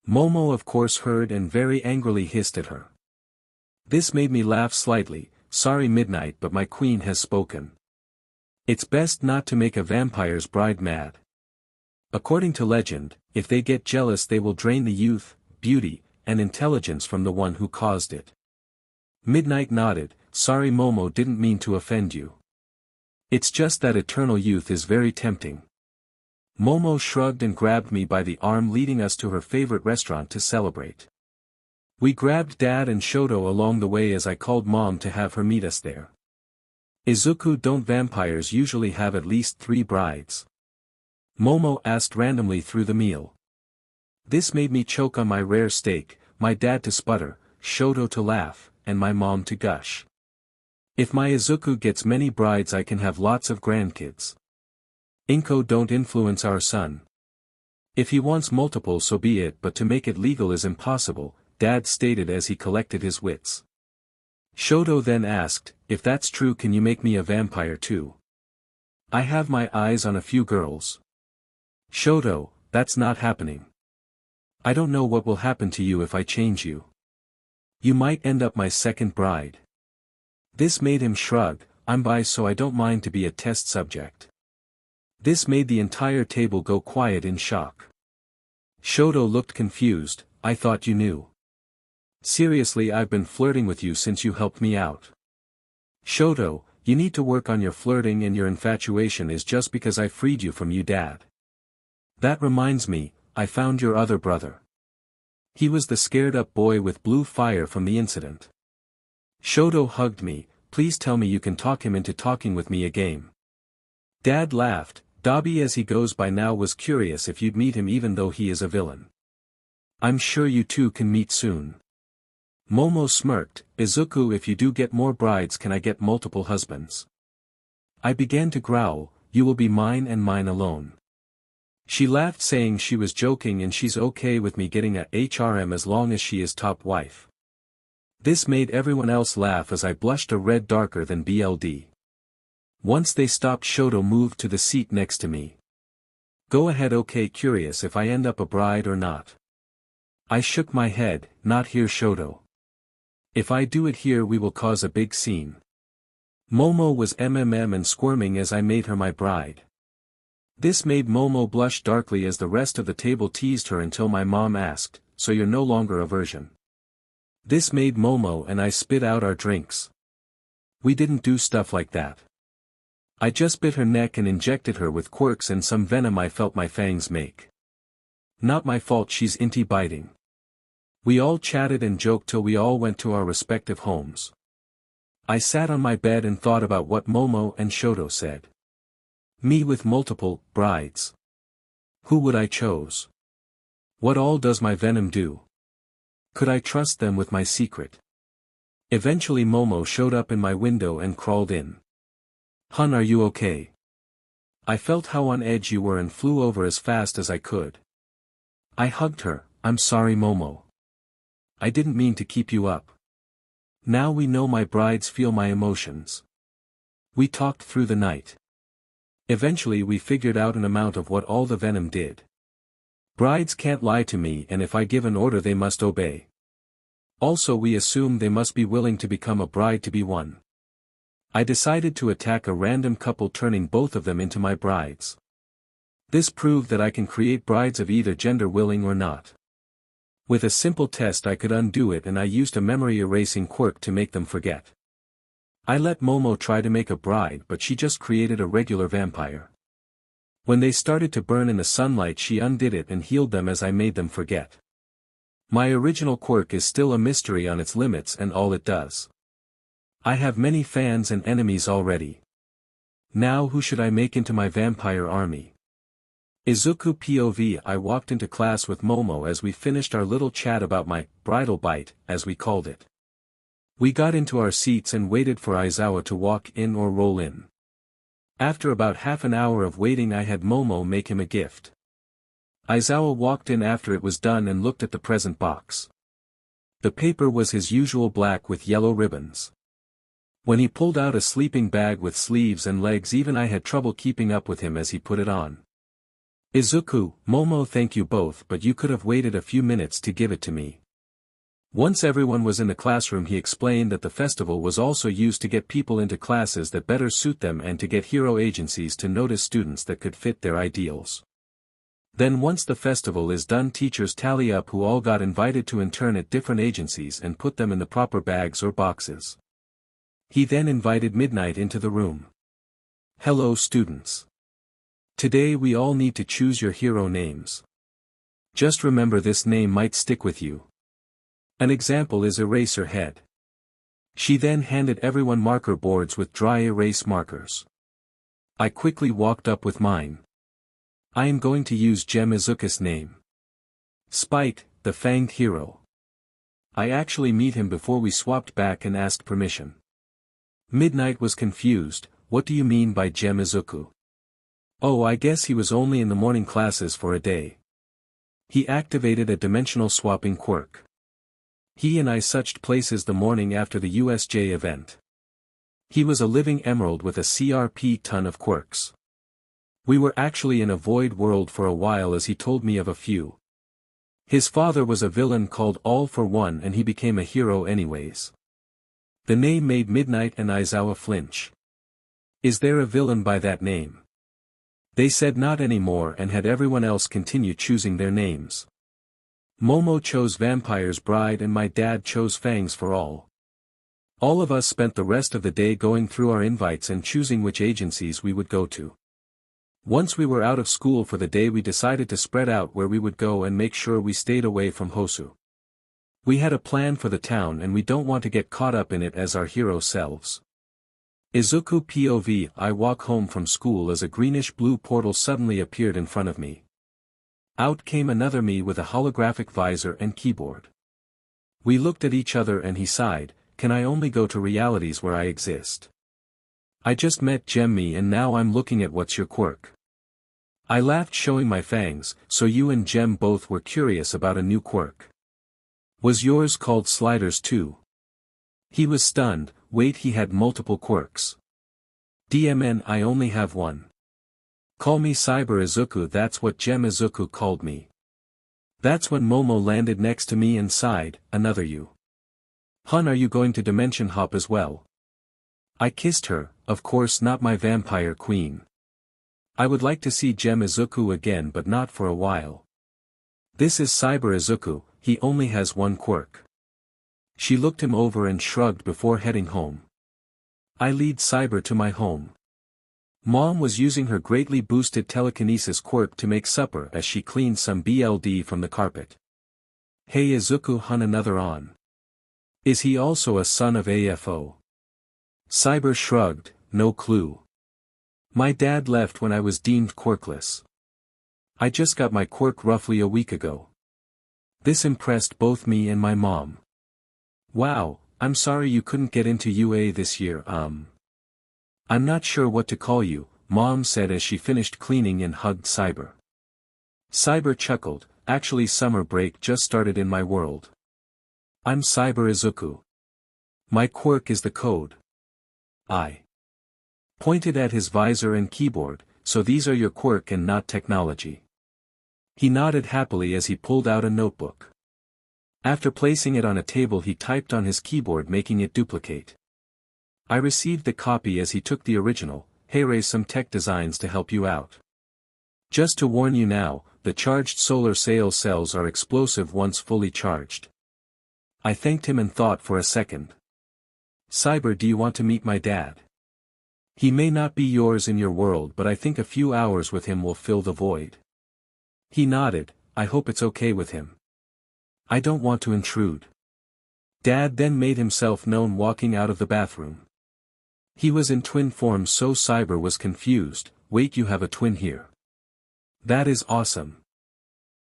Speaker 1: Momo of course heard and very angrily hissed at her. This made me laugh slightly. Sorry Midnight, but my queen has spoken. It's best not to make a vampire's bride mad. According to legend, if they get jealous they will drain the youth, beauty, and intelligence from the one who caused it. Midnight nodded, sorry Momo, didn't mean to offend you. It's just that eternal youth is very tempting. Momo shrugged and grabbed me by the arm, leading us to her favorite restaurant to celebrate. We grabbed Dad and Shoto along the way as I called Mom to have her meet us there. Izuku, don't vampires usually have at least 3 brides? Momo asked randomly through the meal. This made me choke on my rare steak, my dad to sputter, Shoto to laugh, and my mom to gush. If my Izuku gets many brides I can have lots of grandkids. Inko, don't influence our son. If he wants multiple so be it, but to make it legal is impossible, Dad stated as he collected his wits. Shoto then asked, if that's true can you make me a vampire too? I have my eyes on a few girls. Shoto, that's not happening. I don't know what will happen to you if I change you. You might end up my second bride. This made him shrug, I'm bi so I don't mind to be a test subject. This made the entire table go quiet in shock. Shoto looked confused, I thought you knew. Seriously, I've been flirting with you since you helped me out. Shoto, you need to work on your flirting, and your infatuation is just because I freed you from you, Dad. That reminds me, I found your other brother. He was the scared up boy with blue fire from the incident. Shoto hugged me, please tell me you can talk him into talking with me a game. Dad laughed, Dobby as he goes by now was curious if you'd meet him even though he is a villain. I'm sure you two can meet soon. Momo smirked, Izuku, if you do get more brides can I get multiple husbands? I began to growl, you will be mine and mine alone. She laughed saying she was joking and she's okay with me getting a HRM as long as she is top wife. This made everyone else laugh as I blushed a red darker than BLD. Once they stopped, Shoto moved to the seat next to me. Go ahead, okay, curious if I end up a bride or not. I shook my head, not here Shoto. If I do it here we will cause a big scene. Momo was and squirming as I made her my bride. This made Momo blush darkly as the rest of the table teased her until my mom asked, so you're no longer a virgin? This made Momo and I spit out our drinks. We didn't do stuff like that. I just bit her neck and injected her with quirks and some venom I felt my fangs make. Not my fault she's inty biting. We all chatted and joked till we all went to our respective homes. I sat on my bed and thought about what Momo and Shoto said. Me with multiple brides. Who would I choose? What all does my venom do? Could I trust them with my secret? Eventually Momo showed up in my window and crawled in. Hun, are you okay? I felt how on edge you were and flew over as fast as I could. I hugged her. I'm sorry, Momo. I didn't mean to keep you up. Now we know my brides feel my emotions. We talked through the night. Eventually we figured out an amount of what all the venom did. Brides can't lie to me, and if I give an order they must obey. Also we assume they must be willing to become a bride to be one. I decided to attack a random couple, turning both of them into my brides. This proved that I can create brides of either gender, willing or not. With a simple test I could undo it, and I used a memory erasing quirk to make them forget. I let Momo try to make a bride, but she just created a regular vampire. When they started to burn in the sunlight she undid it and healed them as I made them forget. My original quirk is still a mystery on its limits and all it does. I have many fans and enemies already. Now who should I make into my vampire army? Izuku POV. I walked into class with Momo as we finished our little chat about my bridal bite, as we called it. We got into our seats and waited for Aizawa to walk in or roll in. After about half an hour of waiting I had Momo make him a gift. Aizawa walked in after it was done and looked at the present box. The paper was his usual black with yellow ribbons. When he pulled out a sleeping bag with sleeves and legs, even I had trouble keeping up with him as he put it on. Izuku, Momo, thank you both, but you could have waited a few minutes to give it to me. Once everyone was in the classroom he explained that the festival was also used to get people into classes that better suit them and to get hero agencies to notice students that could fit their ideals. Then once the festival is done teachers tally up who all got invited to intern at different agencies and put them in the proper bags or boxes. He then invited Midnight into the room. Hello students. Today we all need to choose your hero names. Just remember this name might stick with you. An example is Eraserhead. She then handed everyone marker boards with dry erase markers. I quickly walked up with mine. I am going to use Gem Izuku's name. Spite, the fanged hero. I actually meet him before we swapped back and asked permission. Midnight was confused. What do you mean by Gem Izuku? Oh, I guess he was only in the morning classes for a day. He activated a dimensional swapping quirk. He and I switched places the morning after the USJ event. He was a living emerald with a CRP ton of quirks. We were actually in a void world for a while as he told me of a few. His father was a villain called All For One and he became a hero anyways. The name made Midnight and Aizawa flinch. Is there a villain by that name? They said not anymore and had everyone else continue choosing their names. Momo chose Vampire's Bride and my dad chose Fangs For All. All of us spent the rest of the day going through our invites and choosing which agencies we would go to. Once we were out of school for the day we decided to spread out where we would go and make sure we stayed away from Hosu. We had a plan for the town and we don't want to get caught up in it as our hero selves. Izuku POV. I walk home from school as a greenish-blue portal suddenly appeared in front of me. Out came another me with a holographic visor and keyboard. We looked at each other and he sighed, can I only go to realities where I exist? I just met Gem Me and now I'm looking at what's your quirk. I laughed showing my fangs, so you and Gem both were curious about a new quirk. Was yours called Sliders too? He was stunned. Wait, he had multiple quirks. DMN, I only have one. Call me Cyber Izuku, that's what Gem Izuku called me. That's when Momo landed next to me and sighed, another you. Hun, are you going to dimension hop as well? I kissed her, of course not my vampire queen. I would like to see Gem Izuku again but not for a while. This is Cyber Izuku, he only has one quirk. She looked him over and shrugged before heading home. I lead Cyber to my home. Mom was using her greatly boosted telekinesis quirk to make supper as she cleaned some BLD from the carpet. Hey Izuku, hun, another on. Is he also a son of AFO? Cyber shrugged, no clue. My dad left when I was deemed quirkless. I just got my quirk roughly a week ago. This impressed both me and my mom. Wow, I'm sorry you couldn't get into UA this year. I'm not sure what to call you. Mom said as she finished cleaning and hugged Cyber. Cyber chuckled, actually summer break just started in my world. I'm Cyber Izuku. My quirk is the code. I pointed at his visor and keyboard, so these are your quirk and not technology. He nodded happily as he pulled out a notebook. After placing it on a table he typed on his keyboard making it duplicate. I received the copy as he took the original. Hey, raise some tech designs to help you out. Just to warn you now, the charged solar sail cells are explosive once fully charged. I thanked him and thought for a second. Cyber, do you want to meet my dad? He may not be yours in your world, but I think a few hours with him will fill the void. He nodded. I hope it's okay with him. I don't want to intrude. Dad then made himself known walking out of the bathroom. He was in twin form, so Cyber was confused. Wait, you have a twin here? That is awesome.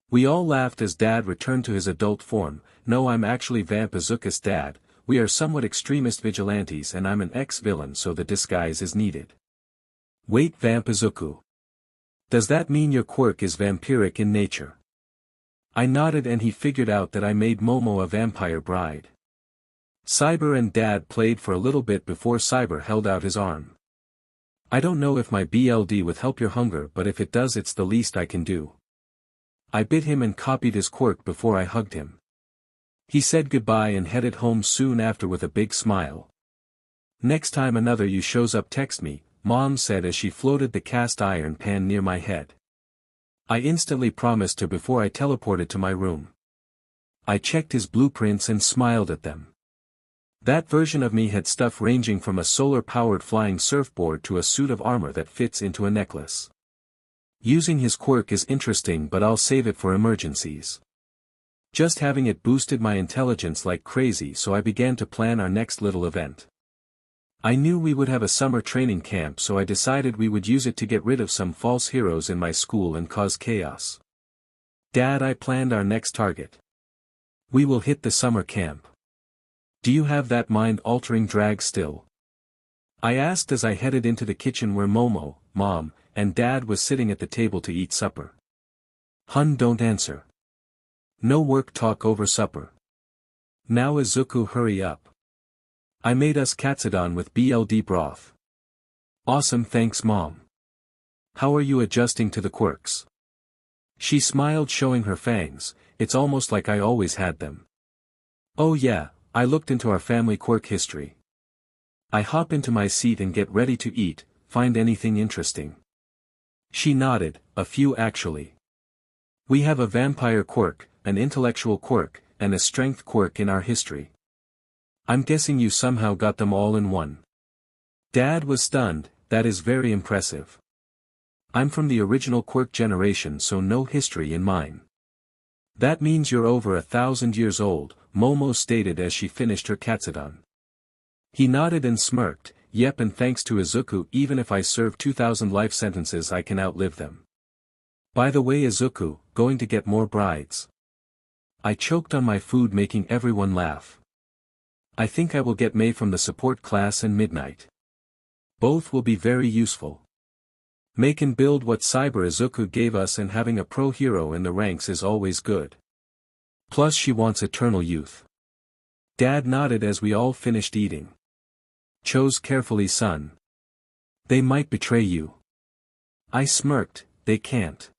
Speaker 1: We all laughed as Dad returned to his adult form. No, I'm actually Vamp Izuku's dad. We are somewhat extremist vigilantes and I'm an ex-villain, so the disguise is needed. Wait, Vamp Izuku. Does that mean your quirk is vampiric in nature? I nodded and he figured out that I made Momo a vampire bride. Cyber and Dad played for a little bit before Cyber held out his arm. I don't know if my BLD will help your hunger, but if it does it's the least I can do. I bit him and copied his quirk before I hugged him. He said goodbye and headed home soon after with a big smile. Next time another you shows up text me, Mom said as she floated the cast iron pan near my head. I instantly promised her before I teleported to my room. I checked his blueprints and smiled at them. That version of me had stuff ranging from a solar-powered flying surfboard to a suit of armor that fits into a necklace. Using his quirk is interesting, but I'll save it for emergencies. Just having it boosted my intelligence like crazy, so I began to plan our next little event. I knew we would have a summer training camp, so I decided we would use it to get rid of some false heroes in my school and cause chaos. Dad, I planned our next target. We will hit the summer camp. Do you have that mind-altering drag still? I asked as I headed into the kitchen where Momo, Mom, and Dad was sitting at the table to eat supper. Hun, don't answer. No work talk over supper. Now Izuku, hurry up. I made us katsudon with BLD broth. Awesome, thanks Mom. How are you adjusting to the quirks? She smiled, showing her fangs. It's almost like I always had them. Oh yeah, I looked into our family quirk history. I hop into my seat and get ready to eat. Find anything interesting? She nodded. A few actually. We have a vampire quirk, an intellectual quirk, and a strength quirk in our history. I'm guessing you somehow got them all in one. Dad was stunned. That is very impressive. I'm from the original quirk generation, so no history in mine. That means you're over 1,000 years old, Momo stated as she finished her katsudon. He nodded and smirked. Yep, and thanks to Izuku, even if I serve 2,000 life sentences I can outlive them. By the way, Izuku, going to get more brides? I choked on my food, making everyone laugh. I think I will get May from the support class and Midnight. Both will be very useful. May can build what Cyber Izuku gave us, and having a pro hero in the ranks is always good. Plus she wants eternal youth. Dad nodded as we all finished eating. Chose carefully, son. They might betray you. I smirked. They can't.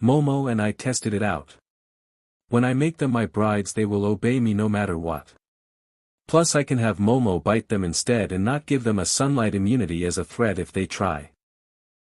Speaker 1: Momo and I tested it out. When I make them my brides they will obey me no matter what. Plus I can have Momo bite them instead and not give them a sunlight immunity as a threat if they try.